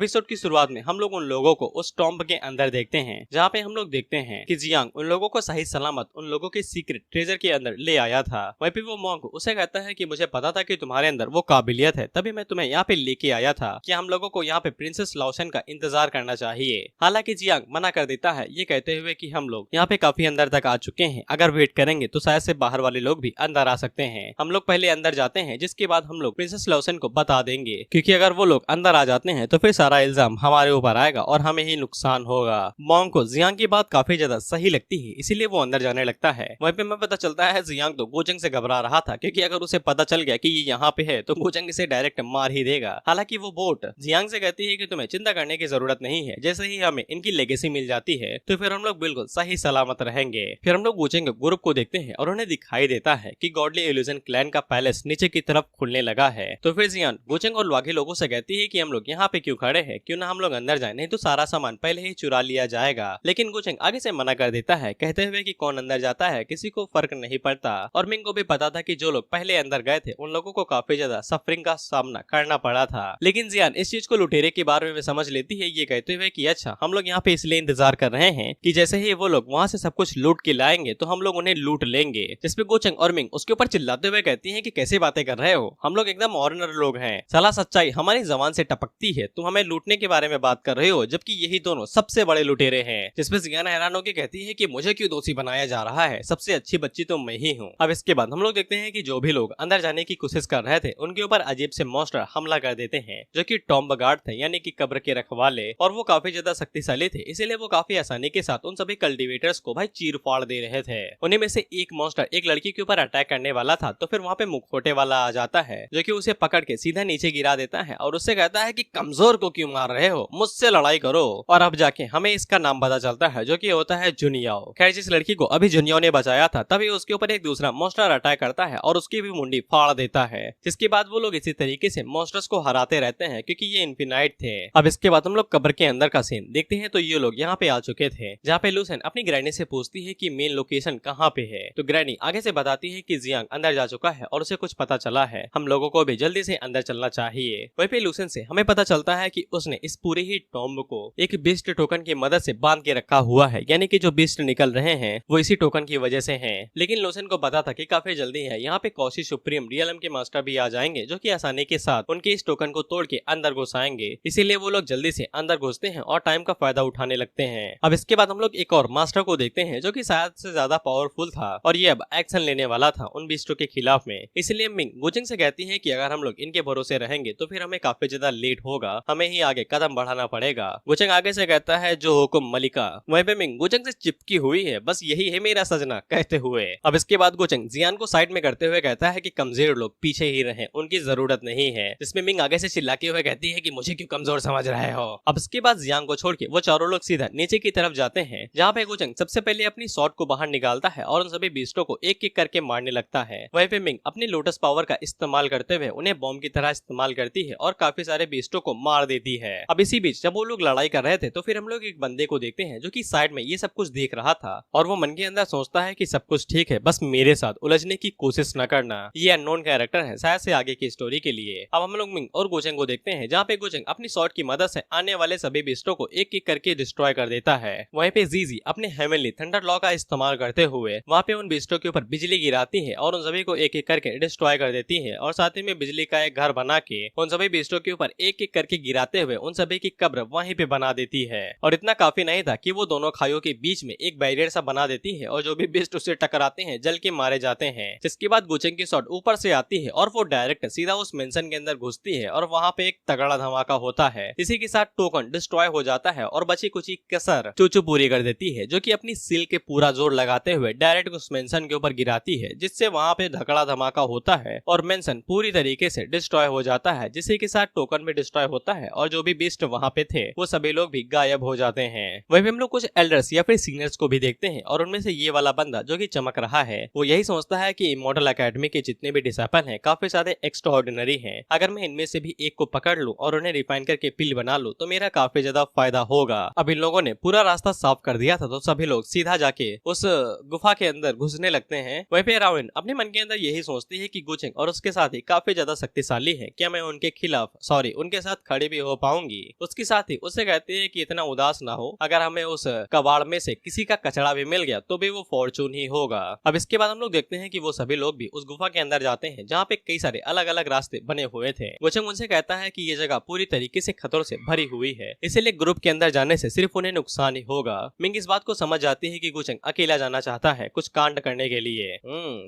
Episode की शुरुआत में हम लोग उन लोगों को उस टॉम्ब के अंदर देखते हैं जहाँ पे हम लोग देखते हैं कि जियांग उन लोगों को सही सलामत उन लोगों के सीक्रेट ट्रेजर के अंदर ले आया था। वहीं पे वो मॉन्क उसे कहता है कि मुझे पता था कि तुम्हारे अंदर वो काबिलियत है, तभी मैं तुम्हें यहाँ पे लेके आया था कि हम लोगों को यहाँ पे प्रिंसेस लाओशन का इंतजार करना चाहिए। हालांकि जियांग मना कर देता है ये कहते हुए कि हम लोग यहाँ पे काफी अंदर तक आ चुके हैं, अगर वेट करेंगे तो शायद से बाहर वाले लोग भी अंदर आ सकते हैं। हम लोग पहले अंदर जाते हैं जिसके बाद हम लोग प्रिंसेस लाओशन को बता देंगे, क्योंकि अगर वो लोग अंदर आ जाते हैं तो फिर सारा इल्जाम हमारे ऊपर आएगा और हमें ही नुकसान होगा। मॉन्क को जियांग की बात काफी ज्यादा सही लगती है, इसीलिए वो अंदर जाने लगता है। वहीं पे हमें पता चलता है जियांग तो गोचंग से घबरा रहा था, क्योंकि अगर उसे पता चल गया कि ये यहाँ पे है तो गोचंग इसे डायरेक्ट मार ही देगा। हालांकि वो बोट जियांग से कहती है कि तुम्हें चिंता करने की जरूरत नहीं है, जैसे ही हमें इनकी लेगेसी मिल जाती है तो फिर हम लोग बिल्कुल सही सलामत रहेंगे। फिर हम लोग गोचंग ग्रुप को देखते हैं और उन्हें दिखाई देता है कि गॉडली इल्यूजन क्लैन का पैलेस नीचे की तरफ खुलने लगा है। तो फिर जियांग गोचंग और लवाकी लोगों से कहती है कि हम लोग यहाँ पे क्यों खड़े हैं, क्यों ना हम लोग अंदर जाए, नहीं तो सारा सामान पहले ही चुरा लिया जाएगा। लेकिन गोचंग आगे से मना कर देता है, कहते हुए कि कौन अंदर जाता है किसी को फर्क नहीं पड़ता। और मिंग को भी पता था कि जो लोग पहले अंदर गए थे उन लोगों को काफी ज्यादा सफरिंग का सामना करना पड़ा था। लेकिन जियान इस चीज को लुटेरे के बारे में समझ लेती है, ये कहते हुए कि अच्छा हम लोग यहाँ पे इसलिए इंतजार कर रहे हैं कि जैसे ही वो लोग वहाँ से सब कुछ लूट के लाएंगे तो हम लोग उन्हें लूट लेंगे। जिसपे गोचंग और मिंग उसके ऊपर चिल्लाते हुए कहती है कि कैसे बातें कर रहे हो, हम लोग एकदम ऑर्डिनरी लोग हैं, साला सच्चाई हमारी जबान से टपकती है, तुम हमें लूटने के बारे में बात कर रहे हो, जबकि यही दोनों सबसे बड़े लुटेरे हैं। जिसपे जियान हैरान होकर कहती है कि मुझे क्यों दोषी बनाया जा रहा है, सबसे अच्छी बच्ची तो मैं ही हूँ। अब इसके बाद हम लोग देखते हैं कि जो भी लोग अंदर जाने की कोशिश कर रहे थे उनके ऊपर अजीब से मॉन्स्टर हमला कर देते हैं, जो कि टॉम्ब गार्ड थे, यानी कि कब्र के रखवाले, और वो काफी ज्यादा शक्तिशाली थे, इसीलिए वो काफी आसानी के साथ उन सभी कल्टिवेटर्स को भाई चीर फाड़ दे रहे थे। उन्हीं में से एक मॉन्स्टर एक लड़की के ऊपर अटैक करने वाला था, तो फिर वहाँ पे मुखौटे वाला आ जाता है जो कि उसे पकड़ के सीधा नीचे गिरा देता है और उससे कहता है कि कमजोर को क्यों मार रहे हो, मुझसे लड़ाई करो। और अब जाके हमें इसका नाम पता चलता है जो कि होता है जुनियाओ। खैर जिस लड़की को अभी जुनियाओ ने बचाया था तभी उसके ऊपर एक दूसरा मॉन्स्टर अटैक करता है और उसकी भी मुंडी फाड़ देता है। जिसके बाद वो लोग इसी तरीके से मॉन्स्टर्स को हराते रहते हैं क्योंकि ये इन्फिनाइट थे। अब इसके बाद हम लोग कब्र के अंदर का सीन देखते हैं, तो ये लोग यहाँ पे आ चुके थे, जहाँ पे लूसेन अपनी ग्रैनी से पूछती है कि मेन लोकेशन कहाँ पे है। तो ग्रैनी आगे से बताती है कि जियांग अंदर जा चुका है और उसे कुछ पता चला है, हम लोगों को भी जल्दी से अंदर चलना चाहिए। वहीं पे लूसेन से हमें पता चलता है कि उसने इस पूरे ही टॉम्ब को एक बीस्ट टोकन की मदद से बांध के रखा हुआ है, यानी कि जो बीस्ट निकल रहे हैं वो इसी टोकन की वजह से हैं। लेकिन लूसेन को पता था कि काफी जल्दी है यहाँ पे कौशी सुप्रीम रियलम के मास्टर भी आ जाएंगे, जो कि आसानी के साथ उनके इस टोकन को तोड़ के अंदर घुसाएंगे, इसीलिए वो लोग जल्दी से अंदर घुसते हैं और टाइम का फायदा उठाने लगते हैं। अब इसके बाद हम लोग एक और मास्टर को देखते हैं जो कि शायद से ज्यादा पावरफुल था और ये अब एक्शन लेने वाला था उन बीस्टों के खिलाफ में। इसलिए मिंग गोचिंग से कहती है कि अगर हम लोग इनके भरोसे रहेंगे तो फिर हमें काफी ज्यादा लेट होगा, हमें ही आगे कदम बढ़ाना पड़ेगा। गोचिंग आगे से कहता है जो हुकुम मलिका। वहीं पे मिंग गोचिंग से चिपकी हुई है, बस यही है मेरा सजना कहते हुए। अब इसके बाद गोचिंग जियान को साइड में करते हुए कहता है कि कमजोर लोग पीछे ही रहें, उनकी जरूरत नहीं है। जिसमें मिंग आगे से चिल्लाते हुए कहती है कि मुझे क्यों कमजोर समझ रहे हो। अब इसके बाद जियांग को छोड़ के वो चारों लोग सीधा नीचे की तरफ जाते हैं, जहाँ पे गोचिंग सबसे पहले अपनी शॉट को बाहर निकालता है और उन सभी बीस्टों को एक एक करके मारने लगता है। वहीं पे मिंग अपनी लोटस पावर का इस्तेमाल करते हुए उन्हें बॉम्ब की तरह इस्तेमाल करती है और काफी सारे बीस्टों को मार देती है। अब इसी बीच जब वो लोग लड़ाई कर रहे थे तो फिर हम लोग एक बंदे को देखते हैं जो कि साइड में ये सब कुछ देख रहा था और वो मन के अंदर सोचता है कि सब कुछ ठीक है, बस मेरे साथ उलझने की कोशिश न करना। ये अननोन कैरेक्टर है शायद से आगे की स्टोरी के लिए। अब हम लोग मिंग और गोचेंग को देखते हैं, जहाँ पे गोचेंग अपनी शॉट की मदद से आने वाले सभी बीस्टों को एक एक करके डिस्ट्रॉय कर देता है। वहीं पे जीजी अपने हेवनली थंडर लॉ का इस्तेमाल करते हुए वहाँ पे उन बीस्टों के ऊपर बिजली गिराती है और उन सभी को एक एक करके डिस्ट्रॉय कर देती है और साथ ही में बिजली का एक घर बना के उन सभी बीस्टों के ऊपर एक एक करके गिराते हुए उन सभी की कब्र वहीं पे बना देती है। और इतना काफी नहीं था कि वो दोनों खाइयों के बीच में एक बैरियर सा बना देती है और जो भी बीस्ट उससे टकराते हैं जल के मारे जाते हैं। जिसके बाद गोचेंग की शॉट ऊपर से आती है और वो डायरेक्ट सीधा उस मेंशन के अंदर घुसती है और वहाँ पे एक तगड़ा धमाका होता है। इसी के साथ टोकन डिस्ट्रॉय हो जाता है और बची कुछ कसर चूचू पूरी कर देती है, जो कि अपनी सील के पूरा जोर लगाते हुए डायरेक्ट उस मेंशन के ऊपर गिराती है, जिससे वहाँ पे धकड़ा धमाका होता है और मेंशन पूरी तरीके से डिस्ट्रॉय हो जाता है। जिसी के साथ टोकन भी डिस्ट्रॉय होता है और जो भी बीस्ट वहाँ पे थे वो सभी लोग भी गायब हो जाते हैं। वहीं हम लोग कुछ एल्डर्स या फिर सीनियर्स को भी देखते हैं और उनमें से ये वाला बंदा जो कि चमक रहा है वो यही सोचता है कि इमॉर्टल एकेडमी के जितने भी डिसिपल हैं काफी सारे एक्स्ट्राऑर्डिनरी हैं, अगर मैं इनमें से भी एक को पकड़ लूं और उन्हें रिफाइन करके पिल बना लूं तो मेरा काफी ज्यादा फायदा होगा। अब इन लोगों ने पूरा रास्ता साफ कर दिया था तो सभी लोग सीधा जाके उस गुफा के अंदर घुसने लगते हैं। वहीं पे राविन अपने मन के अंदर यही सोचती है कि गोचेंग और उसके साथ ही काफी ज्यादा शक्तिशाली है, क्या मैं उनके खिलाफ उनके साथ खड़े भी हो पाऊंगी। उसके साथ ही उससे कहती है कि इतना उदास ना हो, अगर हमें उस कबाड़ में से किसी का कचरा भी मिल गया तो भी वो फॉर्चून ही होगा। अब इसके बाद हम लोग देखते हैं कि वो सभी लोग भी उस गुफा के अंदर जाते हैं जहाँ पे कई सारे अलग अलग रास्ते बने हुए थे। गुचंग उनसे कहता है कि ये जगह पूरी तरीके से खतरों से भरी हुई है, इसीलिए ग्रुप के अंदर जाने से सिर्फ उन्हें नुकसान ही होगा। मिंग इस बात को समझ जाती है कि गुचंग अकेला जाना चाहता है कुछ कांड करने के लिए।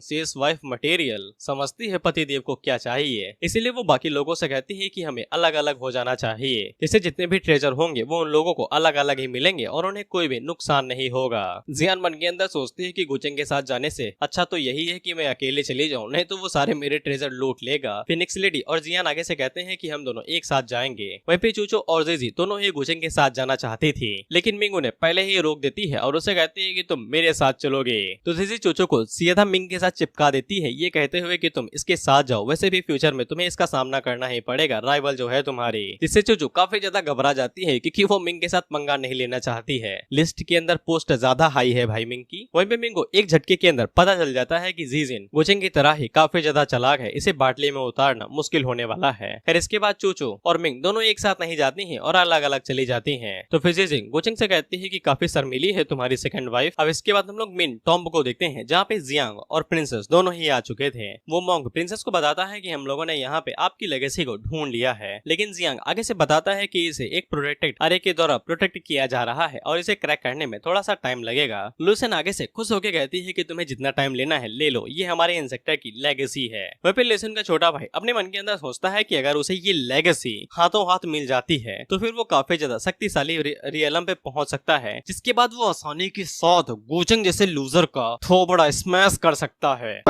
शी इज वाइफ मटेरियल, समझती है पतिदेव को क्या चाहिए, इसीलिए वो बाकी लोगों से कहती है कि हमें अलग अलग हो जाना चाहिए, जिससे जितने भी ट्रेजर होंगे वो उन लोगों को अलग अलग ही मिलेंगे और उन्हें कोई भी नुकसान नहीं होगा। जियान मन के अंदर सोचती है कि गुचंग के साथ जाने से अच्छा तो यही है कि मैं अकेले चली जाऊं, नहीं तो वो सारे मेरे ट्रेजर लूट लेगा। फिनिक्स लेडी और जियान आगे से कहते हैं कि हम दोनों एक साथ जाएंगे। वहीं पे चूचो और जेजी दोनों ही गुचंग के साथ जाना चाहती थी, लेकिन मिंग उन्हें पहले ही रोक देती है और उसे कहती है कि तुम मेरे साथ चलोगे। तो जेजी चूचो को सीधा मिंग के साथ चिपका देती है, ये कहते हुए कि तुम इसके साथ जाओ, वैसे भी फ्यूचर में तुम्हें इसका सामना करना ही पड़ेगा, राइवल जो है तुम्हारी। जिससे चूचो काफी ज्यादा घबरा जाती है क्योंकि वो मिंग के साथ पंगा नहीं लेना चाहती है। लिस्ट के अंदर पोस्ट ज्यादा हाई है भाई मिंग की। वहीं पे मिंग को एक झटके के अंदर पता चल जाता है कि जीजिन गुचंग की तरह ही काफी ज्यादा चालाक है, इसे बाटली में उतारना मुश्किल होने वाला है। फिर इसके बाद चूचो और मिंग दोनों एक साथ नहीं जाती हैं और अलग अलग चली जाती हैं। तो फिर जीजिन गुचंग से कहती है कि काफी शर्मीली है तुम्हारी सेकंड वाइफ। अब इसके बाद हम लोग मिन टॉम्ब को देखते हैं जहाँ पे जियांग और प्रिंसेस दोनों ही आ चुके थे। वो मॉन्क प्रिंसेस को बताता है कि हम लोगों ने यहाँ पे आपकी लेगेसी को ढूंढ लिया है, लेकिन जियांग आगे से बताता है कि इसे एक प्रोटेक्टेड अरे के द्वारा प्रोटेक्ट किया जा रहा है और इसे क्रैक करने में थोड़ा सा टाइम लगेगा। लूसेन आगे से खुश होकर कहती है कि तुम्हें जितना टाइम लेना है ले लो, ये हमारे इंसेक्टर की लेगेसी है। वहीं पे लूसेन का छोटा भाई अपने मन के अंदर सोचता है कि अगर उसे ये लेगेसी हाथों हाथ मिल जाती है तो फिर वो काफी ज्यादा शक्तिशाली रियलम पे पहुंच सकता है, जिसके बाद वो आसानी के साथ गुचंग जैसे लूजर का थोबड़ा स्मैश कर सकता है।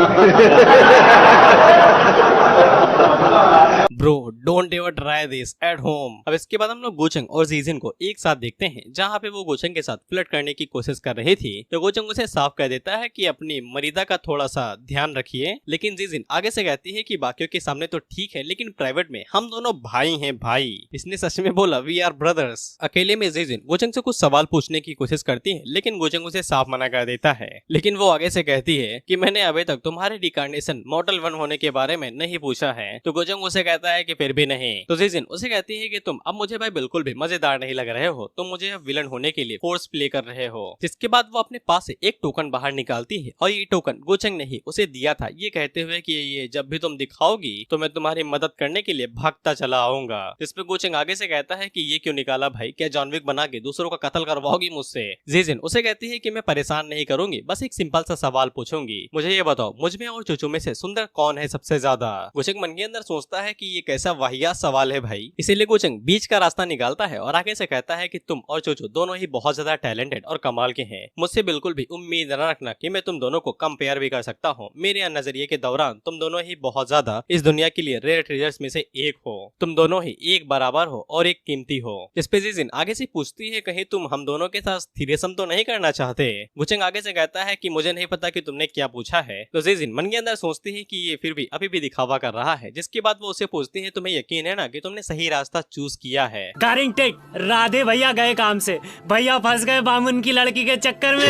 Bro don't ever try this at home. अब इसके बाद हम लोग गुचंग और जीजिन को एक साथ देखते हैं जहाँ पे वो गुचंग के साथ फ्लर्ट करने की कोशिश कर रही थी। तो गुचंग उसे साफ कर देता है कि अपनी मर्यादा का थोड़ा सा ध्यान रखिए, लेकिन जीजिन आगे से कहती है कि बाकियों के सामने तो ठीक है लेकिन प्राइवेट में हम दोनों भाई हैं भाई। इसने सच में बोला वी आर ब्रदर्स। अकेले में जीजिन गुचंग से कुछ सवाल पूछने की कोशिश करती है, लेकिन गुचंग उसे साफ मना कर देता है। लेकिन वो आगे से कहती है कि मैंने अभी तक तुम्हारे डिकार्नेशन मॉडल 1 होने के बारे में नहीं पूछा है। तो गुचंग उसे कहता है कि फिर भी नहीं। तो जीजिन उसे कहती है कि तुम अब मुझे भाई बिल्कुल भी मजेदार नहीं लग रहे हो, तुम मुझे अब विलन होने के लिए फोर्स प्ले कर रहे हो। जिसके बाद वो अपने पास से एक टोकन बाहर निकालती है और ये टोकन गुचंग ने ही उसे दिया था, ये कहते हुए कि ये जब भी तुम दिखाओगी तो मैं तुम्हारी मदद करने के लिए भागता चला आऊंगा। जिसपे गुचंग आगे से कहता है कि ये क्यों निकाला भाई, क्या जॉन विक बना के दूसरों का कत्ल करवाओगी मुझसे। जीजिन उसे कहती है कि मैं परेशान नहीं करूंगी, बस एक सिंपल सा सवाल पूछूंगी, मुझे ये बताओ मुझ में और चूचू में से सुंदर कौन है सबसे ज्यादा। गुचंग मन के अंदर सोचता है कि ये कैसा वाहियात सवाल है भाई, इसीलिए गुचंग बीच का रास्ता निकालता है और आगे से कहता है कि तुम और चूचू दोनों ही बहुत ज्यादा टैलेंटेड और कमाल के हैं, मुझसे बिल्कुल भी उम्मीद न रखना कि मैं तुम दोनों को कंपेयर भी कर सकता हूँ। मेरे नजरिए के दौरान तुम दोनों ही बहुत ज्यादा इस दुनिया के लिए रेयर ट्रेजर्स में से एक हो, तुम दोनों ही एक बराबर हो और एक कीमती हो। जिस पे जीजिन आगे से पूछती है कहीं तुम हम दोनों के साथ थ्रीसम तो नहीं करना चाहते। गुचंग आगे से कहता है कि मुझे नहीं पता कि तुमने क्या पूछा है। तो जीजिन मन के अंदर सोचती है कि ये फिर भी अभी भी दिखावा कर रहा है। जिसके बाद वो उसे पूछती है तुम्हें यकीन है ना कि तुमने सही रास्ता चूज किया है। गारिंग टेक राधे भैया गए काम से, भैया फंस गए बामुन की लड़की के चक्कर में।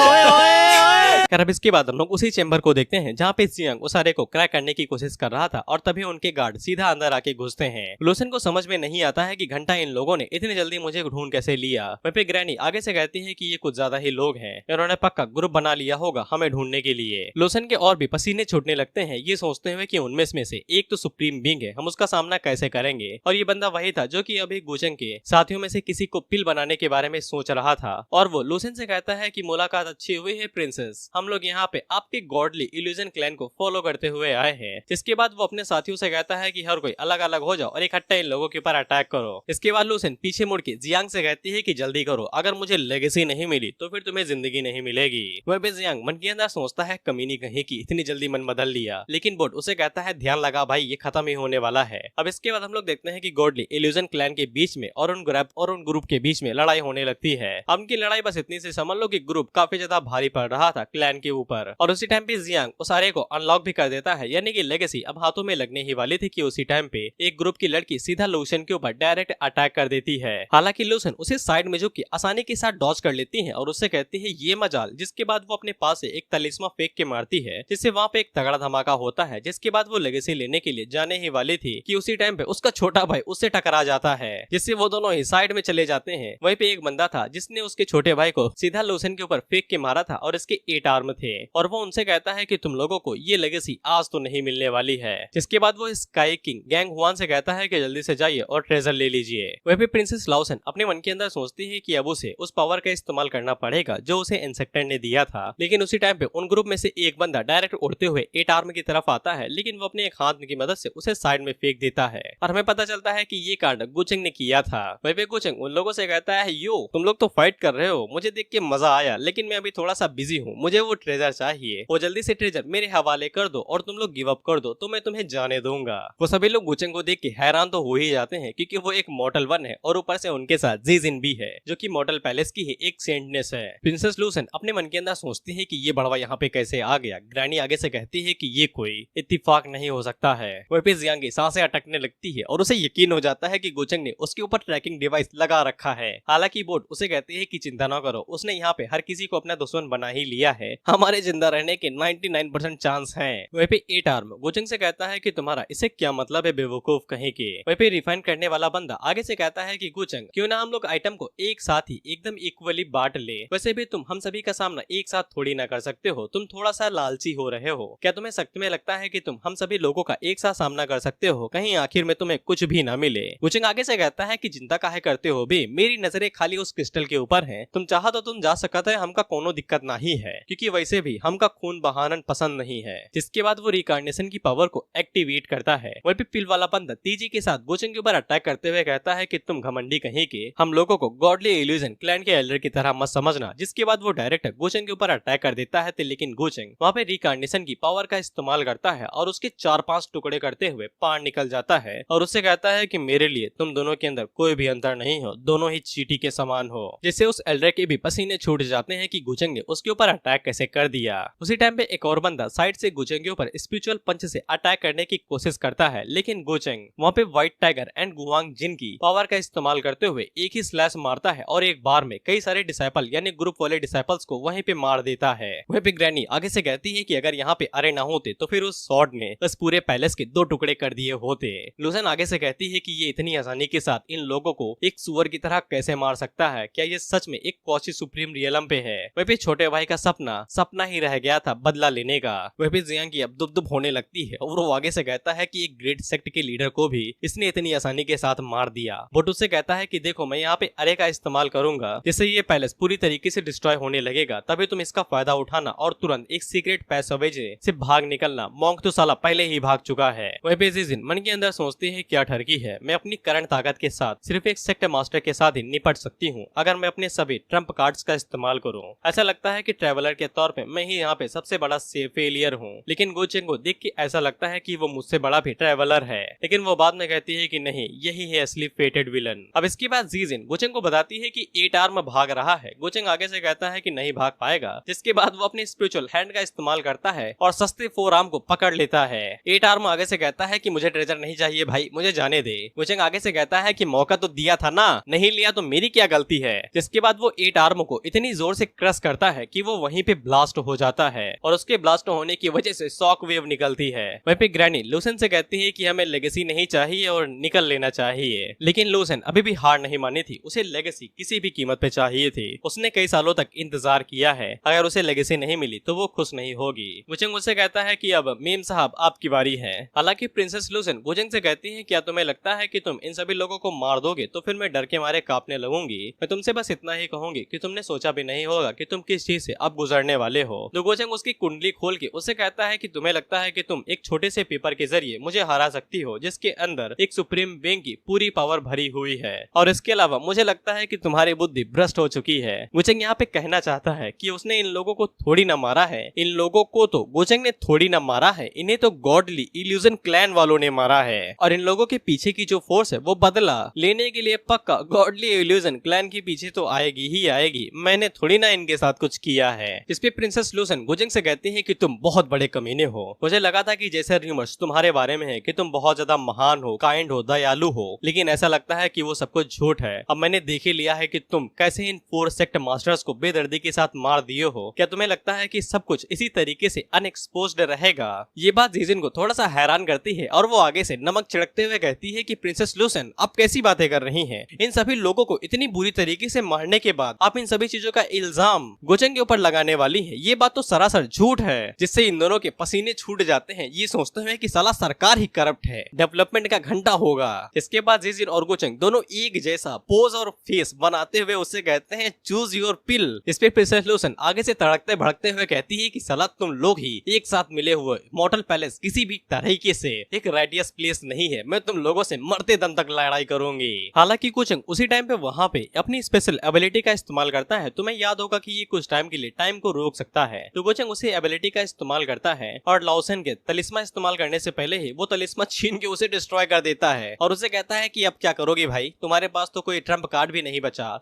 ओए ओए ओए। अब इसके बाद हम लोग उसी चेंबर को देखते हैं जहाँ पे जियांग उस अरे को क्रैक करने की कोशिश कर रहा था और तभी उनके गार्ड सीधा अंदर आके घुसते हैं। लूसेन को समझ में नहीं आता है कि घंटा इन लोगों ने इतनी जल्दी मुझे ढूंढ कैसे लिया। वहीं पे ग्रैनी आगे से कहती है कि ये कुछ ज्यादा ही लोग हैं, इन्होंने पक्का ग्रुप बना लिया होगा हमें ढूंढने के लिए। लूसेन के और भी पसीने छूटने लगते हैं ये सोचते हुए कि उनमें से एक तो सुप्रीम बीइंग है, हम उसका सामना कैसे करेंगे। और ये बंदा वही था जो कि अभी गुचंग के साथियों में से किसी को पिल बनाने के बारे में सोच रहा था। और वो लूसेन से कहता है कि मुलाकात अच्छी हुई है प्रिंसेस, हम लोग यहाँ पे आपके गॉडली इल्यूजन क्लैन को फॉलो करते हुए आए हैं। जिसके बाद वो अपने साथियों से कहता है कि हर कोई अलग अलग हो जाओ और इकट्ठे इन लोगों के ऊपर अटैक करो। इसके बाद लूसेन पीछे मुड़ के जियांग से कहती है कि जल्दी करो, अगर मुझे लेगेसी नहीं मिली तो फिर तुम्हें जिंदगी नहीं मिलेगी। वह भी जियांग मन के अंदर सोचता है कमीनी कहीं की इतनी जल्दी मन बदल लिया, लेकिन बोट उसे कहता है ध्यान लगा भाई ये खत्म ही होने वाला है। अब इसके बाद हम लोग देखते हैं कि गॉडली इल्यूजन क्लैन के बीच में और उन ग्रुप के बीच में लड़ाई होने लगती है। उनकी लड़ाई बस इतनी से समझ लो कि ग्रुप काफी ज्यादा भारी पड़ रहा था क्लैन के ऊपर। और उसी टाइम पे जियांग उस आरे को अनलॉक भी कर देता है, यानी कि लेगेसी अब हाथों में लगने ही वाली थी कि उसी टाइम पे एक ग्रुप की लड़की सीधा लूसेन के ऊपर डायरेक्ट अटैक कर देती है। हालांकि लूसेन उसे साइड में झुक के आसानी के साथ डॉज कर लेती है और उससे कहती है ये मजाल। जिसके बाद वो अपने पास से एक तलिस्मा फेंक के मारती है, जिससे वहाँ पे एक तगड़ा धमाका होता है। जिसके बाद वो लेगेसी लेने के लिए जाने ही वाली थी कि उसी टाइम टाइम पे उसका छोटा भाई उससे टकरा जाता है, जिससे वो दोनों ही साइड में चले जाते हैं। वहीं पे एक बंदा था जिसने उसके छोटे भाई को सीधा लूसेन के ऊपर फेंक के मारा था और इसके 8 आर्म थे, और वो उनसे कहता है कि तुम लोगों को ये लेगेसी आज तो नहीं मिलने वाली है। जिसके बाद वो स्काई किंग गैंग हुआन से कहता है कि जल्दी से जाइए और ट्रेजर ले लीजिए। वहीं पे प्रिंसेस लाउसन अपने मन के अंदर सोचती है कि अब उसे उस पावर का इस्तेमाल करना पड़ेगा जो उसे इंसेक्टर ने दिया था। लेकिन उसी टाइम पे उन ग्रुप में से एक बंदा डायरेक्ट उड़ते हुए 8 आर्म की तरफ आता है, लेकिन वो अपने एक हाथ की मदद से उसे साइड में फेंक देता है और हमें पता चलता है कि ये कांड गुचेंग ने किया था। वहीं पे गुचेंग उन लोगों से कहता है, यो तुम लोग तो फाइट कर रहे हो, मुझे देख के मजा आया, लेकिन मैं अभी थोड़ा सा बिजी हूँ, मुझे वो ट्रेजर चाहिए, वो जल्दी से ट्रेजर मेरे हवाले कर दो और तुम लोग गिव अप कर दो तो मैं तुम्हें जाने दूंगा। वो सभी लोग गुचेंग को देख के हैरान तो हो ही जाते हैं क्योंकि वो एक मॉर्टल वन है और ऊपर से उनके साथ जीजिन भी है जो कि मॉर्टल पैलेस की ही एक सेंटनेस है। प्रिंसेस लूसेन अपने मन के अंदर सोचती है कि ये बड़वा यहाँ पे कैसे आ गया। ग्रैनी आगे से कहती है कि ये कोई इत्तेफाक नहीं हो सकता है। वहीं पे जियांग की सांसें अटकने लगती है और उसे यकीन हो जाता है कि गुचेंग ने उसके ऊपर ट्रैकिंग डिवाइस लगा रखा है। हालांकि बोर्ड उसे कहती है कि चिंता न करो, उसने यहाँ पे हर किसी को अपना दुश्मन बना ही लिया है, हमारे जिंदा रहने के 99% चांस हैं। वहीं पे 8 आर्म गुचेंग से कहता है कि तुम्हारा इसे क्या मतलब है बेवकूफ कहीं के। वहीं पे रिफाइन करने वाला बंदा आगे से कहता है कि गुचेंग क्यों ना हम लोग आइटम को एक साथ ही एकदम इक्वली बांट ले, वैसे भी तुम हम सभी का सामना एक साथ थोड़ी ना कर सकते हो, तुम थोड़ा सा लालची हो रहे हो। क्या तुम्हें सख्त में लगता है कि तुम हम सभी लोगों का एक साथ सामना कर सकते हो, कहीं आखिर में तुम्हें कुछ भी ना मिले। गुचेंग आगे से कहता है कि चिंता काहे करते हो बे, मेरी नजरें खाली उस क्रिस्टल के ऊपर हैं, तुम चाहो तो तुम जा सकता है, हमका कोनो दिक्कत नहीं है क्योंकि वैसे भी हमका खून बहाना पसंद नहीं है। जिसके बाद वो रिकार्नेशन की पावर को एक्टिवेट करता है। वहीं पे पिल वाला बंदा तेजी के साथ गुचेंग के ऊपर अटैक करते हुए कहता है कि तुम घमंडी कहीं के, हम लोगों को गॉडली इल्यूजन क्लैन के एल्डर की तरह मत समझना। जिसके बाद वो डायरेक्ट गुचेंग के ऊपर अटैक कर देता है, लेकिन गुचेंग वहाँ पे रिकार्नेशन की पावर का इस्तेमाल करता है और उसके 4-5 टुकड़े करते हुए पार निकल जाता है और उससे कहता है कि मेरे लिए तुम दोनों के अंदर कोई भी अंतर नहीं हो, दोनों ही चींटी के समान हो। जिससे उस एल्डर के भी पसीने छूट जाते हैं कि गुचेंग ने उसके ऊपर अटैक कैसे कर दिया। उसी टाइम पे एक और बंदा साइड से गुचेंग के ऊपर स्पिरिचुअल पंच से अटैक करने की कोशिश करता है, लेकिन गुचेंग वहाँ पे व्हाइट टाइगर एंड गुआंग जिन की पावर का इस्तेमाल करते हुए एक ही स्लैश मारता है और एक बार में कई सारे डिसाइपल यानी ग्रुप वाले डिसाइपल्स को वहीं पे मार देता है। वहीं पे ग्रैनी आगे से कहती है कि अगर यहाँ पे अरे ना होते तो फिर उस सॉर्ड ने उस पूरे पैलेस के 2 टुकड़े कर दिए होते। लूसेन आगे से कहती है कि ये इतनी आसानी के साथ इन लोगों को एक सुअर की तरह कैसे मार सकता है, क्या ये सच में एक कॉची सुप्रीम रियलम पे है। वहीं पे छोटे भाई का सपना ही रह गया था बदला लेने का। वहीं पे जियांग की अब दुब होने लगती है और वो आगे से कहता है कि एक ग्रेट सेक्ट के लीडर को भी इसने इतनी आसानी के साथ मार दिया। बट उससे कहता है कि देखो मैं यहाँ पे अरे का इस्तेमाल करूंगा जिससे ये पैलेस पूरी तरीके से डिस्ट्रॉय होने लगेगा, तभी तुम इसका फायदा उठाना और तुरंत एक सीक्रेट पैसेज से भाग निकलना। मॉन्क तो साला पहले ही भाग चुका है। वहीं पे जिन मन के अंदर सोचती है क्या ठरकी है, मैं अपनी करंट ताकत के साथ सिर्फ एक सेक्ट मास्टर के साथ ही निपट सकती हूँ अगर मैं अपने सभी ट्रम्प कार्ड्स का इस्तेमाल करूँ। ऐसा लगता है कि ट्रेवलर के तौर पे मैं ही यहाँ पे सबसे बड़ा फेलियर हूँ, लेकिन गुचेंग को देख के ऐसा लगता है कि वो मुझसे बड़ा भी ट्रेवलर है, लेकिन वो बाद में कहती है कि नहीं यही है असली फेटेड विलन। अब इसके बाद जीजिन गुचेंग को बताती है कि 8 आर्म भाग रहा है। गुचेंग आगे से कहता है कि नहीं भाग पाएगा, जिसके बाद वो अपने स्पिरिचुअल हैंड का इस्तेमाल करता है और सस्ते 4 आर्म को पकड़ लेता है। 8 आर्म आगे से कहता है कि मुझे ट्रेजर नहीं चाहिए भाई, मुझे जाने दे। गुचेंग आगे से कहता है कि मौका तो दिया था ना, नहीं लिया तो मेरी क्या गलती है। जिसके बाद वो 8 आर्म को इतनी जोर से क्रश करता है कि वो वहीं पे ब्लास्ट हो जाता है और उसके ब्लास्ट होने की वजह से शॉक वेव निकलती है। वहीं पे ग्रैनी लूसेन से कहती है कि हमें लेगेसी नहीं चाहिए और निकल लेना चाहिए, लेकिन लूसेन अभी भी हार नहीं मानी थी, उसे लेगेसी किसी भी कीमत पे चाहिए थी। उसने कई सालों तक इंतजार किया है, अगर उसे लेगेसी नहीं मिली तो वो खुश नहीं होगी। गुचेंग उससे कहता है कि अब मीम साहब आपकी बारी है। हालांकि प्रिंसेस लूसेन गुचेंग से कहती है क्या तुम्हें लगता है कि तुम इन सभी लोगों को मार दोगे तो फिर मैं डर के मारे कांपने लगूंगी। मैं तुमसे बस इतना ही कहूंगी कि तुमने सोचा भी नहीं होगा कि तुम किस चीज से अब गुजरने वाले हो। तो गुचेंग उसकी कुंडली खोल के उससे कहता है कि तुम्हें लगता है कि तुम एक छोटे से पेपर के जरिए मुझे हरा सकती हो जिसके अंदर एक सुप्रीम बीइंग की पूरी पावर भरी हुई है, और इसके अलावा मुझे लगता है कि तुम्हारी बुद्धि भ्रष्ट हो चुकी है। गुचेंग यहाँ पे कहना चाहता है कि उसने इन लोगों को थोड़ी ना मारा है, इन लोगों को तो गुचेंग ने थोड़ी ना मारा है, इन्हें तो गॉडली इल्यूजन क्लैन वालों ने मारा है, और इन लोगों के पीछे की जो फोर्स है वो बदला लेने के लिए पक्का गॉडली इल्यूजन क्लैन के पीछे तो आएगी ही आएगी, मैंने थोड़ी ना इनके साथ कुछ किया है। इस पे प्रिंसेस लूसेन गुचेंग से कहती है कि तुम बहुत बड़े कमीने हो, मुझे लगा था कि जैसे रूमर्स तुम्हारे बारे में है कि तुम बहुत ज्यादा महान हो, काइंड हो, दयालु हो, लेकिन ऐसा लगता है कि वो सब कुछ झूठ है। अब मैंने देख ही लिया है कि तुम कैसे इन 4 सेक्ट मास्टर्स को बेदर्दी के साथ मार दिए हो। क्या तुम्हें लगता है कि सब कुछ इसी तरीके से अनएक्सपोज्ड रहेगा? ये बात जीजिन को थोड़ा सा हैरान करती है और वो आगे से नमक नमक छिड़कते हुए कहती है कि प्रिंसेस लूसेन आप कैसी बातें कर रही हैं? इन सभी लोगों को इतनी बुरी तरीके से मारने के बाद आप इन सभी चीजों का इल्जाम गोचेंग के ऊपर लगाने वाली है। ये बात तो सरासर झूठ है। जिससे इन दोनों के पसीने छूट जाते हैं ये सोचते हुए कि साला सरकार ही करप्ट है, डेवलपमेंट का घंटा होगा। इसके बाद जीजिन और गोचेंग दोनों एक जैसा पोज और फेस बनाते हुए उससे कहते हैं चूज योर पिल। इस पे प्रिंसेस लूसेन आगे से तड़कते भड़कते हुए कहती है कि साला तुम लोग ही एक साथ मिले हुए मॉर्टल पैलेस किसी भी तरीके से एक राइटियस प्लेस नहीं है। मैं तुम लोगों से मरते दम तक लड़ाई करूंगी। हालांकि गोचेंग उसी टाइम पे वहाँ पे अपनी स्पेशल एबिलिटी का इस्तेमाल करता है। तुम्हें याद होगा कि ये कुछ टाइम के लिए टाइम को रोक सकता है। तो गोचेंग उसी एबिलिटी का इस्तेमाल करता है और लाओसेन के तलिस्मा इस्तेमाल करने से पहले ही वो तलिस्मा छीन के उसे डिस्ट्रॉय कर देता है और उसे कहता है कि अब क्या करोगे भाई, तुम्हारे पास तो कोई ट्रम्प कार्ड भी नहीं बचा।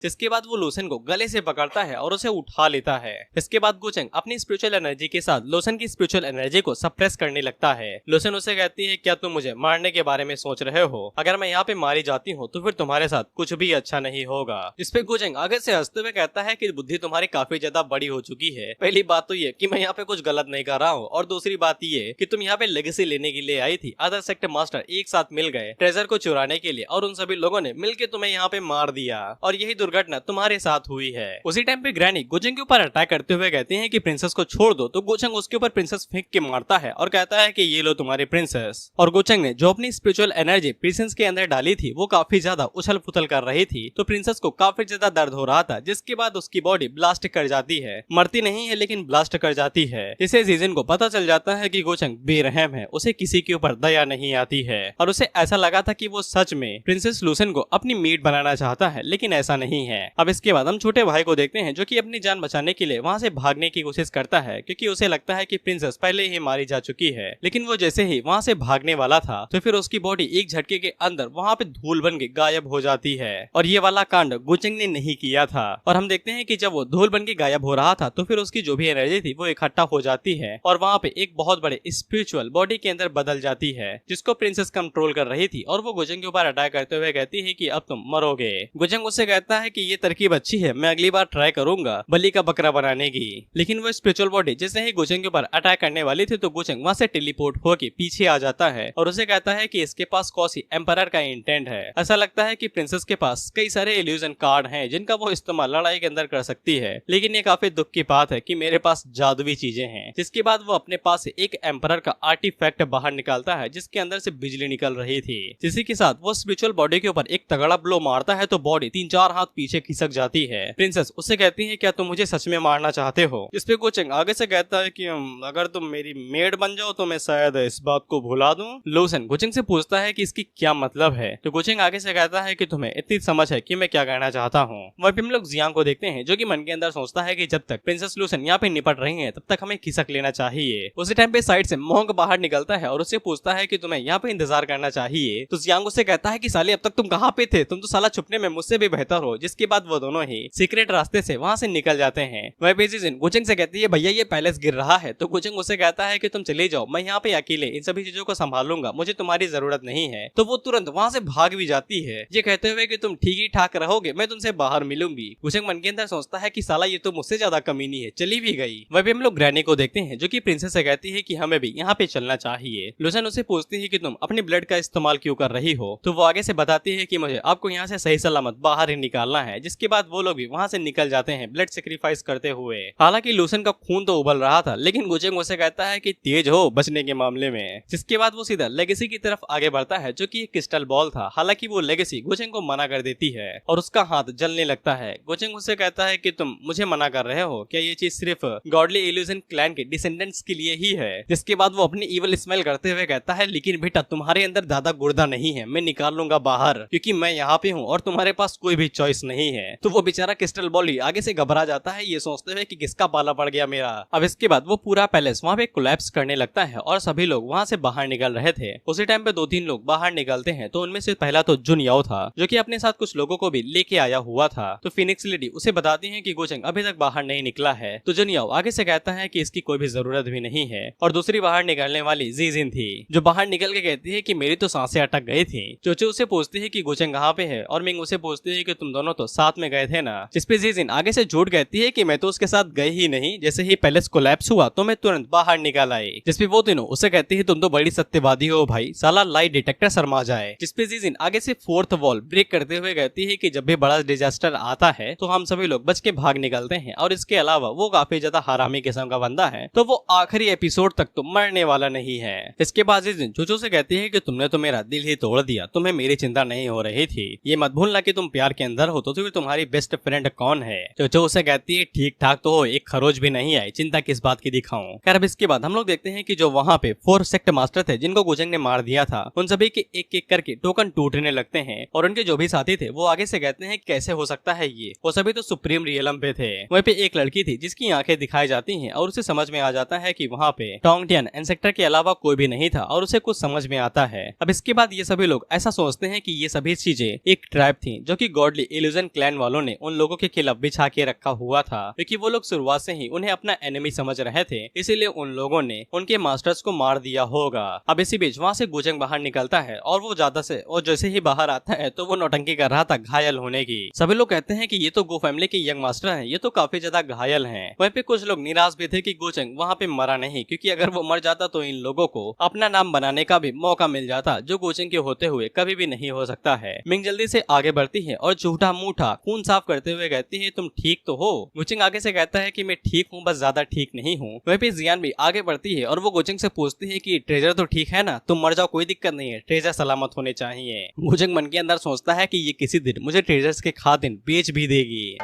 इसके बाद वो लूसेन को गले से पकड़ता है और उसे उठा लेता है। इसके बाद गोचेंग अपनी स्पिरिचुअल एनर्जी के साथ लूसेन की स्पिरिचुअल एनर्जी को सप्रेस करने लगता है। लूसेन उसे कहती है क्या तुम मुझे मारने के बारे में सोच रहे हो? अगर मैं यहाँ पे मारी जाती हूँ तो फिर तुम्हारे साथ कुछ भी अच्छा नहीं होगा। इस पे गोचेंग आगे से हंसते हुए कहता है कि बुद्धि तुम्हारी काफी ज्यादा बड़ी हो चुकी है। पहली बात तो ये कि मैं यहाँ पे कुछ गलत नहीं कर रहा हूँ और दूसरी बात ये कि तुम यहाँ पे लेगेसी लेने के लिए आई थी। अदर सेक्टर मास्टर एक साथ मिल गए ट्रेजर को चुराने के लिए और उन सभी लोगों ने मिलकर तुम्हें यहाँ पे मार दिया और यही घटना तुम्हारे साथ हुई है। उसी टाइम पे ग्रैनी गोचेंग के ऊपर अटैक करते हुए कहते हैं कि प्रिंसेस को छोड़ दो। तो गोचेंग उसके ऊपर प्रिंसेस फेंक के मारता है और कहता है कि ये लो तुम्हारी प्रिंसेस। और गोचेंग ने जो अपनी स्पिरिचुअल एनर्जी प्रिंसेस के अंदर डाली थी वो काफी ज्यादा उछल पुथल कर रही थी। तो प्रिंसेस को काफी ज्यादा दर्द हो रहा था जिसके बाद उसकी बॉडी ब्लास्ट कर जाती है। मरती नहीं है लेकिन ब्लास्ट कर जाती है। इसे जीजिन को पता चल जाता है कि गोचेंग बेरहम है, उसे किसी के ऊपर दया नहीं आती है और उसे ऐसा लगा था कि वो सच में प्रिंसेस लूसेन को अपनी मीट बनाना चाहता है लेकिन ऐसा नहीं है। अब इसके बाद हम छोटे भाई को देखते हैं जो कि अपनी जान बचाने के लिए वहाँ से भागने की कोशिश करता है क्योंकि उसे लगता है कि प्रिंसेस पहले ही मारी जा चुकी है। लेकिन वो जैसे ही वहाँ से भागने वाला था तो फिर उसकी बॉडी एक झटके के अंदर वहाँ पे धूल बन के गायब हो जाती है और ये वाला कांड गोचेंग ने नहीं किया था। और हम देखते हैं कि जब वो धूल बन के गायब हो रहा था तो फिर उसकी जो भी एनर्जी थी वो इकट्ठा हो जाती है और वहाँ पे एक बहुत बड़े स्पिरिचुअल बॉडी के अंदर बदल जाती है जिसको प्रिंसेस कंट्रोल कर रही थी और वो गोचेंग के ऊपर अटैक करते हुए कहती है कि अब तुम मरोगे। गोचेंग उससे कहता है कि ये तरकीब अच्छी है, मैं अगली बार ट्राई करूंगा बलि का बकरा बनाने की। लेकिन वो स्पिरिचुअल बॉडी जैसे ही गोचेंग के ऊपर अटैक करने वाली थी तो गोचेंग वहाँ से टेलीपोर्ट होके पीछे आ जाता है और उसे कहता है कि इसके पास कौसी एम्परर का इंटेंट है। ऐसा लगता है कि प्रिंसेस के पास कई सारे इल्यूजन कार्ड हैं जिनका वो इस्तेमाल लड़ाई के अंदर कर सकती है। लेकिन ये काफी दुख की बात है कि मेरे पास जादुई चीजें हैं। जिसके बाद वो अपने पास से एक एम्परर का आर्टिफैक्ट बाहर निकालता है जिसके अंदर से बिजली निकल रही थी। जिसी के साथ वो स्पिरिचुअल बॉडी के ऊपर एक तगड़ा ब्लो मारता है तो बॉडी 3-4 हाथ पीछे खिसक जाती है। प्रिंसेस उससे कहती है क्या तुम मुझे सच में मारना चाहते हो? इस पे गोचेंग आगे से कहता है कि अगर तुम मेरी मेड बन जाओ तो मैं शायद इस बात को भुला दूं। लूसेन गोचेंग से पूछता है कि इसकी क्या मतलब है तो गोचेंग आगे से कहता है कि तुम्हें इतनी समझ है कि मैं क्या कहना चाहता हूँ। वहीं हम लोग जियांग को देखते हैं जो कि मन के अंदर सोचता है कि जब तक प्रिंसेस लूसेन यहाँ पे निपट रही है तब तक हमें खिसक लेना चाहिए। उसी टाइम पे साइड से मोंग बाहर निकलता है और उससे पूछता है कि तुम्हें यहाँ पे इंतजार करना चाहिए। तो जियांग उससे कहता है कि साले अब तक तुम कहाँ पे थे, तुम तो साला छुपने में मुझसे भी बेहतर हो। जिसके बाद वो दोनों ही सीक्रेट रास्ते से वहाँ से निकल जाते हैं। वह बेजिन गोचेंग से कहती है भैया ये पैलेस गिर रहा है। तो गोचेंग उससे कहता है कि तुम चले जाओ, मैं यहाँ पे अकेले इन सभी चीजों को संभालूंगा, मुझे तुम्हारी जरूरत नहीं है। तो वो तुरंत वहाँ से भाग भी जाती है ये कहते हुए कि तुम ठीक ही ठाक रहोगे, मैं तुमसे बाहर मिलूंगी। गोचेंग मन के अंदर सोचता है कि साला ये तो मुझसे ज्यादा कमीनी है, चली भी गई। वह भी हम लोग ग्रैनी को देखते हैं जो कि प्रिंसेस से कहती है कि हमें भी यहाँ पे चलना चाहिए। लूसेन उसे पूछती है कि तुम अपने ब्लड का इस्तेमाल क्यों कर रही हो? तो वो आगे से बताती है कि मुझे आपको यहाँ से सही सलामत बाहर ही निकालना है। जिसके बाद वो लोग भी वहाँ से निकल जाते हैं ब्लड सेक्रीफाइस करते हुए। हालांकि लूसेन का खून तो उबल रहा था लेकिन गोचेंग उसे कहता है कि तेज हो बचने के मामले में। जिसके बाद वो सीधा लेगेसी की तरफ आगे बढ़ता है जो कि एक क्रिस्टल बॉल था। हालांकि वो लेगेसी गोचेंग को मना कर देती है और उसका हाथ जलने लगता है। गोचेंग उससे कहता है कि तुम मुझे मना कर रहे हो, क्या ये चीज सिर्फ गॉडली इल्यूजन क्लैन के डिसेंडेंट्स के लिए ही है? जिसके बाद वो अपनी इवल स्माइल करते हुए कहता है लेकिन बेटा तुम्हारे अंदर ज्यादा गुर्दा नहीं है, मैं निकाल लूंगा बाहर क्योंकि मैं यहाँ पे हूँ और तुम्हारे पास कोई भी चॉइस नहीं है। तो वो बेचारा क्रिस्टल बॉल आगे से घबरा जाता है ये सोचते हुए कि किसका पाला पड़ गया मेरा। अब इसके बाद वो पूरा पैलेस वहाँ पे कोलैप्स करने लगता है और सभी लोग वहाँ से बाहर निकल रहे थे। उसी टाइम पे 2-3 लोग बाहर निकलते हैं तो उनमें से पहला तो जुन याओ था जो कि अपने साथ कुछ लोगों को भी लेके आया हुआ था। तो फिनिक्स लेडी उसे बताती है कि गोचेंग अभी तक बाहर नहीं निकला है। तो जुन याओ आगे से कहता है कि इसकी कोई भी जरूरत भी नहीं है। और दूसरी बाहर निकलने वाली जीजिन थी जो बाहर निकल के कहती है कि मेरी तो सांसें अटक गई थी। चोचो उसे पूछती है कि गोचेंग कहाँ पे है और मिंग उसे पूछती है कि तुम दोनों दोनों तो साथ में गए थे ना। जिसपे जीजिन आगे से झूठ कहती है कि मैं तो उसके साथ गई ही नहीं, जैसे ही पैलेस कोलैप्स हुआ तो मैं तुरंत बाहर निकल आई। जिसपे वो तीनों उसे कहती है तुम तो बड़ी सत्यवादी हो भाई, साला लाई डिटेक्टर शर्मा जाए। जिसपे जीजिन आगे से फोर्थ वॉल ब्रेक करते हुए कहती है कि जब भी बड़ा डिजास्टर आता है तो हम सभी लोग बच के भाग निकलते हैं, और इसके अलावा वो काफी ज्यादा हरामी किस्म का बंदा है, तो वो आखिरी एपिसोड तक तो मरने वाला नहीं है। इसके बाद जीजिन चूचू से कहती है कि तुमने तो मेरा दिल ही तोड़ दिया, तुम्हें मेरी चिंता नहीं हो रही थी, ये मत भूलना कि तुम प्यार के अंदर हो तो फिर तुम्हारी बेस्ट फ्रेंड कौन है। चूचू उसे कहती है ठीक ठाक तो हो, एक खरोच भी नहीं आई, चिंता किस बात की दिखाऊं। खैर अब इसके बाद हम लोग देखते हैं कि जो वहाँ पे 4 सेक्ट मास्टर थे जिनको गुजंग ने मार दिया था, उन सभी के एक एक करके टोकन टूटने लगते हैं, और उनके जो भी साथी थे वो आगे से कहते हैं कैसे हो सकता है ये, वो सभी तो सुप्रीम रियलम पे थे। वहीं पे एक लड़की थी जिसकी आंखें दिखाई जाती हैं और उसे समझ में आ जाता है कि वहाँ पे टोंगटियन इंसेक्टर के अलावा कोई भी नहीं था, और उसे कुछ समझ में आता है। अब इसके बाद ये सभी लोग ऐसा सोचते हैं कि ये सभी चीजें एक ट्राइब थी जो कि गॉडली इल्यूजन क्लैन वालों ने उन लोगों के खिलाफ बिछा के रखा हुआ था, क्योंकि वो लोग शुरुआत से ही उन्हें अपना एनिमी समझ रहे थे, इसीलिए उन लोगों ने उनके मास्टर्स को मार दिया होगा। अब इसी बीच वहाँ से गुजंग बाहर निकलता है और वो ज्यादा से और जैसे ही बाहर आता है तो वो नौटंकी कर रहा था घायल होने की। सभी लोग कहते हैं कि ये तो गो फैमिली के यंग मास्टर हैं, ये तो काफी ज्यादा घायल हैं। वहीं पे कुछ लोग निराश भी थे कि गुजंग वहाँ पे मरा नहीं, क्योंकि अगर वो मर जाता तो इन लोगों को अपना नाम बनाने का भी मौका मिल जाता, जो गुजंग के होते हुए कभी भी नहीं हो सकता है। मिंग जल्दी से आगे बढ़ती है और झूठा मूठा खून साफ करते हुए कहती है तुम ठीक तो हो। गुजंग आगे से कहता है कि मैं ठीक हूँ, बस ज्यादा ठीक नहीं हूँ। वहीं पे जियान भी आगे बढ़ती है और वो गुजंग से पूछती है कि ट्रेजर तो ठीक है ना, तुम मर जाओ कोई दिक्कत नहीं है, ट्रेजर सलामत होने चाहिए। गुजंग मन के अंदर सोचता है कि ये किसी दिन मुझे ट्रेजर्स के खातिन बेच भी देगी।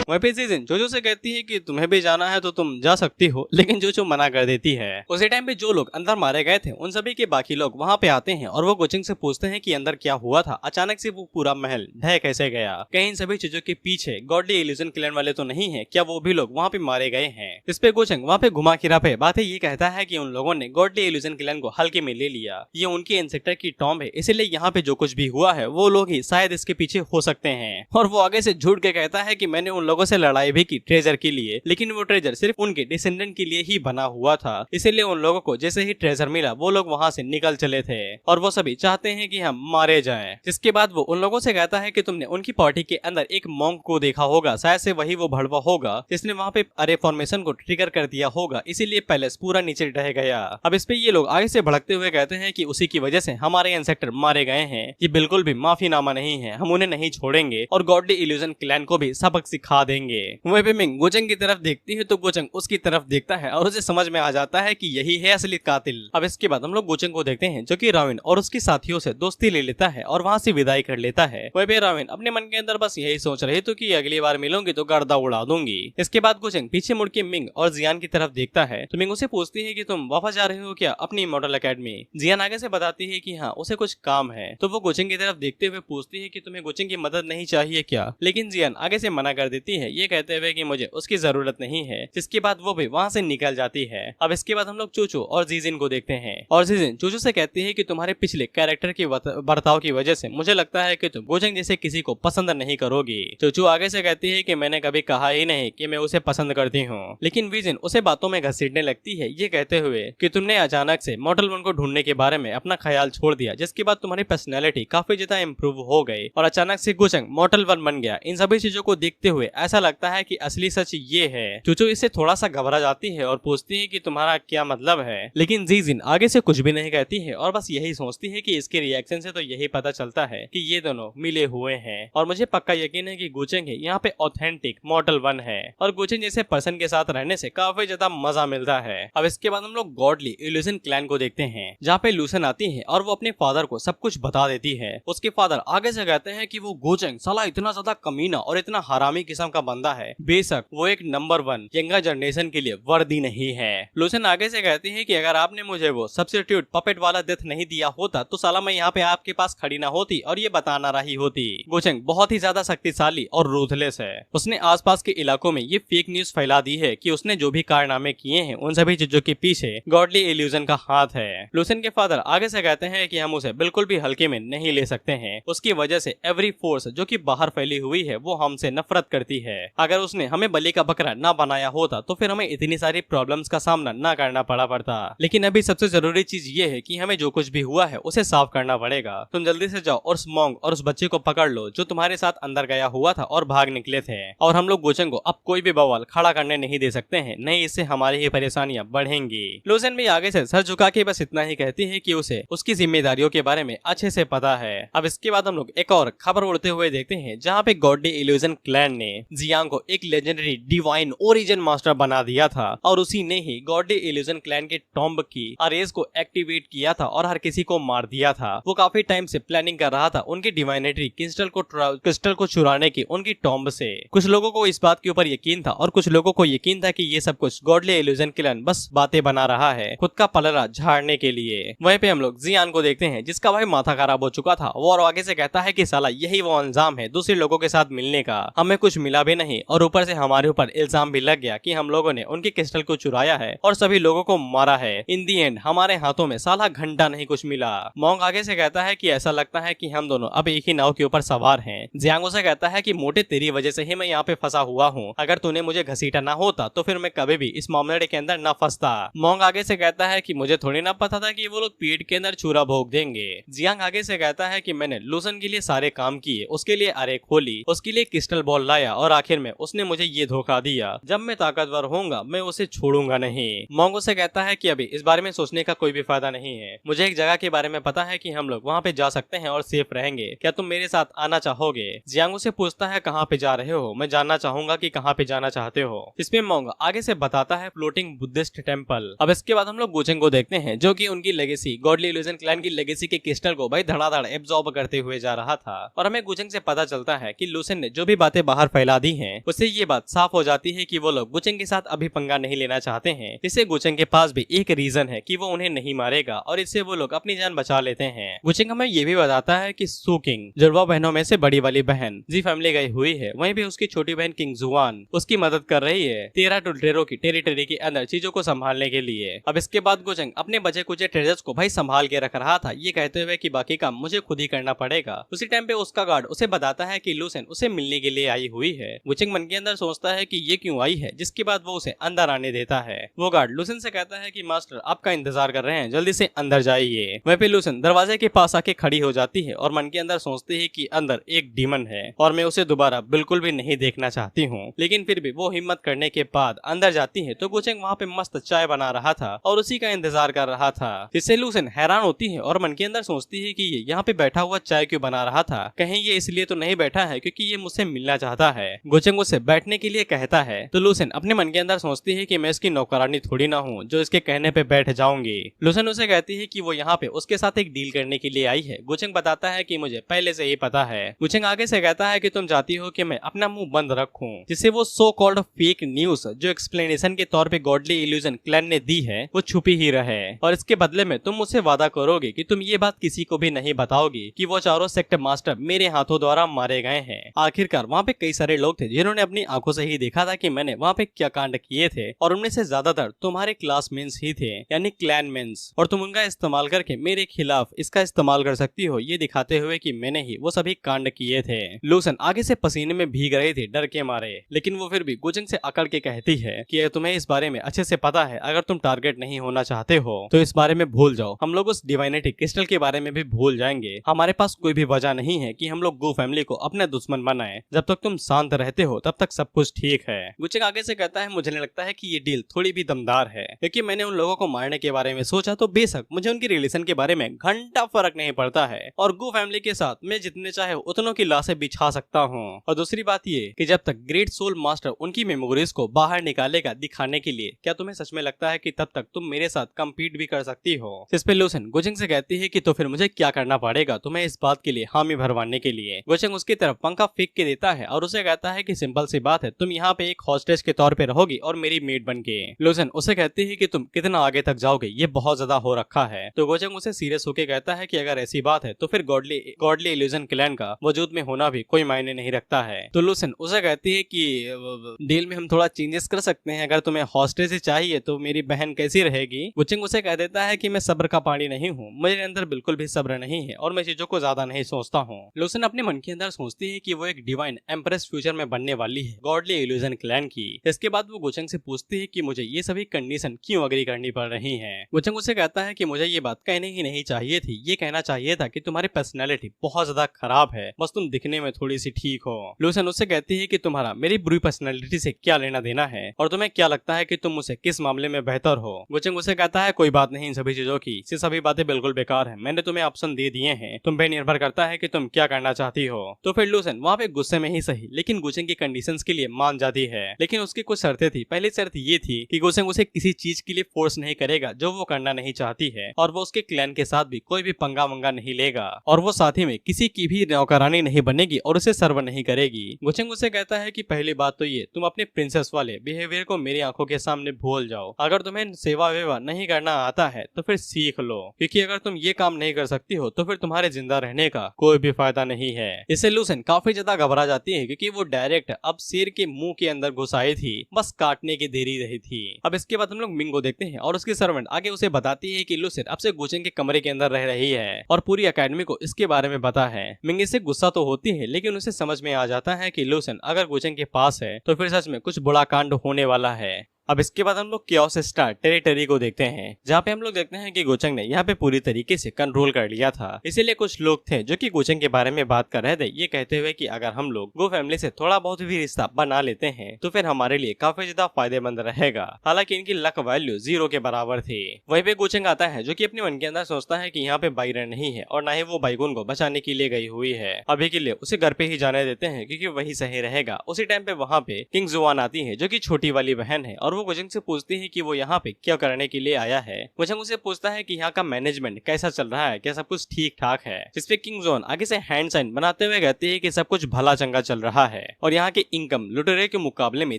वहीं पे जीजिन जोजो से कहती है कि तुम्हें भी जाना है तो तुम जा सकती हो, लेकिन जोजो मना कर देती है। उसी टाइम पे जो लोग अंदर मारे गए थे उन सभी के बाकी लोग वहाँ पे आते हैं और वो गुजंग से पूछते हैं कि अंदर क्या हुआ था, अचानक से वो पूरा महल ढह कैसे गया, कहीं इन सभी चीजों के पीछे गॉडली इल्यूजन क्लैन वाले तो नहीं है, क्या वो भी लोग वहाँ पे मारे गए हैं। इस पे गुजंग वहाँ पे घुमा फिरा पे बातें ये कहता है कि उन लोगों ने गॉडली इल्यूजन क्लैन को हल्के में ले लिया, ये उनके इंसेक्टर की टॉम्ब है, इसलिए यहाँ पे जो कुछ भी हुआ है वो लोग ही शायद इसके पीछे हो सकते हैं। और वो आगे से झूठ के कहता है कि मैंने उन लोगों से लड़ाई भी की ट्रेजर के लिए, लेकिन वो ट्रेजर सिर्फ उनके डिसेंडेंट के लिए ही बना हुआ था, इसीलिए उन लोगों को जैसे ही ट्रेजर मिला वो लोग वहाँ से निकल चले थे और वो सभी चाहते हैं कि हम मारे जाएं। जिसके बाद वो उन लोगों से कहता है कि तुमने उनकी पार्टी के अंदर एक मॉन्क को देखा होगा, शायद से वही वो भड़वा होगा जिसने वहाँ पे अरे फॉर्मेशन को ट्रिगर कर दिया होगा, इसीलिए पैलेस पूरा नीचे ढह गया। अब इस पे ये लोग आगे से भड़कते हुए कहते हैं कि उसी की वजह से हमारे इंसेक्टर मारे गए हैं, ये बिल्कुल भी माफीनामा नहीं है, हम उन्हें नहीं छोड़ेंगे और गॉडली इल्यूजन क्लैन को भी सबक सिखा देंगे। वहीं पे मिंग गुजंग की तरफ देखती है तो गुजंग उसकी तरफ देखता है और उसे समझ में आ जाता है कि यही है असली कातिल। अब इसके बाद हम लोग गुजंग को देखते हैं जो कि राविन और उसके साथियों से दोस्ती ले लेता है और वहाँ से विदाई कर लेता है। वहीं पे राविन अपने मन के अंदर बस यही सोच रही तो कि अगली बार मिलूंगी तो गर्दा उड़ा दूंगी। इसके बाद गुजंग पीछे मुड़ के मिंग और जियान की तरफ देखता है तो मिंग उसे पूछती है कि तुम वापस जा रहे हो क्या अपनी मॉडल अकेडमी। जियान आगे से बताती है कि हाँ उसे कुछ काम है, तो वो गुजंग की तरफ देखते हुए पूछती है कि तुम्हें गुजंग की मदद नहीं चाहिए क्या, लेकिन जियान आगे से मना कर देती है ये कहते हुए कि मुझे उसकी जरूरत नहीं है, जिसके बाद वो भी वहाँ से निकल जाती है। अब इसके बाद हम लोग चूचू और जीजिन को देखते हैं और जीजिन चूचू से कहती है कि तुम्हारे पिछले कैरेक्टर के बर्ताव की वजह से मुझे लगता है कि तुम गुजंग जैसे किसी को पसंद नहीं करोगी। चूचू आगे से कहती है कि मैंने कभी कहा ही नहीं कि मैं उसे पसंद करती हूँ, लेकिन वीजिन उसे बातों में घसीटने लगती है ये कहते हुए कि तुमने अचानक से मॉडल 1 को ढूंढने के बारे में अपना ख्याल छोड़ दिया, जिसके बाद तुम्हारी पर्सनैलिटी काफी ज्यादा इम्प्रूव हो गई और अचानक से गुजंग मॉडल 1 बन गया। इन सभी चीजों को देखते हुए ऐसा लगता है कि असली सच ये है। चूचू इससे थोड़ा सा घबरा जाती है और पूछती है कि तुम्हारा क्या मतलब है, लेकिन जीजिन आगे से कुछ भी नहीं कहती है और बस यही सोचती है कि इसके रिएक्शन से तो यही पता चलता है कि ये दोनों मिले हुए हैं। और मुझे पक्का यकीन है कि गुजंग यहाँ पे ऑथेंटिक मॉडल 1 है और गुजंग जैसे पर्सन के साथ रहने से काफी ज्यादा मजा मिलता है। अब इसके बाद हम लोग गॉडली इल्यूजन क्लैन को देखते हैं जहाँ पे लूसन आती है और वो अपने फादर को सब कुछ बता देती है। उसके फादर आगे से कहते हैं कि वो गुजंग साला इतना ज्यादा कमीना और इतना हरामी किस्म का बंदा है, बेशक वो एक नंबर 1 यंगर जनरेशन के लिए वर्दी नहीं है। लूसन आगे से कहती है कि अगर आपने मुझे वो सब्स्टिट्यूट पपेट वाला डेथ नहीं दिया होता तो साला मैं यहाँ पे आपके पास खड़ी ना होती और ये बता ना रही होती। गुजंग बहुत ही ज्यादा शक्तिशाली और रूथलेस है, उसने आसपास के इलाकों में ये फेक न्यूज फैला दी है कि उसने जो भी कारनामे किए हैं उन सभी चीजों के पीछे गॉडली इल्यूजन का हाथ है। लूसन के फादर आगे से कहते हैं कि हम उसे बिल्कुल भी हल्के में नहीं ले सकते हैं, उसकी वजह से एवरी फोर्स जो कि बाहर फैली हुई है वो हमसे नफरत करती है। अगर उसने हमें बलि का बकरा ना बनाया होता तो फिर हमें इतनी सारी प्रॉब्लम्स का सामना ना करना पड़ता। लेकिन अभी सबसे जरूरी चीज ये है कि हमें जो कुछ भी हुआ है उसे साफ करना पड़ेगा। तुम जल्दी से जाओ और स्मोंग और उस बच्चे को पकड़ लो जो तुम्हारे साथ अंदर गया हुआ था और भाग निकले थे। और हम लोग गोचंग को अब कोई भी बवाल खड़ा करने नहीं दे सकते हैं, नहीं इससे हमारी ही परेशानियां बढ़ेंगी। लूसेन भी आगे से सर झुका के बस इतना ही कहती है कि उसे उसकी जिम्मेदारियों के बारे में अच्छे से पता है। अब इसके बाद हम लोग एक और खबर उड़ते हुए देखते हैं जहाँ पे गॉडली इल्यूजन क्लैन ने जियांग को एक लेजेंडरी डिवाइन ओरिजिन मास्टर बना दिया था और उसी ने ही गॉडली इल्यूजन क्लैन के टॉम्ब की अरेज को एक्टिवेट किया था और हर किसी को मार दिया था। वो काफी टाइम से प्लानिंग कर रहा था उनकी डिवाइनिटी क्रिस्टल को चुराने की उनकी टॉम्ब से। कुछ लोगों को इस बात के ऊपर यकीन था और कुछ लोगों को यकीन था कि ये सब कुछ गॉडली इल्यूजन क्लैन बस बातें बना रहा है खुद का पलड़ा झाड़ने के लिए। वहीं पे हम लोग जियान को देखते हैं जिसका भाई माथा खराब हो चुका था वो और आगे से कहता है कि साला यही वो अंजाम है दूसरे लोगों के साथ मिलने का, हमें कुछ मिला भी नहीं और ऊपर से हमारे ऊपर इल्जाम भी लग गया कि हम लोगों ने उनके क्रिस्टल को चुराया है और सभी लोगों को मारा है। इन दी एंड हमारे हाथों में साला घंटा नहीं कुछ मिला। मोंग आगे से कहता है कि ऐसा लगता है कि हम दोनों अब एक ही नाव के ऊपर सवार हैं। जियांग से कहता है कि मोटे तेरी वजह से ही मैं यहाँ पे फंसा हुआ हूँ, अगर तूने मुझे घसीटा ना होता तो फिर मैं कभी भी इस मामले के अंदर न फंसता। मोंग आगे से कहता है कि मुझे थोड़ी ना पता था कि वो लोग पीठ के अंदर छुरा भोग देंगे। जियांग आगे से कहता है कि मैंने लूसन के लिए सारे काम किए, उसके लिए अरे खोली, उसके लिए क्रिस्टल बॉल लाया और आखिर में उसने मुझे ये धोखा दिया। जब मैं ताकतवर होऊंगा मैं उसे छोड़ूंगा नहीं। मोंग उसे कहता है कि अभी इस बारे में सोचने का कोई भी फायदा नहीं है, मुझे एक जगह के बारे में पता है कि हम लोग वहाँ पे जा सकते हैं और सेफ रहेंगे, क्या तुम मेरे साथ आना चाहोगे? जियांग उसे पूछता है कहाँ पे जा रहे हो, मैं जानना चाहूंगा कि कहाँ पे जाना चाहते हो। इसमें मोंग आगे से बताता है फ्लोटिंग बुद्धिस्ट टेम्पल। अब इसके बाद हम लोग गोचेंग को देखते हैं जो कि उनकी लेगेसी गॉडली इल्यूजन क्लैन की लेगेसी के क्रिस्टल को भाई धड़ाधड़ एब्जॉर्ब करते हुए जा रहा था और हमें गोचेंग से पता चलता है कि लूसेन ने जो भी बातें बाहर फैला दी हैं उससे ये बात साफ हो जाती है कि वो लोग गोचेंग के साथ अभी पंगा नहीं लेना चाहते हैं। इससे गोचेंग के पास भी एक रीजन है कि वो उन्हें नहीं मारेगा और इससे वो लोग अपनी जान बचा लेते हैं। गोचेंग हमें ये भी बताता है कि सू किंग जुड़वा बहनों में से बड़ी वाली बहन जी फैमिली गई हुई है, वहीं भी उसकी छोटी बहन किंग जुआन उसकी मदद कर रही है 13 टुल्टेरो की टेरिटरी के अंदर चीजों को संभालने के लिए। अब इसके बाद गोचेंग अपने बचे कुचे ट्रेजर्स को भाई संभाल के रख रहा था, ये कहते हुए कि बाकी काम मुझे खुद ही करना पड़ेगा। उसी टाइम पे उसका गार्ड उसे बताता है कि लूसेन उसे मिलने के लिए आई हुई है। गोचेंग मन के अंदर सोचता है कि ये क्यों आई है, जिसके बाद वो उसे अंदर आने देता है। वो गार्ड लूसेन से कहता है कि मास्टर आपका इंतजार कर रहे हैं, जल्दी से अंदर जाइए। वहीं पे लूसेन दरवाजे के पास आके खड़ी हो जाती है और मन के अंदर सोचती है कि अंदर एक डीमन है और मैं उसे दोबारा बिल्कुल भी नहीं देखना चाहती हूँ। लेकिन फिर भी वो हिम्मत करने के बाद अंदर जाती है तो गोचेंग वहाँ पे मस्त चाय बना रहा था और उसी का इंतजार कर रहा था, जिससे लूसेन हैरान होती है और मन के अंदर सोचती है कि ये यहाँ पे बैठा हुआ चाय क्यों बना रहा था, कहीं ये इसलिए तो नहीं बैठा है क्योंकि ये मुझसे मिलना चाहता है। गोचेंग उसे बैठने के लिए कहता है तो लूसेन अपने मन के अंदर सोचती है कि मैं इसकी नौकरानी थोड़ी ना हूँ जो इसके कहने पे बैठ जाऊंगी। लूसेन उसे कहती है कि वो यहाँ पे उसके साथ एक डील करने के लिए आई है। गोचेंग बताता है कि मुझे पहले से ही पता है। गोचेंग आगे से कहता है कि तुम चाहती हो कि मैं अपना मुंह बंद रखूं, जिससे वो सो कॉल्ड फेक न्यूज जो एक्सप्लेनेशन के तौर पे गॉडली इल्यूजन क्लैन ने दी है वो छुपी ही रहे और इसके बदले में तुम मुझसे वादा करोगे कि तुम ये बात किसी को भी नहीं बताओगी कि वो चारों सेक्ट मास्टर मेरे हाथों द्वारा मारे गए हैं। आखिरकार वहाँ पे कई सारे लोग थे जिन्होंने अपनी आंखों से ही देखा था कि मैंने वहाँ पे क्या कांड किए थे और उनमें से ज्यादातर तुम्हारे क्लासमेट्स ही थे, यानी क्लैनमेंस, और तुम उनका इस्तेमाल करके मेरे खिलाफ इसका इस्तेमाल कर सकती हो, ये दिखाते हुए कि मैंने ही वो सभी कांड किए थे। लूसेन आगे से पसीने में भीग रही थी डर के मारे, लेकिन वो फिर भी गोचेंग से अकड़ के कहती है कि तुम्हें इस बारे में अच्छे से पता है, अगर तुम टारगेट नहीं होना चाहते हो तो इस बारे में भूल जाओ, हम लोग उस डिवाइनिटी क्रिस्टल के बारे में भी भूल जाएंगे। हमारे पास कोई भी वजह नहीं है कि हम लोग गो फैमिली को अपना दुश्मन बनाए, जब तक तुम शांत रहते हो तब तक सब कुछ ठीक है। गोचेंग आगे से कहता है मुझे नहीं लगता है कि ये डील थोड़ी भी दमदार है, क्योंकि मैंने उन लोगों को मारने के बारे में सोचा तो बेशक मुझे उनकी रिलेशन के बारे में घंटा फर्क नहीं पड़ता है और गो फैमिली के साथ मैं जितने चाहे उतनों की लाशें बिछा सकता हूँ। और दूसरी बात ये कि जब तक ग्रेट सोल मास्टर उनकी मेमोरीज को बाहर निकालेगा दिखाने के लिए, क्या तुम्हें सच में लगता है कि तब तक तुम मेरे साथ कम्पीट भी कर सकती हो? इस पे लूसेन गोचेंग से कहती है कि तो फिर मुझे क्या करना पड़ेगा तुम्हें इस बात के लिए हामी भरवाने के लिए? गोचेंग उसकी तरफ पंखा फेंक के देता है और उसे कहता है कि सिंपल सी बात है, तुम यहाँ पे एक हॉस्टेज के तौर पे रहोगी और मेरी मेड बन के। लूसेन उसे कहती है कि तुम कितना आगे तक जाओगे, ये बहुत ज्यादा हो रखा है। तो गोचेंग उसे सीरियस होकर कहता है कि अगर ऐसी बात है तो फिर गॉडली इल्यूजन क्लैन का वजूद में होना भी कोई मायने नहीं रखता है। तो लूसेन उसे कहती है कि डील में हम थोड़ा चेंजेस कर सकते हैं, अगर तुम्हें हॉस्टेज ही चाहिए तो मेरी बहन कैसी रहेगी? गोचेंग उसे कह देता है कि मैं सब्र का पानी नहीं हूँ, मेरे अंदर बिल्कुल भी सब्र नहीं है और मैं चीजों को ज्यादा नहीं सोचता हूँ। लूसेन अपने मन के अंदर सोचती है कि वो एक डिवाइन एम्प्रेस फ्यूचर में बनने वाली है गॉडली इल्यूजन क्लैन की। इसके बाद वो गोचंग से पूछती है कि मुझे ये सभी कंडीशन क्यों अग्री करनी पड़ रही हैं। गोचंग उसे कहता है कि मुझे ये बात कहनी ही नहीं चाहिए थी, ये कहना चाहिए था कि तुम्हारी पर्सनैलिटी बहुत ज्यादा खराब है, बस तुम दिखने में थोड़ी सी ठीक हो। लूसन उससे कहती है कि तुम्हारा मेरी बुरी पर्सनैलिटी से क्या लेना देना है और तुम्हें क्या लगता है कि तुम मुझसे किस मामले में बेहतर हो। गोचंग उसे कहता है कोई बात नहीं इन सभी चीजों की, ये सभी बातें बिल्कुल बेकार है, मैंने तुम्हें ऑप्शन दे दिए हैं, तुम पे निर्भर करता है कि तुम क्या करना चाहती हो। तो फिर लूसन वहाँ पे गुस्से में ही सही लेकिन गोचंग की कंडीशंस के लिए मान जाती है, लेकिन उसकी कुछ शर्तें थी। पहली शर्त ये थी कि गोचंग उसे किसी चीज के लिए फोर्स नहीं करेगा जो वो करना नहीं चाहती है, और वो उसके क्लैन के साथ भी कोई भी पंगा वंगा नहीं लेगा, और वो साथ ही में किसी की भी नौकरानी नहीं बनेगी और उसे सर्व नहीं करेगी। गोचंग उसे कहता है कि पहली बात तो ये, तुम अपने प्रिंसेस वाले बिहेवियर को मेरी आंखों के सामने भूल जाओ। अगर तुम्हें सेवा वेवा नहीं करना आता है तो फिर सीख लो, क्योंकि अगर तुम ये काम नहीं कर सकती हो तो फिर तुम्हारे जिंदा रहने का कोई भी फायदा नहीं है। इससे लूसन काफी ज्यादा घबरा जाती है, क्योंकि वो डायरेक्ट अब शेर के मुंह के अंदर घुस आई थी, बस काटने की देरी रही थी। अब इसके बाद हम लोग मिंग को देखते हैं और उसकी सर्वेंट आगे उसे बताती है कि लूसन अब से गोचंग के कमरे के अंदर रह रही है और पूरी एकेडमी को इसके बारे में पता है। मिंग इससे गुस्सा तो होती है, लेकिन उसे समझ में आ जाता है कि लूसन अगर गोचंग के पास है तो फिर सच में कुछ बुरा कांड होने वाला है। अब इसके बाद हम लोग कियोस स्टार टेरिटरी को देखते हैं, जहाँ पे हम लोग देखते हैं कि गोचंग ने यहाँ पे पूरी तरीके से कंट्रोल कर लिया था। इसीलिए कुछ लोग थे जो कि गोचंग के बारे में बात कर रहे थे, ये कहते हुए कि अगर हम लोग गो फैमिली से थोड़ा बहुत भी रिश्ता बना लेते हैं तो फिर हमारे लिए काफी ज्यादा फायदेमंद रहेगा। हालांकि इनकी लक वैल्यू 0 के बराबर थी। वहीं पे गोचंग आता है जो कि अपने मन के अंदर सोचता है कि यहाँ पे बाइरन नहीं है और न ही वो बाइगुन को बचाने के लिए गई हुई है। अभी के लिए उसे घर पे ही जाने देते हैं क्योंकि वही सही रहेगा। उसी टाइम पे वहाँ पे किंग जुआन आती है जो की छोटी वाली बहन है, और वो गोचंग से पूछती है कि वो यहाँ पे क्या करने के लिए आया है। गोचंग उसे पूछता है कि यहाँ का मैनेजमेंट कैसा चल रहा है, क्या सब कुछ ठीक ठाक है, जिसपे किंग जोन आगे से हैंड साइन बनाते हुए कहती है कि सब कुछ भला चंगा चल रहा है और यहाँ की इनकम लुटेरे के मुकाबले में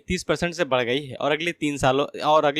30% से बढ़ गई है और अगले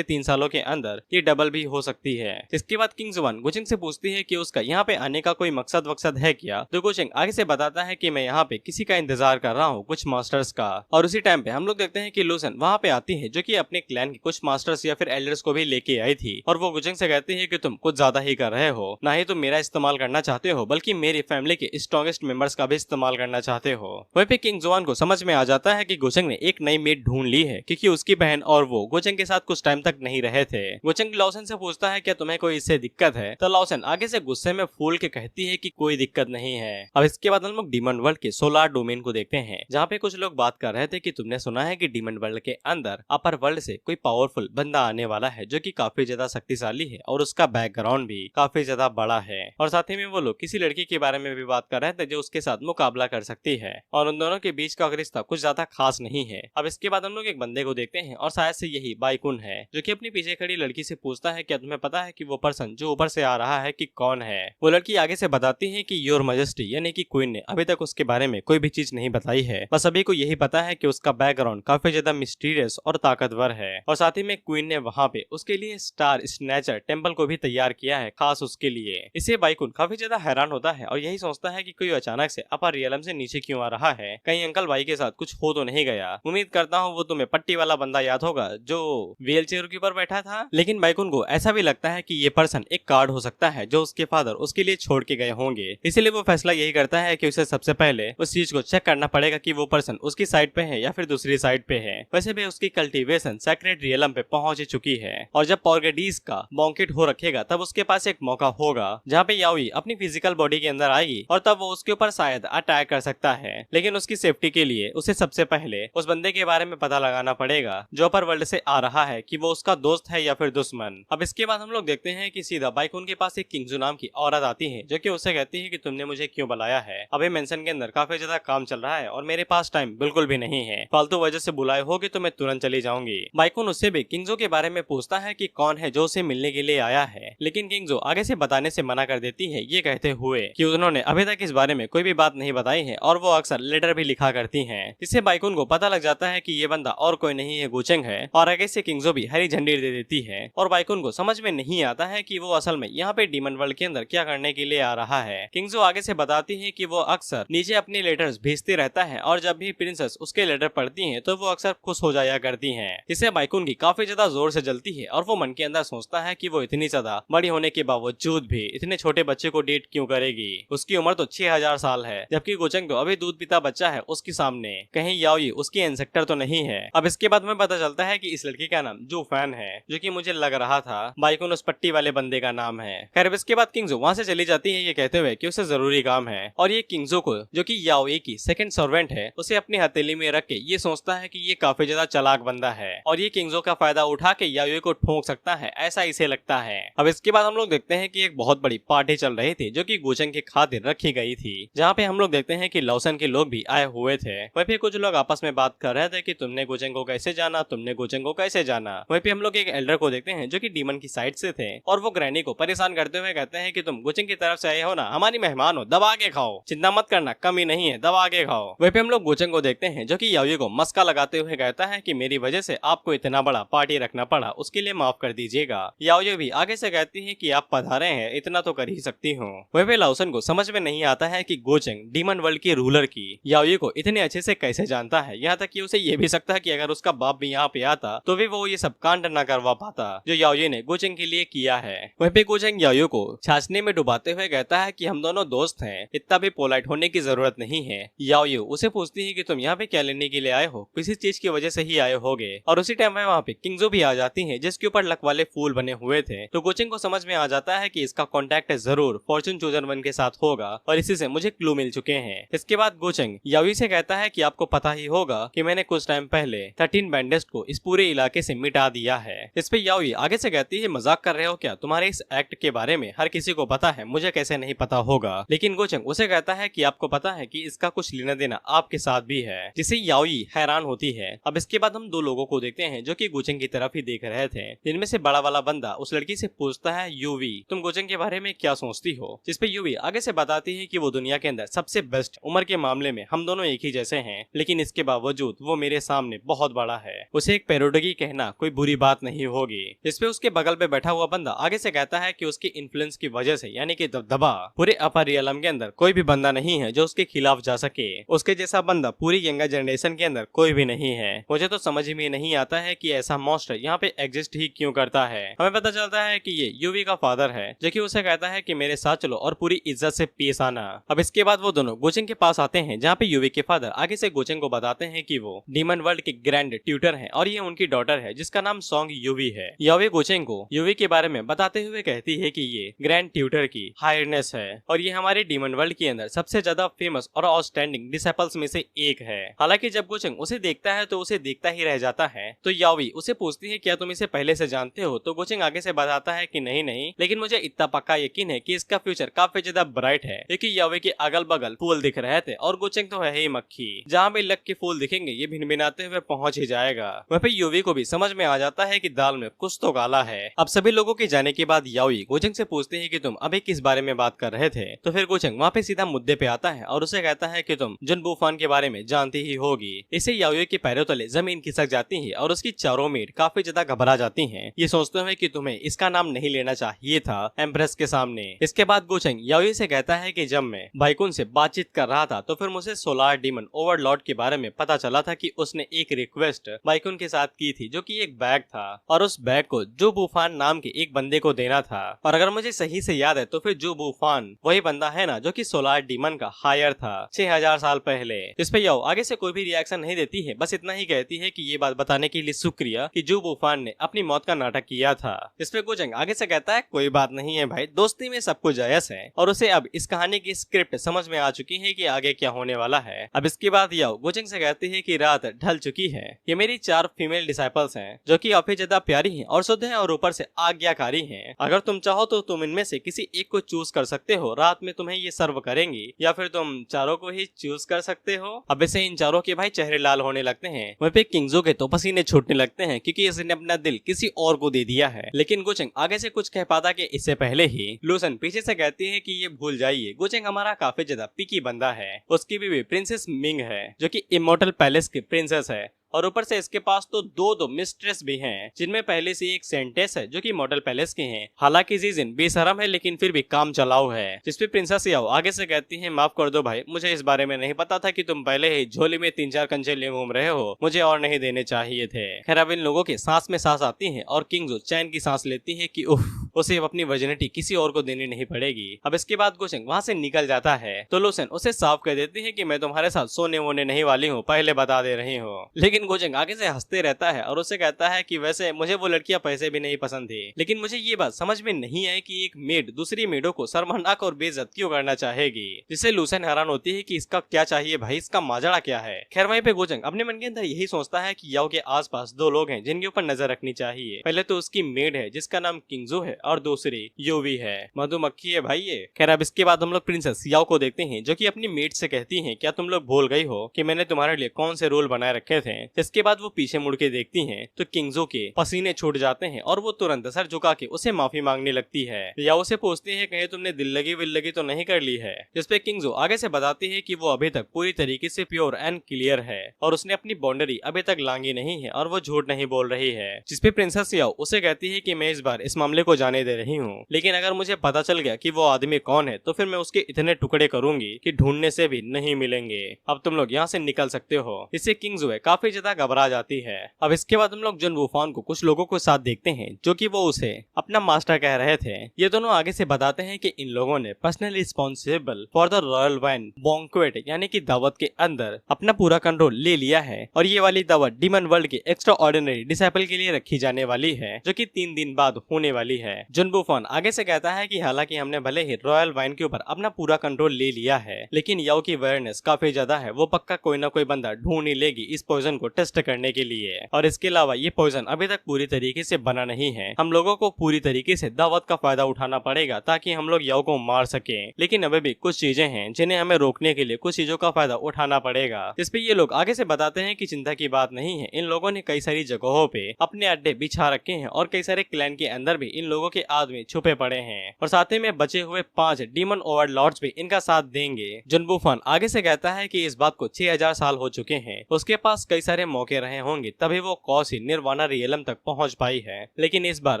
3 सालों के अंदर ये डबल भी हो सकती है। इसके बाद किंग जोन गोचंग से पूछती है कि उसका यहाँ पे आने का कोई मकसद है क्या, तो गोचंग आगे से बताता है कि मैं यहाँ पे किसी का इंतजार कर रहा हूँ, कुछ मास्टर्स का। और उसी टाइम पे हम लोग देखते हैं कि लूसन वहाँ पे आती है जो कि अपने क्लैन के कुछ मास्टर्स या फिर एल्डर्स को भी लेके आई थी, और वो गोचंग से कहती है कि तुम कुछ ज्यादा ही कर रहे हो, ना ही तुम मेरा इस्तेमाल करना चाहते हो बल्कि मेरी फैमिली के स्ट्रॉन्गेस्ट मेंबर्स का भी इस्तेमाल करना चाहते हो। वहीं पे किंग जुआन को समझ में आ जाता है कि गोचंग ने एक नई मेट ढूंढ ली है, क्योंकि उसकी बहन और वो गोचंग के साथ कुछ टाइम तक नहीं रहे थे। गोचंग लॉसन से पूछता है क्या तुम्हें कोई इससे दिक्कत है, तो लॉसन आगे से गुस्से में फूल के कहती है कि कोई दिक्कत नहीं है। अब इसके बाद हम लोग डीमन वर्ल्ड के सोलार डोमेन को देखते हैं, जहाँ पे कुछ लोग बात कर रहे थे कि तुमने सुना है कि डीमन वर्ल्ड के अंदर अपर वर्ल्ड से कोई पावरफुल बंदा आने वाला है जो कि काफी ज्यादा शक्तिशाली है और उसका बैकग्राउंड भी काफी ज्यादा बड़ा है। और साथ ही में वो लोग किसी लड़की के बारे में भी बात कर रहे थे जो उसके साथ मुकाबला कर सकती है, और उन दोनों के बीच का रिश्ता कुछ ज्यादा खास नहीं है। अब इसके बाद हम लोग एक बंदे को देखते हैं और शायद से यही बाइकुन है, जो कि अपनी पीछे खड़ी लड़की से पूछता है क्या तुम्हें पता है कि वो पर्सन जो ऊपर से आ रहा है कि कौन है। वो लड़की आगे से बताती है कि योर मजेस्टी यानी कि क्वीन ने अभी तक उसके बारे में कोई भी चीज नहीं बताई है, बस अभी को यही पता है कि उसका बैकग्राउंड काफी ज्यादा मिस्टीरियस और ताकतवर है। और साथ ही में क्वीन ने वहाँ पे उसके लिए स्टार स्नैचर टेम्पल को भी तैयार किया है खास उसके लिए। इसे बाइकुन काफी ज्यादा हैरान होता है और यही सोचता है कि कोई अचानक से अपर रियलम से नीचे क्यों आ रहा है, कहीं अंकल भाई के साथ कुछ हो तो नहीं गया। उम्मीद करता हूँ वो तुम्हें पट्टी वाला बंदा याद होगा जो व्हील चेयर के ऊपर बैठा था। लेकिन बाइकुन को ऐसा भी लगता है कि ये पर्सन एक कार्ड हो सकता है जो उसके फादर उसके लिए छोड़ के गए होंगे, इसीलिए वो फैसला यही करता है कि उसे सबसे पहले उस चीज को चेक करना पड़ेगा कि वो पर्सन उसकी साइड पे है या फिर दूसरी साइड पे है। वैसे भी उसकी कल्टीवेशन सेक्रेट रियलम पे पहुंच चुकी है और जब पॉर्गेडीज का बॉन्केट हो रखेगा तब उसके पास एक मौका होगा जहाँ पे याओई अपनी फिजिकल बॉडी के अंदर आएगी और तब वो उसके ऊपर शायद अटैक कर सकता है। लेकिन उसकी सेफ्टी के लिए उसे सबसे पहले उस बंदे के बारे में पता लगाना पड़ेगा जो अपर वर्ल्ड से आ रहा है कि वो उसका दोस्त है या फिर दुश्मन। अब इसके बाद हम लोग देखते हैं कि सीधा बाइकुन के पास एक किंगजू नाम की औरत आती है जो कि उससे कहती है कि तुमने मुझे क्यों बुलाया है, अभी मेंशन के अंदर काफी ज्यादा काम चल रहा है और मेरे पास टाइम बिल्कुल भी नहीं है, फालतू वजह से बुलाए होगे तो मैं तुरंत चली जाऊंगी। बाइकुन उससे भी किंगजू के बारे में पूछता है कि कौन है जो उसे मिलने के लिए आया है, लेकिन किंगजू आगे से बताने से मना कर देती है, ये कहते हुए कि उन्होंने अभी तक इस बारे में कोई भी बात नहीं बताई है और वो अक्सर लेटर भी लिखा करती हैं। इससे बाइकुन को पता लग जाता है कि ये बंदा और कोई नहीं है गोचेंग है और आगे से किंगजू भी हरी झंडी दे देती है और बाइकुन को समझ में नहीं आता है कि वो असल में यहाँ पे डीमन वर्ल्ड के अंदर क्या करने के लिए आ रहा है। किंगजू आगे से बताती है कि वो अक्सर नीचे अपने लेटर्स भेजते रहता है और जब भी प्रिंसेस उसके लेटर पढ़ती है तो वो अक्सर खुश हो जाया करती है। इससे बाइकुन की काफी ज्यादा जोर से जलती है और वो मन के अंदर सोचता है कि वो इतनी ज्यादा बड़ी होने के बावजूद भी इतने छोटे बच्चे को डेट क्यों करेगी। उसकी उम्र तो 6000 साल है, जबकि गोचंग तो अभी दूध पीता बच्चा है उसके सामने। कहीं याओई उसकी इंसेक्टर तो नहीं है। अब इसके बाद में पता चलता है कि इस लड़की का नाम जू फैन है, जो कि मुझे लग रहा था बाइकुन उस पट्टी वाले बंदे का नाम है। खैर इसके बाद किंगजो वहाँ से चली जाती है ये कहते हुए कि उसे जरूरी काम है, और ये किंगजो को, जो कि याओई की सेकंड सर्वेंट है, उसे अपनी हथेली में रख के ये सोचता है कि ये काफी ज्यादा चालाक बंदा है और ये किंगजो का फायदा उठा के याओई को ठोक सकता है, ऐसा इसे लगता है। अब इसके बाद हम लोग देखते हैं कि एक बहुत बड़ी पार्टी चल रही थी जो कि गोचंग के खातिर रखी गई थी, जहाँ पे हम लोग देखते हैं कि लॉसन के लोग भी आए हुए थे। वहीं पे कुछ लोग आपस में बात कर रहे थे कि तुमने गोचंग को कैसे जाना, तुमने गोचंग को कैसे जाना। वहीं पे हम लोग एक एल्डर को देखते हैं जो कि डीमन की साइड से थे, और वो ग्रैनी को परेशान करते हुए कहते हैं कि तुम गोचंग की तरफ से आए हो ना, हमारी मेहमान हो, दबा के खाओ, चिंता मत करना, कमी नहीं है, दबा के खाओ। वहीं पे हम लोग गोचंग को देखते हैं जो कि याओई को मस्का लगाते हुए कहता है कि मेरी वजह से आपको इतना बड़ा पार्टी रखना पड़ा, उसके लिए माफ कर दीजिएगा। याओई भी आगे से कहती है कि आप पधारे हैं, इतना तो कर ही सकती हूँ। वहीं पे लाओसन को समझ में नहीं आता है कि गोचंग डीमन वर्ल्ड के रूलर की याओई को इतने अच्छे से कैसे जानता है। यहाँ तक कि उसे ये भी सकता है कि अगर उसका बाप भी यहाँ पे आता तो भी वो ये सब कांड न करवा पाता जो याओई ने गोचंग के लिए किया है। वहीं पे गोचंग याओई को छाछने में डुबाते हुए कहता है कि हम दोनों दोस्त हैं, इतना भी पोलाइट होने की जरूरत नहीं है। याओई उसे पूछती है कि तुम यहाँ पे क्या लेने के लिए आए हो, किसी चीज की वजह से ही आए होगे। और उसी टाइम में वहाँ पे किंगजो भी आ जाती है जिसके ऊपर लक वाले फूल बने हुए थे। तो गोचंग को समझ में आ जाता है कि इसका कॉन्टेक्ट जरूर फॉर्चून चूजर वन के साथ होगा और इसी से मुझे क्लू मिल चुके हैं। इसके बाद गोचंग याओई से कहता है कि आपको पता ही होगा कि मैंने कुछ टाइम पहले 13 बैंडेज को इस पूरे इलाके से मिटा दिया है। इस पे याओई आगे से कहती है मजाक कर रहे हो क्या, तुम्हारे इस एक्ट के बारे में हर किसी को पता है, मुझे कैसे नहीं पता होगा। लेकिन गोचंग उसे कहता है कि आपको पता है कि इसका कुछ लेना देना आपके साथ भी है, जिसे याओई हैरान होती है। अब इसके बाद हम दो लोगों को देखते हैं जो कि गोचंग की तरफ ही देख रहे थे, जिनमें से बड़ा वाला बंदा उस लड़की से पूछता है यूवी तुम गोचंग के बारे में क्या सोचती हो, जिसपे यूवी आगे से बताती है कि वो दुनिया के अंदर सबसे बेस्ट, उम्र के मामले में हम दोनों एक ही जैसे हैं, लेकिन इसके बावजूद वो मेरे सामने बहुत बड़ा है, उसे एक पैरोडगी कहना कोई बुरी बात नहीं होगी। इसपे उसके बगल पे बैठा हुआ बंदा आगे से कहता है कि उसके इन्फ्लुएंस की वजह से यानी कि दबदबा पूरे अपर रियलम के अंदर कोई भी बंदा नहीं है जो उसके खिलाफ जा सके, उसके जैसा बंदा पूरी यंगर जनरेशन के अंदर कोई भी नहीं है। मुझे तो समझ में नहीं आता है कि ऐसा मॉन्स्टर यहाँ पे एग्जिस्ट ही क्यों करता है। हमें पता चलता है कि ये यूवी का फादर है जो कि उसे कहता है कि मेरे साथ चलो और पूरी इज्जत से पेश आना। अब इसके बाद वो दोनों गोचंग के पास आते हैं जहाँ पे यूवी के फादर आगे से गोचंग को बताते हैं कि वो डीमन वर्ल्ड के ग्रैंड ट्यूटर हैं और ये उनकी डॉटर है जिसका नाम सॉन्ग यूवी है। याओई गोचंग को यूवी के बारे में बताते हुए कहती है कि ये ग्रैंड ट्यूटर की हायरनेस है और ये हमारे डीमन वर्ल्ड के अंदर सबसे ज्यादा फेमस और आउटस्टैंडिंग डिसेपल्स में से एक है। हालांकि जब गोचंग उसे देखता है तो उसे देखता ही रह जाता है। तो याओई उसे पूछती है क्या तुम इसे पहले से जानते हो, तो गोचंग आगे से बताता है कि नहीं, लेकिन मुझे इतना पक्का यकीन है कि इसका फ्यूचर काफी ज्यादा ब्राइट है, क्योंकि याओई के अगल बगल फूल दिख रहे थे और गोचंग तो है ही मक्खी, जहाँ भी लक के फूल दिखेंगे ये भिनभिनाते हुए पहुंच ही जाएगा। वहीं पे यूवी को भी समझ में आ जाता है कि दाल में कुछ तो काला है। अब सभी लोगों के जाने के बाद याओई गोचंग से पूछते हैं कि तुम अभी किस बारे में बात कर रहे थे, तो फिर गोचंग वहाँ पे सीधा मुद्दे पे आता है और उसे कहता है कि तुम जुन बुफान के बारे में जानती ही होगी। इससे याओई के पैरों तले जमीन खिसक जाती है और उसकी चारों मेट काफी ज्यादा घबरा जाती हैं, ये सोचते हुए कि तुम्हें इसका नाम नहीं लेना चाहिए था एम्प्रेस के सामने। इसके बाद गोचंग याओई से कहता है कि जब मैं बाइकुन से बातचीत कर रहा था तो फिर मुझे सोलार डीमन ओवरलॉर्ड के बारे में पता चला था कि उसने एक रिक्वेस्ट बाइकुन के साथ की थी जो कि एक बैग था और उस बैग को जो बुफान नाम के एक बंदे को देना था। और अगर मुझे सही से याद है तो फिर जो बुफान वही बंदा है ना जो कि सोलार डीमन का हायर था 6000 साल पहले। इस पे याओ आगे से कोई भी रिएक्शन नहीं देती है, बस इतना ही कहती है कि ये बात बताने के लिए शुक्रिया कि जो बुफान ने अपनी मौत का नाटक किया था। इस पे गोचंग आगे से कहता है कोई बात नहीं है भाई, दोस्ती में सब कुछ जायज है, और उसे अब इस कहानी की स्क्रिप्ट समझ में आ चुकी है कि आगे क्या होने वाला है। अब इसके बाद याओ गोचंग से कहती है कि रात ढल चुकी है, ये मेरी 4 फीमेल डिसाइपल्स हैं जो कि काफी ज्यादा प्यारी हैं और शुद्ध हैं और ऊपर से आज्ञाकारी हैं। अगर तुम चाहो तो तुम इनमें से किसी एक को चूज कर सकते हो, रात में तुम्हें ये सर्व करेंगी, या फिर तुम चारों को ही चूज कर सकते हो। अब इसे इन चारों के भाई चेहरे लाल होने लगते हैं। वहीं पे किंगजो के तो पसीने छूटने लगते हैं क्योंकि इसने अपना दिल किसी और को दे दिया है। लेकिन गोचंग आगे से कुछ कह पाता कि इससे पहले ही लूसन पीछे से कहती है कि ये भूल जाइए, गोचंग हमारा काफी ज्यादा पिकी बंदा है। उसकी बीवी प्रिंसेस मिंग है जो कि इमोर्टल पैलेस की प्रिंसेस है और ऊपर से इसके पास तो दो मिस्ट्रेस भी हैं, जिनमें पहले से एक सेंटेस है जो कि मॉडल पैलेस के हैं। हालांकि जीजिन बेशरम है लेकिन फिर भी काम चलाऊ है, जिसपे प्रिंसेस याओ आगे से कहती है, माफ कर दो भाई, मुझे इस बारे में नहीं पता था कि तुम पहले ही झोली में 3-4 कंचे लिए घूम रहे हो, मुझे और नहीं देने चाहिए थे। खैर अब इन लोगों के सांस में सांस आती है और किंगजो चैन की सांस लेती है कि उफ, उसे अब अपनी वर्जिनिटी किसी और को देनी नहीं पड़ेगी। अब इसके बाद गोचेंग वहाँ से निकल जाता है तो लूसेन उसे साफ कर देती है कि मैं तुम्हारे साथ सोने वोने नहीं वाली हूँ, पहले बता दे रही हूँ। लेकिन गोचेंग आगे से हंसते रहता है और उसे कहता है कि वैसे मुझे वो लड़कियां पैसे भी नहीं पसंद थी, लेकिन मुझे ये बात समझ में नहीं आई कि एक मेड दूसरी मेडों को शर्मनाक और बेइज्जत क्यों करना चाहेगी, जिससे लूसेन हैरान होती है कि इसका क्या चाहिए भाई, इसका माजरा क्या है। खैर वहीं पे गोचेंग अपने मन के अंदर यही सोचता है कि याओ के आसपास दो लोग हैं जिनके ऊपर नजर रखनी चाहिए। पहले तो उसकी मेड है जिसका नाम किंगजो है और दूसरी योवी है, मधुमक्खी है भाई ये। खैर अब इसके बाद हम लोग प्रिंसेस याओ को देखते हैं जो कि अपनी मेड से कहती हैं, क्या तुम लोग भूल गई हो कि मैंने तुम्हारे लिए कौन से रोल बनाए रखे थे। इसके बाद वो पीछे मुड़ के देखती हैं तो किंगजो के पसीने छूट जाते हैं और वो तुरंत सर झुका के उसे माफी मांगने लगती है। याओ से पूछती है, कहीं तुमने दिल लगी विल लगी तो नहीं कर ली है, जिसपे किंगजो आगे से बताती है कि वो अभी तक पूरी तरीके से प्योर एंड क्लियर है और उसने अपनी बाउंड्री अभी तक लांगी नहीं है और वो झूठ नहीं बोल रही है। जिसपे प्रिंसेस याओ उसे कहती है कि मैं इस बार इस मामले को जाने दे रही हूँ, लेकिन अगर मुझे पता चल गया कि वो आदमी कौन है तो फिर मैं उसके इतने टुकड़े करूंगी कि ढूंढने से भी नहीं मिलेंगे। अब तुम लोग यहाँ से निकल सकते हो। इससे किंगजो काफी ज्यादा घबरा जाती है। अब इसके बाद हम लोग जन वूफान को कुछ लोगों के साथ देखते हैं जो कि वो उसे अपना मास्टर कह रहे थे। ये दोनों आगे से बताते हैं कि इन लोगों ने personally responsible for the royal wine banquet यानी कि दावत के अंदर अपना पूरा कंट्रोल ले लिया है और ये वाली दावत डीमन वर्ल्ड के एक्स्ट्रा ऑर्डिनरी डिसाइपल के लिए रखी जाने वाली है जो कि 3 दिन बाद होने वाली है। जन वूफान आगे से कहता है कि हालांकि हमने भले ही रॉयल वाइन के ऊपर अपना पूरा कंट्रोल ले लिया है, लेकिन याओ की अवेयरनेस काफी ज्यादा है, वो पक्का कोई ना कोई बंदा ढूंढ ही लेगी इस पॉइजन को टेस्ट करने के लिए। और इसके अलावा ये पॉइजन अभी तक पूरी तरीके से बना नहीं है, हम लोगों को पूरी तरीके से दावत का फायदा उठाना पड़ेगा ताकि हम लोग याओ को मार सके। लेकिन अभी भी कुछ चीजें हैं जिन्हें हमें रोकने के लिए कुछ चीजों का फायदा उठाना पड़ेगा। इस पे ये लोग आगे से बताते हैं कि चिंता की बात नहीं है, इन लोगों ने कई सारी जगहों पे अपने अड्डे बिछा रखे हैं और कई सारे क्लैन के अंदर भी इन लोगों के आदमी छुपे पड़े हैं और साथ ही में बचे हुए 5 डीमन ओवरलॉर्ड्स भी इनका साथ देंगे। जन वूफान आगे से कहता है कि इस बात को 6000 साल हो चुके हैं, उसके पास कई सारे मौके रहे होंगे तभी वो कौसी निर्वाणा रियलम तक पहुंच पाई है, लेकिन इस बार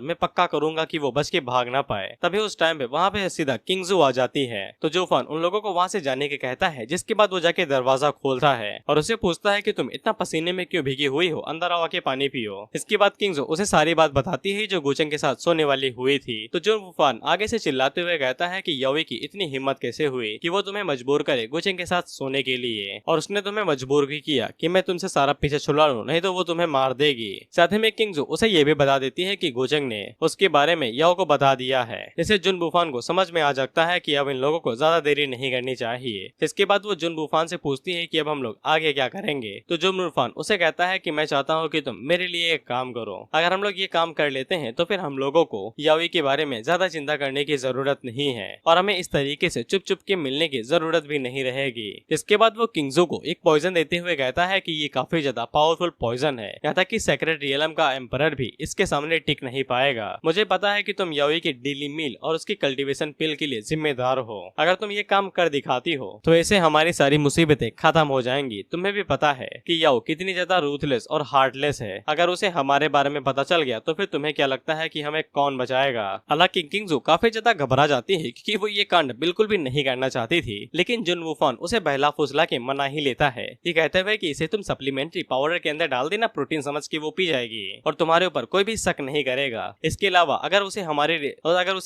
मैं पक्का करूंगा कि वो बच के भाग ना पाए। तभी उस टाइम पे वहाँ पे सीधा किंगजो आ जाती है तो जोफान उन लोगों को वहाँ से जाने के कहता है, जिसके बाद वो जाके दरवाजा खोलता है और उसे पूछता है कि तुम इतना पसीने में क्यों भीगी हुई हो, अंदर आओ के पानी पियो। इसके बाद किंगजो उसे सारी बात बताती है जो गोचेंग के साथ सोने वाली हुई थी। तो जो वूफान आगे से चिल्लाते हुए कहता है कि याओ की इतनी हिम्मत कैसे हुई कि वो तुम्हें मजबूर करे गोचेंग के साथ सोने के लिए, और उसने तुम्हें मजबूर भी किया कि मैं तुमसे सारा पीछे छुड़ा लूं, नहीं तो वो तुम्हें मार देगी। साथ ही में किंगजो उसे ये भी बता देती है कि गोचेंग ने उसके बारे में याओ को बता दिया है, जिससे जुन वूफान को समझ में आ जाता है कि अब इन लोगों को ज्यादा देरी नहीं करनी चाहिए। इसके बाद वो जुन वूफान से पूछती है कि अब हम लोग आगे क्या करेंगे। तो जुन वूफान उसे कहता है कि मैं चाहता हूँ कि तुम मेरे लिए एक काम करो, अगर हम लोग ये काम कर लेते हैं तो फिर हम लोगों को याओ के बारे में ज्यादा चिंता करने की जरूरत नहीं है और हमें इस तरीके से चुप चुप के मिलने की जरूरत भी नहीं रहेगी। इसके बाद वो किंगजो को एक पॉइजन देते हुए कहता है कि ये काफी ज्यादा पावरफुल पॉइजन है, यहाँ तक कि सेक्रेट रियलम का एम्परर भी इसके सामने टिक नहीं पाएगा। मुझे पता है कि तुम याओ की डेली मील और उसकी कल्टीवेशन पिल के लिए जिम्मेदार हो, अगर तुम ये काम कर दिखाती हो तो ऐसे हमारी सारी मुसीबतें खत्म हो जाएंगी। तुम्हें भी पता है कि याओ कितनी ज्यादा रूथलेस और हार्टलेस है, अगर उसे हमारे बारे में पता चल गया तो फिर तुम्हें क्या लगता है कि हमें कौन बचाएगा। हालांकि किंगजो काफी ज्यादा घबरा जाती है क्योंकि वो ये कांड बिल्कुल भी नहीं करना चाहती थी, लेकिन जुन वूफान उसे बहला फुसला के मना ही लेता है, ये कहते हुए कि इसे तुम सप्लीमेंट्री पाउडर के अंदर डाल देना, प्रोटीन समझ के वो पी जाएगी और तुम्हारे ऊपर कोई भी शक नहीं करेगा। इसके अलावा अगर उसे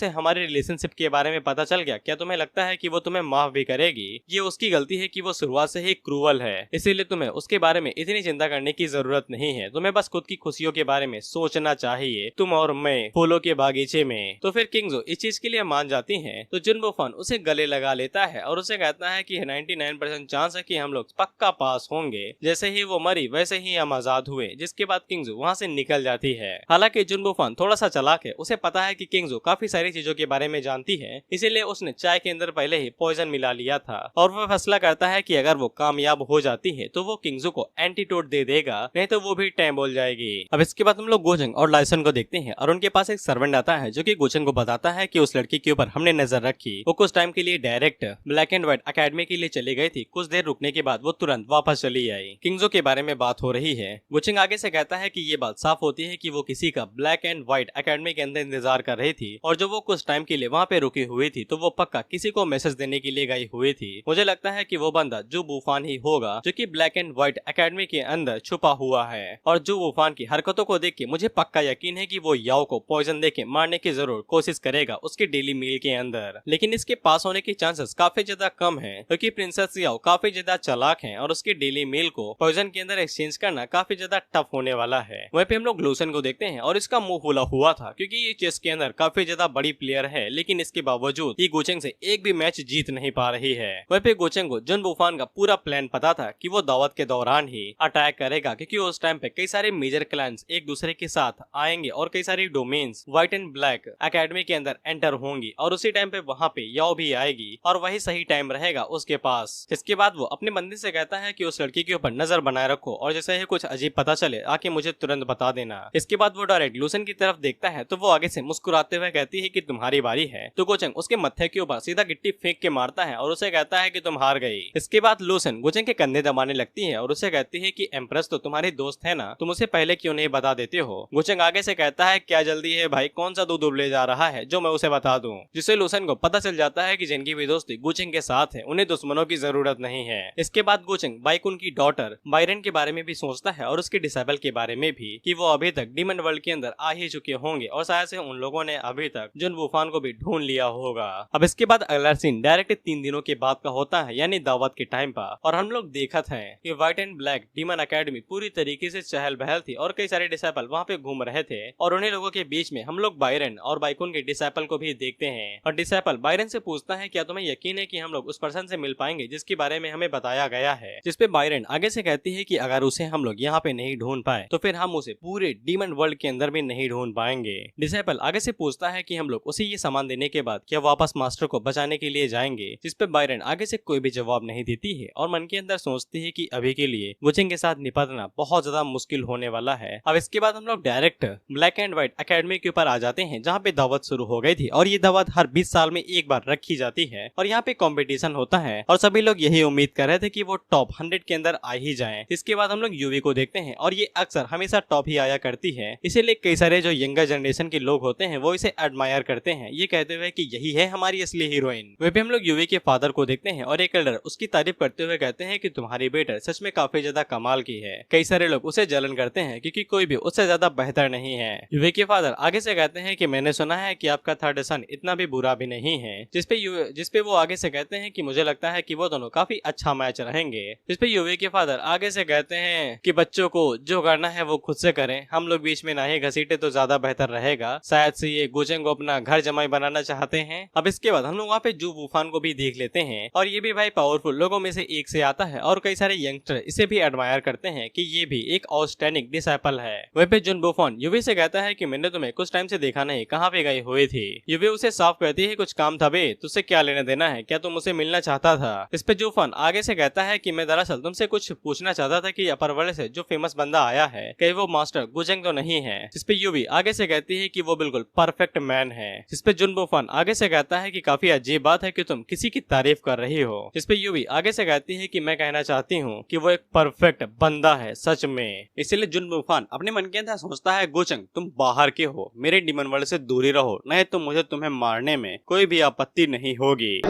हमारे रिलेशनशिप के बारे में पता चल गया, क्या तुम्हें लगता है कि वो तुम्हें माफ भी करेगी? ये उसकी गलती है कि वो शुरुआत से ही क्रूअल है, इसीलिए तुम्हें उसके बारे में इतनी चिंता करने की जरूरत नहीं है, तुम्हें बस खुद की खुशियों के बारे में सोचना चाहिए, तुम और मैं फूलों के बागीचे में। तो फिर किंगजो इस चीज के लिए मान जाती है तो जुन वूफान उसे गले लगा लेता है और उसे कहता है कि 99% चांस है कि हम लोग पक्का पास होंगे। जैसे ही वो मरी वैसे ही हम आजाद हुए, जिसके बाद किंगजो वहाँ से निकल जाती है। हालांकि जुन वूफान थोड़ा सा चालाक है, उसे पता है कि किंगजो काफी सारी चीजों के बारे में जानती है, इसीलिए उसने चाय के अंदर पहले ही पॉइजन मिला लिया था और वो फैसला करता है कि अगर वो कामयाब हो जाती है तो वो किंगजो को एंटीटोड दे देगा, नहीं तो वो भी टाइम बोल जाएगी। अब इसके बाद हम लोग गोचेंग और लाइसन को देखते हैं और उनके पास एक सर्वेंट आता आता है जो कि गुचेंग को बताता है कि उस लड़की के ऊपर हमने नजर रखी, वो कुछ टाइम के लिए direct black and white academy के लिए चली गई थी। कुछ देर रुकने के बाद वो तुरंत वापस चली आई। किंगजो के बारे में बात हो रही है। गुचेंग आगे से कहता है कि ये बात साफ होती है कि वो किसी का ब्लैक एंड व्हाइट एकेडमी के अंदर इंतजार कर रही थी और जो वो कुछ टाइम के लिए वहाँ पे रुकी हुई थी तो वो पक्का किसी को मैसेज देने के लिए गई हुई थी। मुझे लगता है कि वो बंदा जू वूफान ही होगा जो कि ब्लैक एंड व्हाइट एकेडमी के अंदर छुपा हुआ है। और जू वूफान की हरकतों को देख के मुझे पक्का यकीन है कि वो याओ को पॉइजन देके मारने की जरूर कोशिश करेगा उसके डेली मील के अंदर, लेकिन इसके पास होने के चांसेस काफी ज्यादा कम है क्योंकि प्रिंसेस याओ काफी ज्यादा चालाक है और उसके डेली मील को पॉइजन के अंदर एक्सचेंज करना काफी ज्यादा टफ होने वाला है। वहीं पे हम लोग लूसन को देखते हैं और इसका मुंह फूला हुआ था क्योंकि ये चेस के अंदर काफी ज्यादा बड़ी प्लेयर है, लेकिन इसके बावजूद ये गुचेंग से एक भी मैच जीत नहीं पा रही है। वहीं पे गुचेंग को जुन वूफान का पूरा प्लान पता था कि वो दावत के दौरान ही अटैक करेगा क्योंकि उस टाइम पे कई सारे मेजर क्लैंस एक दूसरे के साथ आएंगे और कई सारी domains white and black academy के अंदर एंटर होंगी और उसी टाइम पे वहाँ पे याओ भी आएगी और वही सही टाइम रहेगा उसके पास। इसके बाद वो अपने बंदी से कहता है कि उस लड़की के ऊपर नजर बनाए रखो और जैसे ही कुछ अजीब पता चले आके मुझे तुरंत बता देना। इसके बाद वो डायरेक्ट लूसन की तरफ देखता है तो वो आगे से मुस्कुराते हुए कहती है कि तुम्हारी बारी है। तो गुचेंग उसके मत्थे के ऊपर सीधा गिट्टी फेंक के मारता है और उसे कहता है कि तुम हार गई। इसके बाद लूसन गुचेंग के कंधे दबाने लगती है और उसे कहती है कि एम्प्रेस तो तुम्हारी दोस्त है ना, तुम उसे पहले क्यों नहीं बता देते हो। गुचेंग आगे से कहता है क्या जल्दी है भाई, कौन सा दूध उबले जा रहा है जो मैं उसे बता दूं, जिससे लूसन को पता चल जाता है कि जिनकी भी दोस्ती गुचेंग के साथ है उन्हें दुश्मनों की जरूरत नहीं है। इसके बाद गुचेंग बाइकुन की डॉटर बायरन के बारे में भी सोचता है और उसके डिसेबल के बारे में भी कि वो अभी तक डीमन वर्ल्ड के अंदर आ ही चुके होंगे और शायद से उन लोगों ने अभी तक जुन वूफान को भी ढूंढ लिया होगा। अब इसके बाद अगला सीन डायरेक्ट 3 दिनों के बाद का होता है यानी दावत के टाइम पर, और हम लोग देखत हैं कि white and black demon academy पूरी तरीके से चहल पहल थी और कई सारे डिसेबल वहाँ पे घूम रहे थे और उन्हीं लोगों के बीच में हम लोग बायरन और बाइकुन के डिसेबल को भी देखते हैं। और डिसेबल बायरन से पूछता है क्या तुम्हें यकीन है कि हम लोग उस पर्सन से मिल पाएंगे जिसके बारे में हमें बताया गया है, जिसपे बायरन आगे से कहती है कि अगर उसे हम लोग यहाँ पे नहीं ढूंढ पाए तो फिर हम उसे पूरे डीमन वर्ल्ड के अंदर भी नहीं ढूंढ पाएंगे। डिसेबल आगे से पूछता है कि हम लोग उसे ये सामान देने के बाद क्या वापस मास्टर को बचाने के लिए जाएंगे, जिसपे बायरन आगे से कोई भी जवाब नहीं देती है और मन के अंदर सोचती है कि अभी के लिए गुचेंग के साथ निपटना बहुत ज्यादा मुश्किल होने वाला है। अब इसके बाद हम लोग direct black and white academy के ऊपर आ जाते हैं जहाँ पे दावत शुरू हो गई थी और ये दावत हर 20 साल में एक बार रखी जाती है और यहाँ पे कंपटीशन होता है और सभी लोग यही उम्मीद कर रहे थे कि वो टॉप 100 के अंदर आ ही जाएं। इसके बाद हम लोग यूवी को देखते हैं और ये अक्सर हमेशा टॉप ही आया करती है, इसीलिए कई सारे जो यंगर जनरेशन के लोग होते हैं वो इसे एडमायर करते हैं, ये कहते हुए कि यही है हमारी असली हीरोइन। वे भी हम लोग यूवी के फादर को देखते हैं और एक एल्डर उसकी तारीफ करते हुए कहते हैं कि तुम्हारी बेटर सच में काफी ज्यादा कमाल की है। कई सारे लोग उसे जलन करते हैं क्योंकि कोई भी उससे ज्यादा बेहतर नहीं है। यूवी के फादर आगे से कहते हैं कि मैंने सुना है कि आपका थर्ड सन इतना भी बुरा भी नहीं है, जिसपे वो आगे से कहते हैं कि मुझे लगता है कि वो दोनों काफी अच्छा मैच रहेंगे। जिसपे यूवी के फादर आगे से कहते हैं कि बच्चों को जो करना है वो खुद से करें, हम लोग बीच में ना ही घसीटे तो ज्यादा बेहतर रहेगा। शायद से ये गुचेंग को अपना घर जमाई बनाना चाहते हैं। अब इसके बाद हम लोग वहाँ पे जू वूफान को भी देख लेते हैं और ये भी भाई पावरफुल लोगों में से एक से आता है और कई सारे यंगस्टर इसे भी एडमायर करते हैं कि ये भी एक आउटस्टैंडिंग डिसाइपल है। वहीं पे जुन वूफान यूवी से कहता है कि मैंने तुम्हें कुछ टाइम से देखा नहीं, कहाँ पे गई हुई थी। यूवी उसे साफ कहती है कुछ काम था बे, तुझसे क्या लेना देना है, क्या तुम उसे मिलना चाहता था। इस पे जूफान आगे से कहता है कि मैं दरअसल तुमसे कुछ पूछना चाहता था कि अपर वर्ल्ड से जो फेमस बंदा आया है कहीं वो मास्टर गुचेंग तो नहीं है। जिसपे यूवी आगे से कहती है कि वो बिल्कुल परफेक्ट मैन है। जिसपे जुन वूफान आगे से कहता है कि काफी अजीब बात है कि तुम किसी की तारीफ कर रही हो। जिसपे यूवी आगे से कहती है कि मैं कहना चाहती हूँ कि वो एक परफेक्ट बंदा है सच में। इसलिए जुन वूफान अपने मन के अंदर सोचता है गुचेंग तुम बाहर के हो, मेरे डीमन वर्ल्ड से दूरी रहो, नहीं तो मुझे तुम्हें मारने में कोई भी आपत्ति नहीं होगी।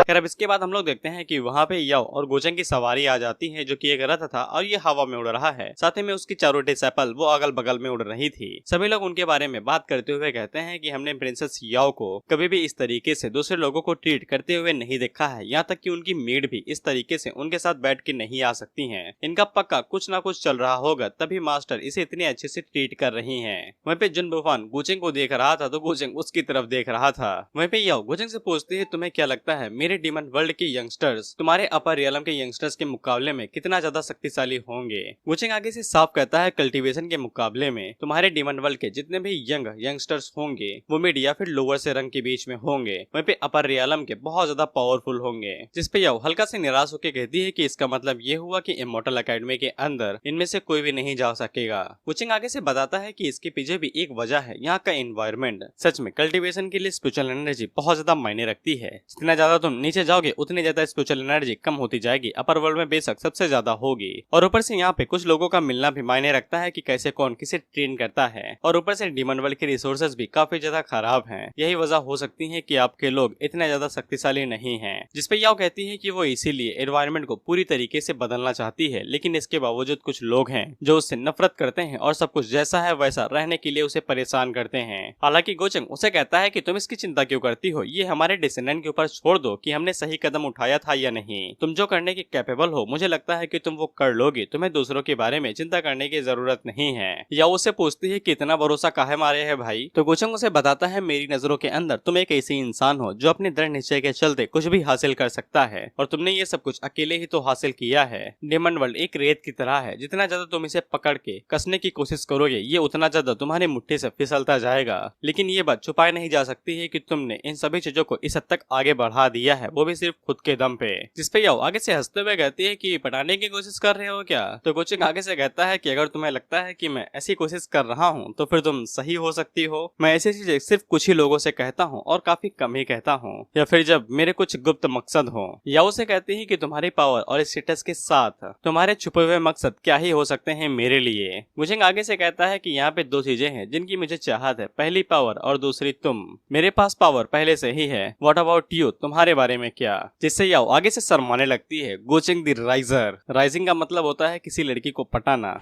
खैर अब इसके बाद हम लोग देखते हैं कि वहाँ पे याओ और गुचेंग की सवारी आ जाती है जो कि एक रथ था और ये हवा में उड़ रहा है, साथ ही में उसकी चारों डिसेबल वो अगल बगल में उड़ रही थी। सभी लोग उनके बारे में बात करते हुए कहते हैं कि हमने प्रिंसेस याओ को कभी भी इस तरीके से दूसरे लोगों को ट्रीट करते हुए नहीं देखा है, यहाँ तक कि उनकी मेड भी इस तरीके से उनके साथ बैठ के नहीं आ सकती हैं। इनका पक्का कुछ ना कुछ चल रहा होगा तभी मास्टर इसे इतने अच्छे से ट्रीट कर रही हैं। वहीं पे जुन वूफान गुचेंग को देख रहा था तो गुचेंग उसकी तरफ देख रहा था। वहीं पे याओ गुचेंग से पूछती है तुम्हें क्या लगता है मेरे डीमन वर्ल्ड के यंगस्टर्स तुम्हारे अपर रियलम के यंगस्टर्स के मुकाबले में कितना ज्यादा शक्तिशाली होंगे। गुचेंग आगे से साफ कहता है कल्टीवेशन के मुकाबले में तुम्हारे डीमन वर्ल्ड के जितने भी यंगस्टर्स होंगे वो मिड या फिर लोअर से रंग के बीच में होंगे, वहीं पे अपर रियलम के बहुत ज्यादा पावरफुल होंगे। जिसपे याओ हल्का से निराश होकर कहती है कि इसका मतलब ये हुआ कि इमॉर्टल एकेडमी के अंदर इनमें से कोई भी नहीं जा सकेगा। गुचेंग आगे से बताता है कि इसके पीछे भी एक वजह है, यहाँ का एनवायरनमेंट। सच में कल्टीवेशन के लिए स्पिरिचुअल एनर्जी बहुत ज्यादा मायने रखती है। जितना ज्यादा तुम नीचे जाओगे उतनी ज्यादा स्पिरिचुअल एनर्जी कम होती जाएगी। अपर वर्ल्ड में बेशक सबसे ज्यादा होगी, और ऊपर से यहाँ पे कुछ लोगों का मिलना भी मायने रखता है कि कैसे कौन किसे ट्रेन करता है। और ऊपर से डीमन वर्ल्ड के रिसोर्सेज भी काफी ज्यादा खराब हैं। यही वजह हो सकती है कि आपके लोग इतने ज्यादा शक्तिशाली नहीं हैं। जिसपे याओ कहती है कि वो इसीलिए एनवायरनमेंट को पूरी तरीके से बदलना चाहती है, लेकिन इसके बावजूद कुछ लोग हैं जो उससे नफरत करते हैं और सब कुछ जैसा है वैसा रहने के लिए उसे परेशान करते हैं। हालांकि गोचंग उसे कहता है कि तुम इसकी चिंता क्यों करती हो, ये हमारे डिसेंडेंट के ऊपर छोड़ दो कि हमने सही कदम उठाया था या नहीं। तुम जो करने के कैपेबल हो मुझे लगता है कि तुम वो कर लोगे। तुम्हें दूसरों के बारे में चिंता करने की जरूरत नहीं है। या उसे पूछती है कि इतना भरोसा काहे मारे है भाई। तो गोचंग उसे बताता है मेरी नजरों के अंदर तुम एक ऐसी इंसान हो जो अपने दृढ़ निश्चय के चलते कुछ भी हासिल कर सकता है, और तुमने ये सब कुछ अकेले ही तो हासिल किया है। डेमन वर्ल्ड एक रेत की तरह है, जितना ज्यादा तुम इसे पकड़ के कसने की कोशिश करोगे ये उतना ज्यादा तुम्हारे मुट्ठी से फिसलता जाएगा। लेकिन ये बात छुपाई नहीं जा सकती है कि तुमने इन सभी चीजों को इस हद तक आगे बढ़ा दिया है, वो भी सिर्फ खुद के दम पे। जिसपे याओ आगे से हंसते हुए कहती है कि पटाने की कोशिश कर रहे हो क्या। तो गोचंग आगे से कहता है कि अगर तुम्हें लगता है कि मैं ऐसी कोशिश कर रहा हूँ तो फिर तुम सही हो सकती हो। मैं ऐसी चीजें सिर्फ कुछ ही लोगों से कहता हूँ और काफी कम ही कहता हूँ, या फिर जब मेरे कुछ गुप्त मकसद हो। या उसे कहती है कि तुम्हारी पावर और स्टेटस के साथ तुम्हारे छुपे हुए मकसद क्या ही हो सकते हैं मेरे लिए। गोचंग आगे से कहता है कि यहाँ पे दो चीजें हैं जिनकी मुझे चाहत है, पहली पावर और दूसरी तुम। मेरे पास पावर पहले से ही है, व्हाट अबाउट यू, तुम्हारे बारे में क्या। जिससे याओ आगे से शर्माने लगती है। गोचंग द राइजर, राइजिंग का मतलब होता है किसी लड़की को पटाना।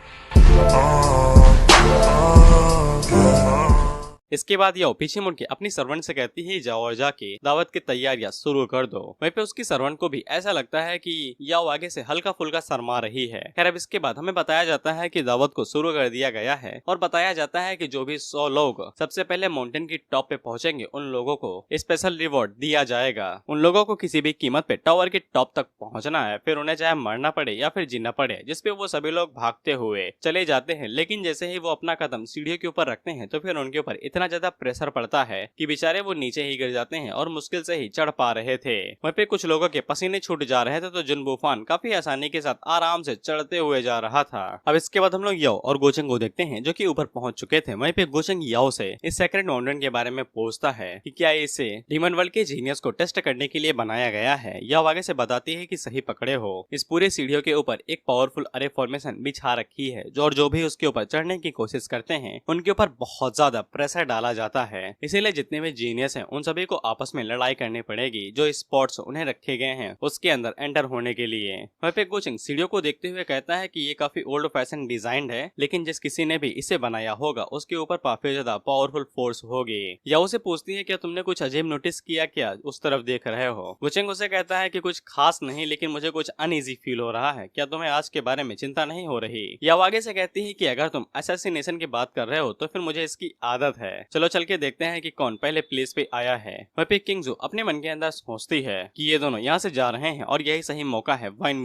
इसके बाद याओ पीछे मुड़ के अपनी सर्वेंट से कहती है जाओ और जाके दावत की तैयारियां शुरू कर दो। वहीं पे उसकी सर्वेंट को भी ऐसा लगता है कि याओ आगे से हल्का फुल्का शर्मा रही है। खैर अब इसके बाद हमें बताया जाता है कि दावत को शुरू कर दिया गया है, और बताया जाता है कि जो भी 100 लोग सबसे पहले माउंटेन की टॉप पे पहुंचेंगे उन लोगों को स्पेशल रिवॉर्ड दिया जाएगा। उन लोगों को किसी भी कीमत पे टावर के टॉप तक पहुंचना है, फिर उन्हें चाहे मरना पड़े या फिर जीना पड़े। जिसपे वो सभी लोग भागते हुए चले जाते हैं, लेकिन जैसे ही वो अपना कदम सीढ़ियों के ऊपर रखते हैं तो फिर उनके ऊपर इतना ज्यादा प्रेशर पड़ता है कि बेचारे वो नीचे ही गिर जाते हैं और मुश्किल से ही चढ़ पा रहे थे। वहीं पे कुछ लोगों के पसीने छूट जा रहे थे, तो जुन बुफान काफी आसानी के साथ आराम से चढ़ते हुए जा रहा था। अब इसके बाद हम लोग याओ और गोचंग को देखते हैं जो कि ऊपर पहुंच चुके थे। वहीं पे गोचंग याओ से इस सेक्रेट माउंटेन के बारे में पूछता है कि क्या इसे डीमन वर्ल्ड के जीनियस को टेस्ट करने के लिए बनाया गया है। याओ आगे से बताती है कि सही पकड़े हो, इस पूरे सीढ़ियों के ऊपर एक पावरफुल अरे फॉर्मेशन बिछा रखी है, जो भी उसके ऊपर चढ़ने की कोशिश करते हैं उनके ऊपर बहुत ज्यादा प्रेशर डाला जाता है। इसीलिए जितने भी जीनियस हैं उन सभी को आपस में लड़ाई करनी पड़ेगी जो स्पॉट्स उन्हें रखे गए हैं उसके अंदर एंटर होने के लिए। वहीं पे गोचंग सीढ़ियों को देखते हुए कहता है कि ये काफी ओल्ड फैशन डिजाइन है, लेकिन जिस किसी ने भी इसे बनाया होगा उसके ऊपर काफी ज्यादा पावरफुल फोर्स होगी। या उसे पूछती है क्या तुमने कुछ अजीब नोटिस किया, क्या उस तरफ देख रहे हो। गोचंग उसे कहता है कि कुछ खास नहीं, लेकिन मुझे कुछ अनईजी फील हो रहा है, क्या तुम्हें आज के बारे में चिंता नहीं हो रही। या आगे से कहती है कि अगर तुम असैसिनेशन की बात कर रहे हो तो फिर मुझे इसकी आदत है, चलो चल के देखते हैं कि कौन पहले प्लेस पे आया है। वहीं पे किंगजू अपने मन के अंदर सोचती है कि ये दोनों यहाँ से जा रहे हैं और यही सही मौका है वाइन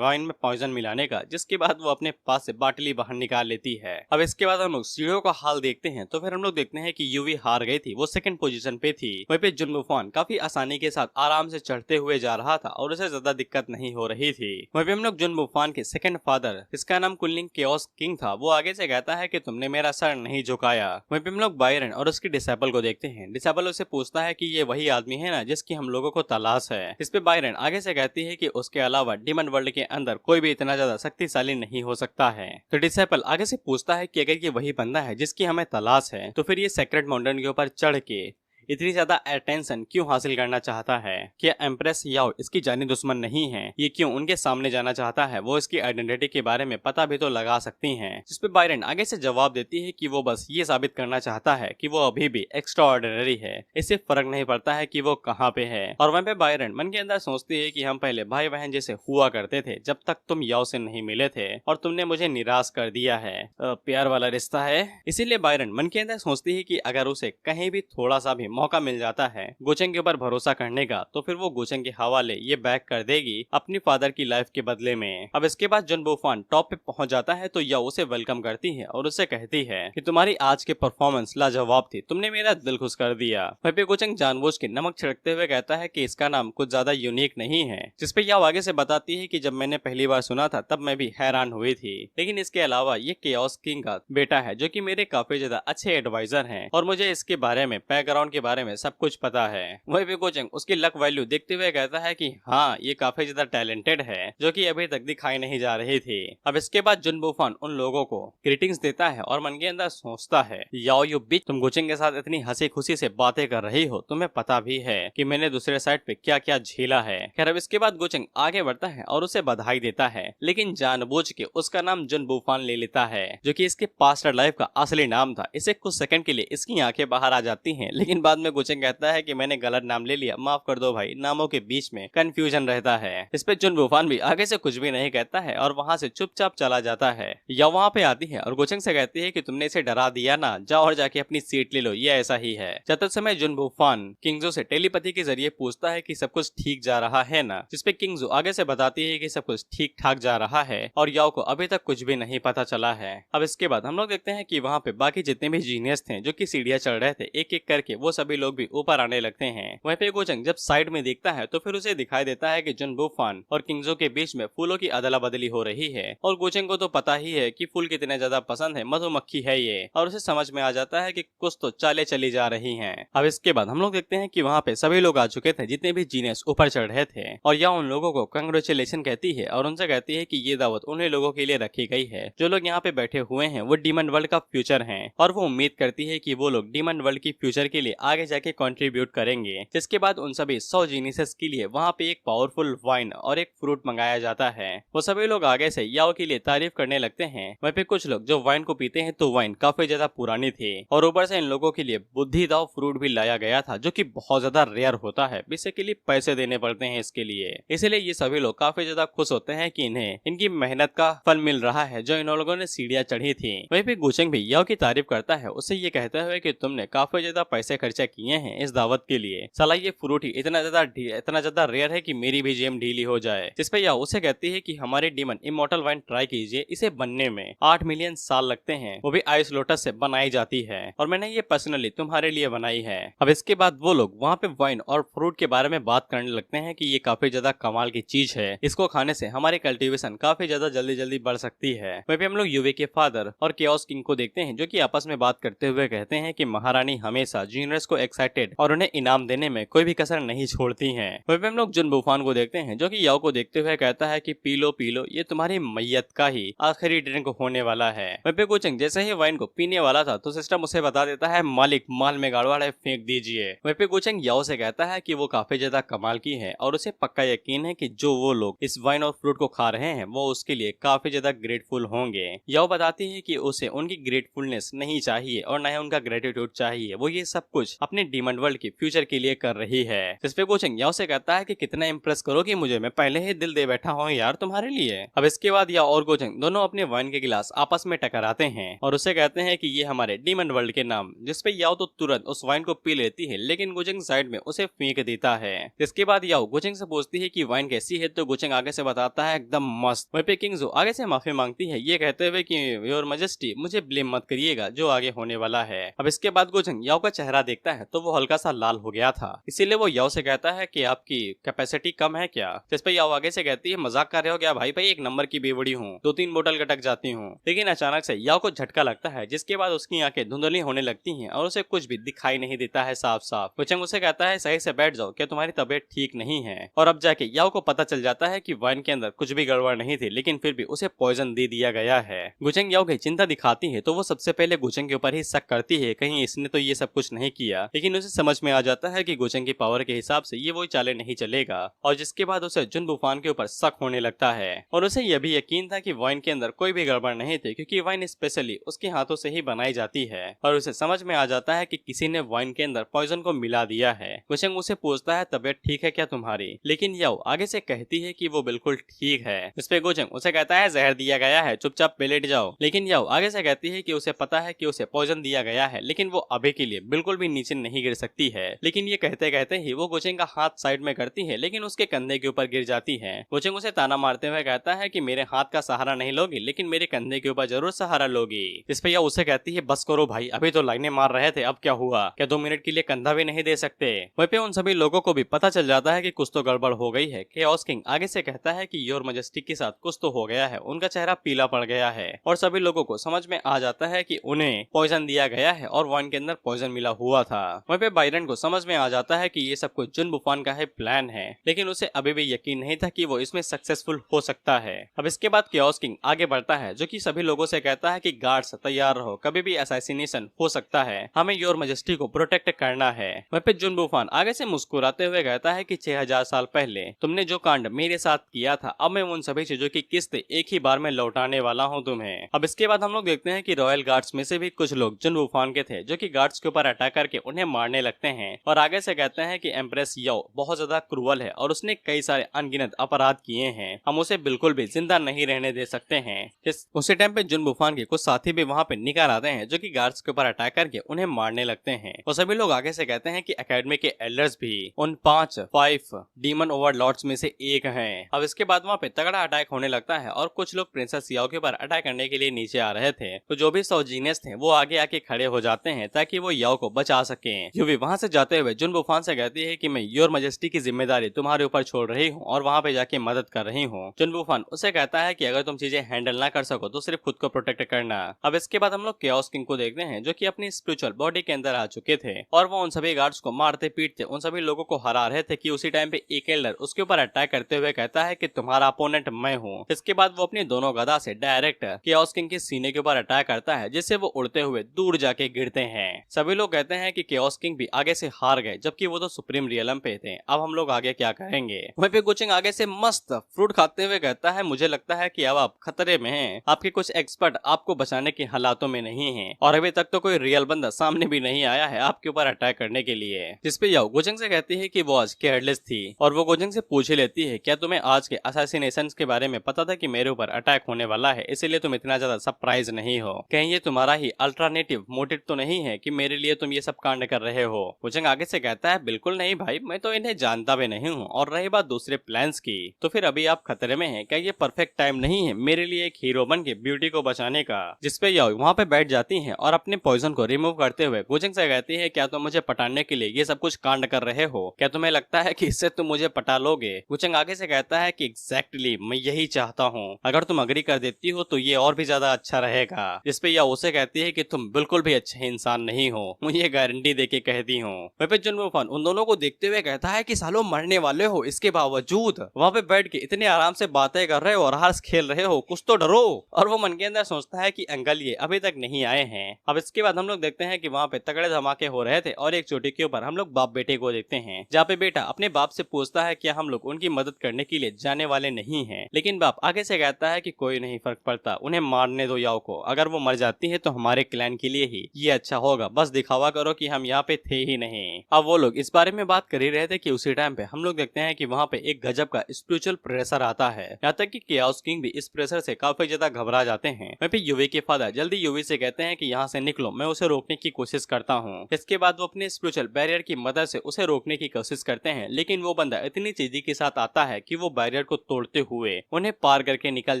में पॉइजन मिलाने का। जिसके बाद वो अपने पास से बाटली बाहर निकाल लेती है। अब इसके बाद हम लोग सीढ़ियों का हाल देखते हैं, तो फिर हम लोग देखते हैं कि यूवी हार गई थी, वो सेकंड पोजीशन पे थी। वहीं पे जुन बुफान काफी आसानी के साथ आराम से चढ़ते हुए जा रहा था और उसे ज्यादा दिक्कत नहीं हो रही थी। वहीं पे हम लोग जुन बुफान के सेकंड फादर, जिसका नाम कुलिंग केओस किंग था, वो आगे से कहता है कि तुमने मेरा सर नहीं झुकाया। वहीं पे हम लोग बायरन और उसकी डिसेबल को देखते हैं। डिसेबल उसे पूछता है कि ये वही आदमी है ना जिसकी हम लोगों को तलाश है। इस पे बायरन आगे से कहती है कि उसके अलावा डीमन वर्ल्ड के अंदर कोई भी इतना ज्यादा शक्तिशाली नहीं हो सकता है। तो डिसेबल आगे से पूछता है कि अगर ये वही बंदा है जिसकी हमें तलाश है तो फिर ये सेक्रेट माउंटेन के ऊपर चढ़ के इतनी ज्यादा अटेंशन क्यों हासिल करना चाहता है। क्या एम्प्रेस याओ इसकी जानी दुश्मन नहीं है, ये क्यों उनके सामने जाना चाहता है, वो इसकी आइडेंटिटी के बारे में पता भी तो लगा सकती हैं। जिसपे बायरन आगे से जवाब देती है कि वो बस ये साबित करना चाहता है कि वो अभी भी एक्स्ट्राऑर्डिनरी है, इससे फर्क नहीं पड़ता है कि वो कहाँ पे है। और वहीं पे बायरन मन के अंदर सोचती है कि हम पहले भाई बहन जैसे हुआ करते थे जब तक तुम याओ से नहीं मिले थे और तुमने मुझे निराश कर दिया है। प्यार वाला रिश्ता है। इसीलिए बायरन मन के अंदर सोचती है कि अगर उसे कहीं भी थोड़ा सा भी मौका मिल जाता है गुचेंग के ऊपर भरोसा करने का, तो फिर वो गुचेंग के हवाले ये बैग कर देगी अपनी फादर की लाइफ के बदले में। अब इसके बाद जन बुफान टॉप पे पहुंच जाता है तो या उसे वेलकम करती है और उसे कहती है कि तुम्हारी आज की परफॉर्मेंस लाजवाब थी, तुमने मेरा दिल खुश कर दिया। वहीं पे गुचेंग जानबूझ के नमक छिड़कते हुए कहता है कि इसका नाम कुछ ज्यादा यूनिक नहीं है, जिसपे याओ आगे से बताती है कि जब मैंने पहली बार सुना था तब मैं भी हैरान हुई थी, लेकिन इसके अलावा ये केओस किंग का बेटा है जो कि मेरे काफी ज्यादा अच्छे एडवाइजर हैं और मुझे इसके बारे में बैकग्राउंड के बारे में सब कुछ पता है। वहीं पे गुचेंग उसकी लक वैल्यू देखते हुए कहता है कि हाँ ये काफी ज्यादा टैलेंटेड है जो कि अभी तक दिखाई नहीं जा रही थी। अब इसके बाद जुन बुफान उन लोगों को ग्रीटिंग्स देता है और मन के अंदर सोचता है याओ यू बिच, तुम गुचेंग के साथ इतनी हंसी खुशी से बातें कर रही हो, तुम्हें पता भी है कि मैंने दूसरे साइड पे क्या क्या झेला है। खैर अब इसके बाद गुचेंग आगे बढ़ता है और उसे बधाई देता है, लेकिन जानबूझ के उसका नाम जुन बुफान ले लेता है जो कि इसके पास्ट लाइफ का असली नाम था। इसे कुछ सेकंड के लिए इसकी आंखें बाहर आ जाती हैं, लेकिन बाद में गुचेंग कहता है कि मैंने गलत नाम ले लिया, माफ कर दो भाई, नामों के बीच में कंफ्यूजन रहता है। इस पे जुन बुफान भी आगे से कुछ भी नहीं कहता है और वहाँ से चुपचाप चला जाता है। या वहाँ पे आती है और गुचेंग से कहती है कि तुमने इसे डरा दिया ना, जाओ और जाके अपनी सीट ले लो, ये ऐसा ही है। जाते समय जुन बुफान किंगजो से टेलीपैथी के जरिए पूछता है कि सब कुछ ठीक जा रहा है ना, जिसपे किंगजो आगे से बताती है कि सब कुछ ठीक ठाक जा रहा है और याओ को अभी तक कुछ भी नहीं पता चला है। अब इसके बाद हम लोग देखते हैं कि वहाँ पे बाकी जितने भी जीनियस थे जो कि सीढ़ियां चढ़ रहे थे, एक एक करके वो सभी लोग भी ऊपर आने लगते हैं। वहीं पे गुचेंग जब साइड में देखता है तो फिर उसे दिखाई देता है कि जुन बुफान और किंगजो के बीच में फूलों की अदला बदली हो रही है और गुचेंग को तो पता ही है कि फूल कितने ज्यादा पसंद है, मधुमक्खी है ये, और उसे समझ में आ जाता है कि कुछ तो चालें चली जा रही हैं। अब इसके बाद हम लोग देखते हैं कि वहाँ पे सभी लोग आ चुके थे जितने भी जीनियस ऊपर चढ़ रहे थे और यह उन लोगों को कंग्रेचुलेशन कहती है और उनसे कहती है कि ये दावत उन्हीं लोगों के लिए रखी गई है जो लोग यहाँ पे बैठे हुए हैं वो डीमन वर्ल्ड का फ्यूचर हैं और वो उम्मीद करती है कि वो लोग डीमन वर्ल्ड की फ्यूचर के लिए आगे जाके कंट्रीब्यूट करेंगे। जिसके बाद उन सभी 100 जीनियस के लिए वहाँ पे एक पावरफुल वाइन और एक फ्रूट मंगाया जाता है। वो सभी लोग आगे से याओ के लिए तारीफ करने लगते हैं। वहीं पे कुछ लोग जो वाइन को पीते हैं तो वाइन काफी ज्यादा पुरानी थी और ऊपर से इन लोगों के लिए बुद्धि दाव फ्रूट भी लाया गया था जो कि बहुत ज्यादा रेयर होता है, बेसिकली पैसे देने पड़ते हैं इसके लिए। इसीलिए ये सभी लोग काफी ज्यादा खुश होते हैं कि इन्हें इनकी मेहनत का फल मिल रहा है जो इन लोगों ने सीढ़ियां चढ़ी थी। वहीं पे गुचेंग भी याओ की तारीफ करता है, उसे ये कहते हुए कि तुमने काफी ज्यादा पैसे खर्चा किए हैं इस दावत के लिए, साला ये फ्रूट ही इतना ज्यादा रेयर है कि मेरी भी जेम ढीली हो जाए। जिसपे याओ उसे कहती है कि हमारी डीमन इमोर्टल वाइन ट्राई कीजिए, इसे बनने में 8 मिलियन साल लगते हैं, वो भी आइस लोटस से बनाई जाती है और मैंने ये पर्सनली तुम्हारे लिए बनाई है। अब इसके बाद वो लोग वहाँ पे वाइन और फ्रूट के बारे में बात करने लगते हैं कि ये काफी ज्यादा कमाल की चीज है, इसको खाने से हमारी कल्टीवेशन काफी ज्यादा जल्दी बढ़ सकती है। वहीं पे हम लोग यूवे के फादर और केओस किंग को देखते हैं जो कि आपस में बात करते हुए कहते हैं कि महारानी हमेशा जूनियर्स को एक्साइटेड और उन्हें इनाम देने में कोई भी कसर नहीं छोड़ती हैं। वहीं पे हम लोग जुन बुफान को देखते हैं जो कि याओ को देखते हुए कहता है कि पी लो ये तुम्हारी मैयत का ही आखिरी ड्रिंक होने वाला है। वहीं पे गुचेंग जैसे ही वाइन को पीने वाला था तो सिस्टम उसे बता देता है मालिक माल में गाड़वाड़ है, फेंक दीजिए। वहीं पे गुचेंग याओ से कहता है कि वो काफी ज्यादा कमाल की है और उसे पक्का यकीन है कि जो वो लोग इस वाइन और फ्रूट को खा रहे हैं वो उसके लिए काफी ज्यादा ग्रेटफुल होंगे। याओ बताती है कि उसे उनकी ग्रेटफुलनेस नहीं चाहिए और न ही उनका ग्रेटिट्यूड चाहिए, वो ये सब कुछ अपने डीमन वर्ल्ड की फ्यूचर के लिए कर रही है। जिसपे गुचेंग याओ से कहता है कि कितना इंप्रेस करोगी मुझे, मैं पहले ही दिल दे बैठा हूँ यार तुम्हारे लिए। अब इसके बाद याओ और गुचेंग दोनों अपने वाइन के गिलास आपस में टकराते हैं और उसे कहते हैं कि ये हमारे डीमन वर्ल्ड के नाम। जिसपे याओ तो तुरंत उस वाइन को पी लेती है लेकिन गुचेंग साइड में उसे फेंक देता है। इसके बाद याओ गुचेंग से पूछती है कि वाइन कैसी है तो गुचेंग आगे से बताता है एकदम मस्त। वहीं पे किंगजो आगे से माफी मांगती है ये कहते हुए कि योर मैजेस्टी मुझे ब्लेम मत करिएगा जो आगे होने वाला है। अब इसके बाद गुचेंग याओ का चेहरा देखता है तो वो हल्का सा लाल हो गया था, इसीलिए वो याओ से कहता है कि आपकी कैपेसिटी कम है क्या। जिसपे याओ आगे से कहती है मजाक कर रहे हो क्या भाई, एक नंबर की बेवड़ी हूँ, 2-3 बोतल गटक जाती हूँ। लेकिन अचानक से याओ को झटका लगता है जिसके बाद उसकी आंखें धुंधली होने लगती हैं और उसे कुछ भी दिखाई नहीं देता है साफ साफ। गुचेंग उसे कहता है सही से बैठ जाओ, क्या तुम्हारी तबीयत ठीक नहीं है। और अब जाके याओ को पता चल जाता है कि वाइन के अंदर कुछ भी गड़बड़ नहीं थी लेकिन फिर भी उसे पॉइजन दे दिया गया है। गुचेंग याओ की चिंता दिखाती है तो वो सबसे पहले गुचेंग के ऊपर ही शक करती है कहीं इसने तो ये सब कुछ नहीं किया, लेकिन उसे समझ में आ जाता है कि गुचेंग की पावर के हिसाब से ये वही चाले नहीं चलेगा। और जिसके बाद उसे जुन बुफान के ऊपर शक होने लगता है और उसे यह भी यकीन था कि वाइन के अंदर कोई भी गड़बड़ नहीं थी क्योंकि वाइन स्पेशली उसके हाथों से ही बनाई जाती है। और उसे समझ में आ जाता है कि किसी ने वाइन के अंदर पॉइजन को मिला दिया है। गुचेंग उसे पूछता है तबीयत ठीक है क्या तुम्हारी, लेकिन याओ आगे से कहती है कि वो बिल्कुल ठीक है। इस पे गुचेंग उसे कहता है जहर दिया गया है, चुपचाप लेट जाओ। लेकिन याओ आगे से कहती है कि उसे पता है कि उसे पॉइजन दिया गया है लेकिन वो अभी के लिए बिल्कुल भी नीचे नीचे नहीं गिर सकती है। लेकिन ये कहते कहते ही वो गोचेंग का हाथ साइड में करती है, लेकिन उसके कंधे के ऊपर गिर जाती है। गोचेंग उसे ताना मारते हुए कहता है कि मेरे हाथ का सहारा नहीं लोगी, लेकिन मेरे कंधे के ऊपर जरूर सहारा लोगी। इस पे यह उसे कहती है बस करो भाई, अभी तो लाइनें मार रहे थे, अब क्या हुआ, क्या 2 मिनट के लिए कंधा भी नहीं दे सकते। वहीं पे उन सभी लोगों को भी पता चल जाता है कि कुछ तो गड़बड़ हो गई है। केओस किंग आगे से कहता है कि योर मैजेस्टी के साथ कुछ तो हो गया है, उनका चेहरा पीला पड़ गया है और सभी लोगों को समझ में आ जाता है कि उन्हें पॉइजन दिया गया है और वाइन के अंदर पॉइजन मिला हुआ था। वहीं पे बायरन को समझ में आ जाता है कि ये सब कुछ जुन बुफान का है प्लान है, लेकिन उसे अभी भी यकीन नहीं था कि वो इसमें सक्सेसफुल हो सकता है। अब इसके बाद केओस किंग आगे बढ़ता है, जो कि सभी लोगों से कहता है कि गार्ड्स तैयार रहो, कभी भी असैसिनेशन हो सकता है, हमें योर मैजेस्टी को प्रोटेक्ट करना है। वहीं पे जुन बुफान आगे से मुस्कुराते हुए कहता है कि 6000 साल पहले तुमने जो कांड मेरे साथ किया था, अब मैं उन सभी चीजों की किस्त एक ही बार में लौटाने वाला हूँ तुम्हें। अब इसके बाद हम लोग देखते हैं कि रॉयल गार्ड्स में से भी कुछ लोग जुन बुफान के थे, जो कि गार्ड्स के ऊपर अटैक करके उन्हें मारने लगते हैं और आगे से कहते हैं कि एम्प्रेस यो बहुत ज्यादा क्रूअल है और उसने कई सारे अनगिनत अपराध किए हैं, हम उसे बिल्कुल भी जिंदा नहीं रहने दे सकते हैं। उसी टाइम पे जुन बुफान के कुछ साथी भी वहाँ पे निकल आते हैं, जो कि गार्ड्स के ऊपर अटैक करके उन्हें मारने लगते हैं। और सभी लोग आगे से कहते हैं कि एकेडमी के एल्डर्स भी उन 5 डीमन ओवरलॉर्ड्स में से एक हैं। अब इसके बाद वहाँ पे तगड़ा अटैक होने लगता है और कुछ लोग प्रिंसेस याओ के ऊपर अटैक करने के लिए नीचे आ रहे थे, तो जो भी सौजीनियस थे वो आगे आके खड़े हो जाते हैं ताकि वो याओ को बचा सके। यूवी वहाँ से जाते हुए जुन बुफान से कहती है कि मैं योर मैजेस्टी की जिम्मेदारी तुम्हारे ऊपर छोड़ रही हूँ और वहाँ पे जाके मदद कर रही हूँ। जुन बुफान उसे कहता है कि अगर तुम चीजें हैंडल ना कर सको तो सिर्फ खुद को प्रोटेक्ट करना। अब इसके बाद हम लोग केओस किंग को देखते हैं, जो कि अपनी स्पिरिचुअल बॉडी के अंदर आ चुके थे और वो उन सभी गार्ड्स को मारते पीटते उन सभी लोगों को हरा रहे थे कि उसी टाइम पे एक एल्डर उसके ऊपर अटैक करते हुए कहता है कि तुम्हारा अपोनेंट मैं हूँ। इसके बाद वो अपनी दोनों गदा से डायरेक्ट केओस किंग के सीने के ऊपर अटैक करता है, जिससे वो उड़ते हुए दूर जाके गिरते हैं। सभी लोग कहते हैं कि केओस किंग भी आगे से हार गए, जबकि वो तो सुप्रीम रियलम पे थे, अब हम लोग आगे क्या करेंगे। वहीं पे गोचेंग आगे से मस्त फ्रूट खाते हुए कहता है मुझे लगता है कि अब आप खतरे में हैं, आपके कुछ एक्सपर्ट आपको बचाने के हालातों में नहीं हैं और अभी तक तो कोई रियल बंदा सामने भी नहीं आया है आपके ऊपर अटैक करने के लिए। जिसपे याओ गोचेंग से कहती है कि वो आज केयरलेस थी और वो गोचेंग से पूछ ही लेती है क्या तुम्हें आज के असैसिनेशंस के बारे में पता था कि मेरे ऊपर अटैक होने वाला है, इसीलिए तुम इतना ज्यादा सरप्राइज नहीं हो, कहीं ये तुम्हारा ही अल्टरनेटिव मोटिव तो नहीं है कि मेरे लिए तुम ये सब कांड कर रहे हो। गोचेंग आगे से कहता है बिल्कुल नहीं भाई, मैं तो इन्हें जानता भी नहीं हूँ और रही बात दूसरे प्लान्स की, तो फिर अभी आप खतरे में हैं, क्या ये परफेक्ट टाइम नहीं है मेरे लिए एक हीरो बन के ब्यूटी को बचाने का। जिसपे याओ वहाँ पे बैठ जाती है और अपने पॉइजन को रिमूव करते हुए गोचेंग से कहती है क्या तुम मुझे पटाने के लिए ये सब कुछ कांड कर रहे हो, क्या तुम्हें लगता है कि इससे तुम मुझे पटा लोगे। गोचेंग आगे से कहता है कि एग्जैक्टली मैं यही चाहता हूँ, अगर तुम अग्री कर देती हो तो ये और भी ज्यादा अच्छा रहेगा। जिसपे याओ उसे कहती है कि तुम बिल्कुल भी अच्छे इंसान नहीं हो, मुझे गारंटी देके कहती हूँ। वहीं पे जुन बुफान उन दोनों को देखते हुए कहता है कि सालों मरने वाले हो, इसके बावजूद वहाँ पे बैठ के इतने आराम से बातें कर रहे हो और हर्ष खेल रहे हो, कुछ तो डरो। और वो मन के अंदर सोचता है कि अंकल ये अभी तक नहीं आए हैं। अब इसके बाद हम लोग देखते हैं कि वहाँ पे तगड़े धमाके हो रहे थे और एक चोटी के ऊपर हम लोग बाप बेटे को देखते हैं, जहाँ पे बेटा अपने बाप से पूछता है कि हम लोग उनकी मदद करने के लिए जाने वाले नहीं हैं, लेकिन बाप आगे से कहता है कि कोई नहीं फर्क पड़ता, उन्हें मारने दो याओ को, अगर वो मर जाती है तो हमारे क्लैन के लिए ही ये अच्छा होगा, बस दिखावा करो कि हम यहाँ पे थे ही नहीं। अब वो लोग इस बारे में बात कर ही रहे थे कि उसी टाइम पे हम लोग देखते हैं कि वहाँ पे एक गजब का स्पिरिचुअल प्रेशर आता है, यहाँ तक कि केओस किंग भी इस प्रेशर से काफी ज्यादा घबरा जाते हैं। वहीं पे यूवी के फादर जल्दी यूवी से कहते हैं कि यहाँ से निकलो, मैं उसे रोकने की कोशिश करता हूँ। इसके बाद वो अपने स्पिरिचुअल बैरियर की मदद से उसे रोकने की कोशिश करते हैं, लेकिन वो बंदा इतनी तेजी के साथ आता है कि वो बैरियर को तोड़ते हुए उन्हें पार करके निकल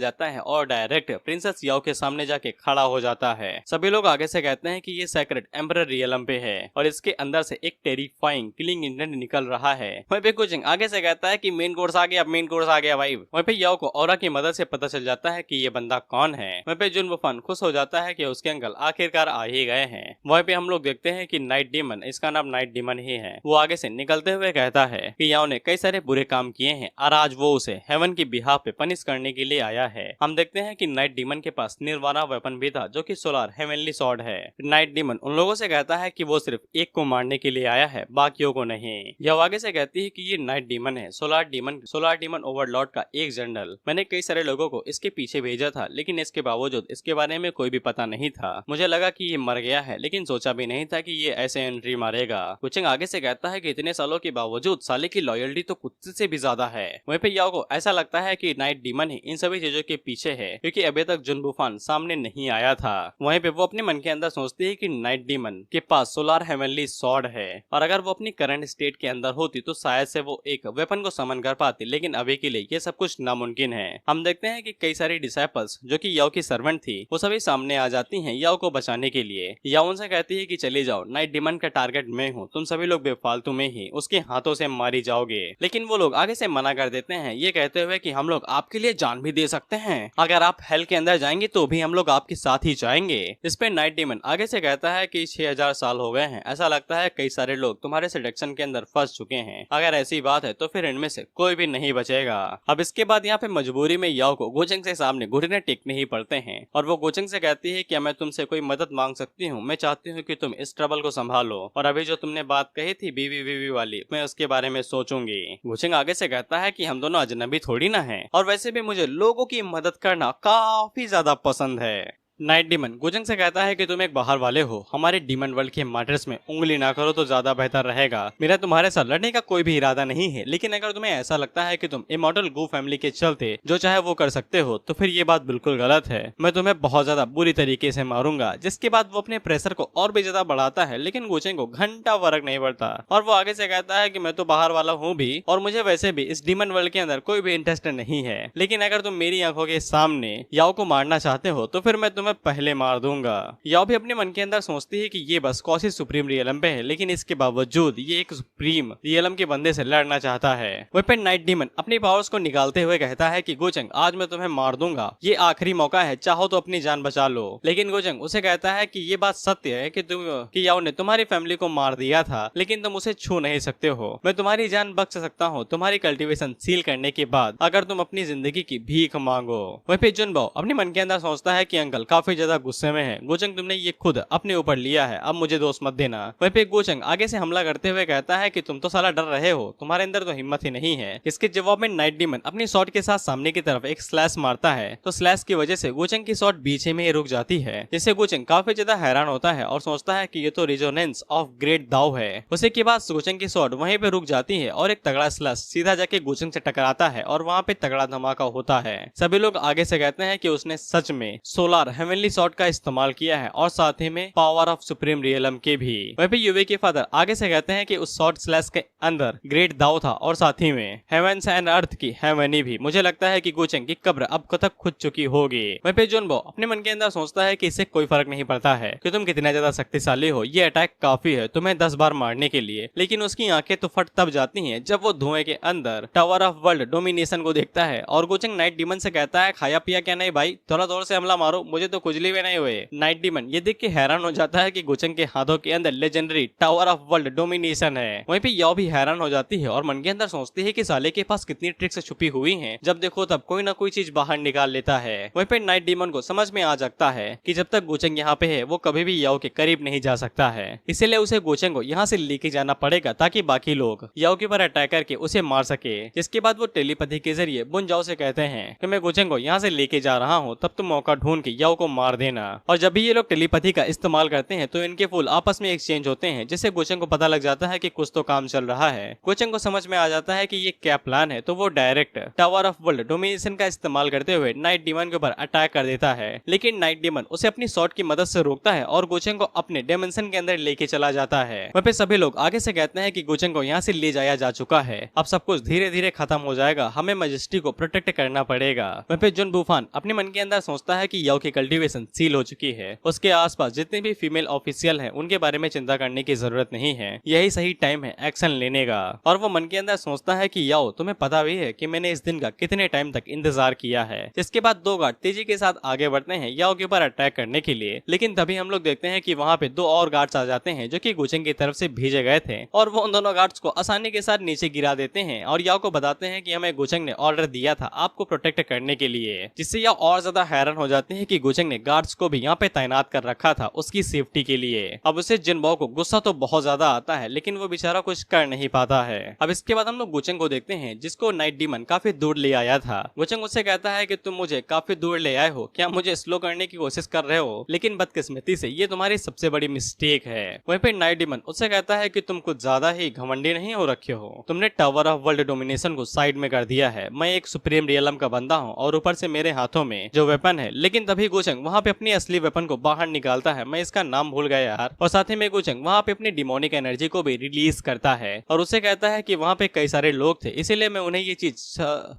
जाता है और डायरेक्ट प्रिंसेस याओ के सामने जाके खड़ा हो जाता है। सभी लोग आगे से कहते हैं कि ये सेक्रेट एम्परर रियलम पे है और इसके अंदर से एक टेरिफाइंग किलिंग इंजेंट निकल रहा है। वहीं पे गोचेंग आगे से कहता है कि मेन कोर्स आ गया, मेन कोर्स आ गया भाई। वहीं पे याओ को ऑरा की मदद से पता चल जाता है कि ये बंदा कौन है। वहीं पे जुन बुफान खुश हो जाता है कि उसके अंकल आखिरकार आ ही गए हैं। वहीं पे हम लोग देखते हैं कि नाइट डीमन, इसका नाम नाइट डीमन ही है, वो आगे से निकलते हुए कहता है कि याओ ने कई सारे बुरे काम किए हैं और आज वो उसे हेवन की बिहाफ पे पनिश करने के लिए आया है। हम देखते हैं कि नाइट डीमन के पास निर्वाणा वेपन भी था, जो कि सोलर हेवनली सॉर्ड है। नाइट डीमन उन लोगों से कहता है कि वो सिर्फ एक को मारने के लिए आया है, बाकियों को नहीं। यह आगे से कहती है कि ये नाइट डीमन है, सोलर डीमन ओवरलॉर्ड का एक जनरल। मैंने कई सारे लोगों को इसके पीछे भेजा था, लेकिन इसके बावजूद इसके बारे में कोई भी पता नहीं था। मुझे लगा कि ये मर गया है, लेकिन सोचा भी नहीं था कि ये ऐसे एंट्री मारेगा। गोचेंग आगे से कहता है कि इतने सालों के बावजूद साले की लॉयल्टी तो कुत्ते से भी ज्यादा है। वहीं पे याओ को ऐसा लगता है कि नाइट डीमन ही इन सभी चीजों के पीछे है, क्योंकि अभी तक जुन बुफान सामने नहीं आया था। वहीं पे वो अपने मन के अंदर सोचती है कि नाइट डीमन के पास सोलर सोलार हेवनली सॉर्ड है, और अगर वो अपनी करंट स्टेट के अंदर होती तो शायद से वो एक वेपन को समन कर पाती, लेकिन अभी के लिए ये सब कुछ नामुमकिन है। हम देखते हैं कि कई सारी डिसाइपल्स जो कि याओ की सर्वेंट थी वो सभी सामने आ जाती हैं याओ को बचाने के लिए। याओ उनसे कहती है कि चले जाओ, नाइट डिमन का टारगेट मैं हूँ, तुम सभी लोग बेफालतू में ही उसके हाथों से मारी जाओगे। लेकिन वो लोग आगे से मना कर देते हैं, ये कहते हुए कि हम लोग आपके लिए जान भी दे सकते हैं, अगर आप हेल के अंदर जाएंगे तो भी हम लोग आपके साथ ही जाएंगे। इस पे नाइट डिमन आगे से कहता है कि 6000 साल हो गए हैं, ऐसा लगता है कई सारे लोग तुम्हारे सिलेक्शन के अंदर फंस चुके हैं, अगर ऐसी बात है तो फिर इनमें से कोई भी नहीं बचेगा। अब इसके बाद यहाँ पे मजबूरी में याओ को गोचेंग से सामने घुटने टेकने ही पड़ते हैं, और वो गोचेंग से कहती है कि मैं तुमसे कोई मदद मांग सकती हूँ, मैं चाहती हूँ कि तुम इस ट्रबल को संभालो, और अभी जो तुमने बात कही थी बीवी वाली, मैं उसके बारे में सोचूंगी। गोचेंग आगे से कहता है कि हम दोनों अजनबी थोड़ी ना हैं, और वैसे भी मुझे लोगों की मदद करना काफी ज्यादा पसंद है। नाइट डिमन गोचेंग से कहता है कि तुम एक बाहर वाले हो, हमारे डिमन वर्ल्ड के मैटर्स में उंगली ना करो तो ज्यादा बेहतर रहेगा। मेरा तुम्हारे साथ लड़ने का कोई भी इरादा नहीं है, लेकिन अगर तुम्हें ऐसा लगता है कि तुम इमॉर्टल गू फैमिली के चलते जो चाहे वो कर सकते हो तो फिर ये बात बिल्कुल गलत है। मैं तुम्हें बहुत ज्यादा बुरी तरीके से मारूंगा। जिसके बाद वो अपने प्रेशर को और भी ज्यादा बढ़ाता है, लेकिन गोचेंग को घंटा फर्क नहीं पड़ता, और वो आगे से कहता है कि मैं तो बाहर वाला हूँ भी, और मुझे वैसे भी इस डिमन वर्ल्ड के अंदर कोई भी इंटरेस्ट नहीं है, लेकिन अगर तुम मेरी आंखों के सामने याओ को मारना चाहते हो तो फिर मैं तुम्हें पहले मार दूंगा। याओ भी अपने मन के अंदर सोचती है कि ये बस कौसी सुप्रीम रियलम पे है, लेकिन इसके बावजूद ये एक सुप्रीम रियलम के बंदे से लड़ना चाहता है। वहीं पे नाइट डिमन अपनी पावर्स को निकालते हुए कहता है कि गोचेंग आज मैं तुम्हें मार दूंगा, ये आखिरी मौका है, चाहो तो अपनी जान बचा लो। लेकिन गोचेंग उसे कहता है कि ये बात सत्य है कि याओ ने तुम्हारी फैमिली को मार दिया था, लेकिन तुम उसे छू नहीं सकते हो। मैं तुम्हारी जान बख्श सकता हूँ तुम्हारी कल्टीवेशन सील करने के बाद, अगर तुम अपनी जिंदगी की भीख मांगो। वहीं पे जुनबो अपने मन के अंदर सोचता है कि अंकल काफी ज्यादा गुस्से में है, गोचेंग तुमने ये खुद अपने ऊपर लिया है, अब मुझे दोष मत देना। वहीं पे गोचेंग आगे से हमला करते हुए कहता है कि तुम तो साला डर रहे हो, तुम्हारे अंदर तो हिम्मत ही नहीं है। इसके जवाब में नाइट डिमन अपनी शॉट के साथ सामने की तरफ एक स्लैश मारता है, तो स्लैश की वजह से गोचेंग की शॉट बीच में ही रुक जाती है, जिससे गोचेंग काफी ज्यादा हैरान होता है और सोचता है कि ये तो रिजोनेंस ऑफ ग्रेट दाव है। उसी के बाद गोचेंग की शॉट वहीं पे रुक जाती है और एक तगड़ा स्लैश सीधा जाके गोचेंग से टकराता है और वहाँ पे तगड़ा धमाका होता है। सभी लोग आगे से कहते हैं कि उसने सच में सोलार हेवनली शॉट का इस्तेमाल किया है और साथ ही में पावर ऑफ सुप्रीम रियलम के भी। वहीं पे यूवी के फादर आगे से कहते हैं कि उस शॉर्ट स्लैश के अंदर ग्रेट दाव था और साथ ही में हेवंस एंड अर्थ की हेवनी भी। मुझे लगता है कि गोचेंग की कब्र अब तक खुद चुकी होगी। वहीं पे जुनबो अपने मन के अंदर सोचता है कि इससे कोई फर्क नहीं पड़ता है कि तुम कितना ज्यादा शक्तिशाली हो, ये अटैक काफी है तुम्हें 10 बार मारने के लिए। लेकिन उसकी आंखें तो फट तब जाती हैं जब वो धुएं के अंदर टावर ऑफ वर्ल्ड डोमिनेशन को देखता है, और गोचेंग नाइट डिमन से कहता है खाया पिया क्या नहीं भाई, थोड़ा जोर से हमला मारो, मुझे तो खुजली भी नहीं हुए। नाइट डिमन ये देख के हैरान हो जाता है कि गोचेंग के हाथों के अंदर legendary tower of world domination है। वहीं पे याओ भी हैरान हो जाती है और मन के अंदर सोचती है कि साले के पास कितनी ट्रिक्स छुपी हुई हैं, जब देखो तब कोई ना कोई चीज बाहर निकाल लेता है। वहीं पे नाइट डिमन को समझ में आ जाता है कि जब तक गोचेंग यहाँ पे है वो कभी भी याओ के करीब नहीं जा सकता है, इसीलिए उसे गोचेंग को यहाँ से लेके जाना पड़ेगा ताकि बाकी लोग याओ के ऊपर अटैक करके उसे मार सके। जिसके बाद वो टेलीपैथी के जरिए बुन जाओ से कहते हैं कि मैं गोचेंग को यहाँ से लेके जा रहा हूँ, तब तुम मौका ढूंढ के याओ को मार देना। और जब भी ये लोग टेलीपैथी का इस्तेमाल करते हैं तो इनके फूल आपस में एक्सचेंज होते हैं, जिससे गोचेंग को पता लग जाता है कि कुछ तो काम चल रहा है। गोचेंग को समझ में आ जाता है कि ये क्या प्लान है, तो वो direct tower of world domination का इस्तेमाल करते हुए नाइट डिमन के ऊपर अटैक कर देता है। लेकिन नाइट डिमन उसे अपनी शॉट की मदद से रोकता है और गोचेंग को अपने डायमेंशन के अंदर लेके चला जाता है। वहीं पे सभी लोग आगे से कहते हैं कि गोचेंग को यहाँ से ले जाया जा चुका है, अब सब कुछ धीरे धीरे खत्म हो जाएगा, हमें मैजेस्टी को प्रोटेक्ट करना पड़ेगा। वहीं पे जुन बुफान अपने मन के अंदर सोचता है कि याओ की कल्टीवेशन सील हो चुकी है, उसके आसपास जितने भी फीमेल ऑफिशियल हैं उनके बारे में चिंता करने की जरूरत नहीं है, यही सही टाइम है एक्शन लेने का। और वो मन के अंदर सोचता है कि याओ तुम्हें पता भी है कि मैंने इस दिन का कितने टाइम तक इंतजार किया है। जिसके बाद दो गार्ड तेजी के साथ आगे बढ़ते हैं याओ के ऊपर अटैक करने के लिए, लेकिन तभी हम लोग देखते हैं कि वहाँ पे दो और गार्ड्स आ जाते हैं जो कि गोचेंग की तरफ से भेजे गए थे, और वो उन दोनों गार्ड्स को आसानी के साथ नीचे गिरा देते हैं और याओ को बताते हैं कि हमें गोचेंग ने ऑर्डर दिया था आपको प्रोटेक्ट करने के लिए। जिससे याओ और ज्यादा हैरान हो जाते हैं कि गोचेंग ने गार्ड्स को भी यहाँ पे तैनात कर रखा था उसकी सेफ्टी के लिए। अब उसे जिनबो को गुस्सा तो बहुत ज्यादा आता है, लेकिन वो बेचारा कुछ कर नहीं पाता है। अब इसके बाद हम लोग गोचेंग को देखते हैं जिसको नाइट डिमन काफी दूर ले आया था। गोचेंग उससे कहता है कि तुम मुझे काफी दूर ले आए हो, क्या मुझे स्लो करने की कोशिश कर रहे हो, लेकिन बदकिस्मती से ये तुम्हारी सबसे बड़ी मिस्टेक है। वहीं पे नाइट डिमन उससे कहता है कि तुम कुछ ज्यादा ही घमंडी नहीं हो रखे हो, तुमने टावर ऑफ वर्ल्ड डोमिनेशन को साइड में कर दिया है, मैं एक सुप्रीम रियलम का बंदा हूँ और ऊपर से मेरे हाथों में जो वेपन है। लेकिन तभी गोचंग वहाँ पे अपनी असली वेपन को बाहर निकालता है, मैं इसका नाम भूल गया यार। और साथ ही में गोचंग वहाँ पे अपनी डिमोनिक एनर्जी को भी रिलीज करता है और उसे कहता है कि वहाँ पे कई सारे लोग थे, इसीलिए मैं उन्हें ये चीज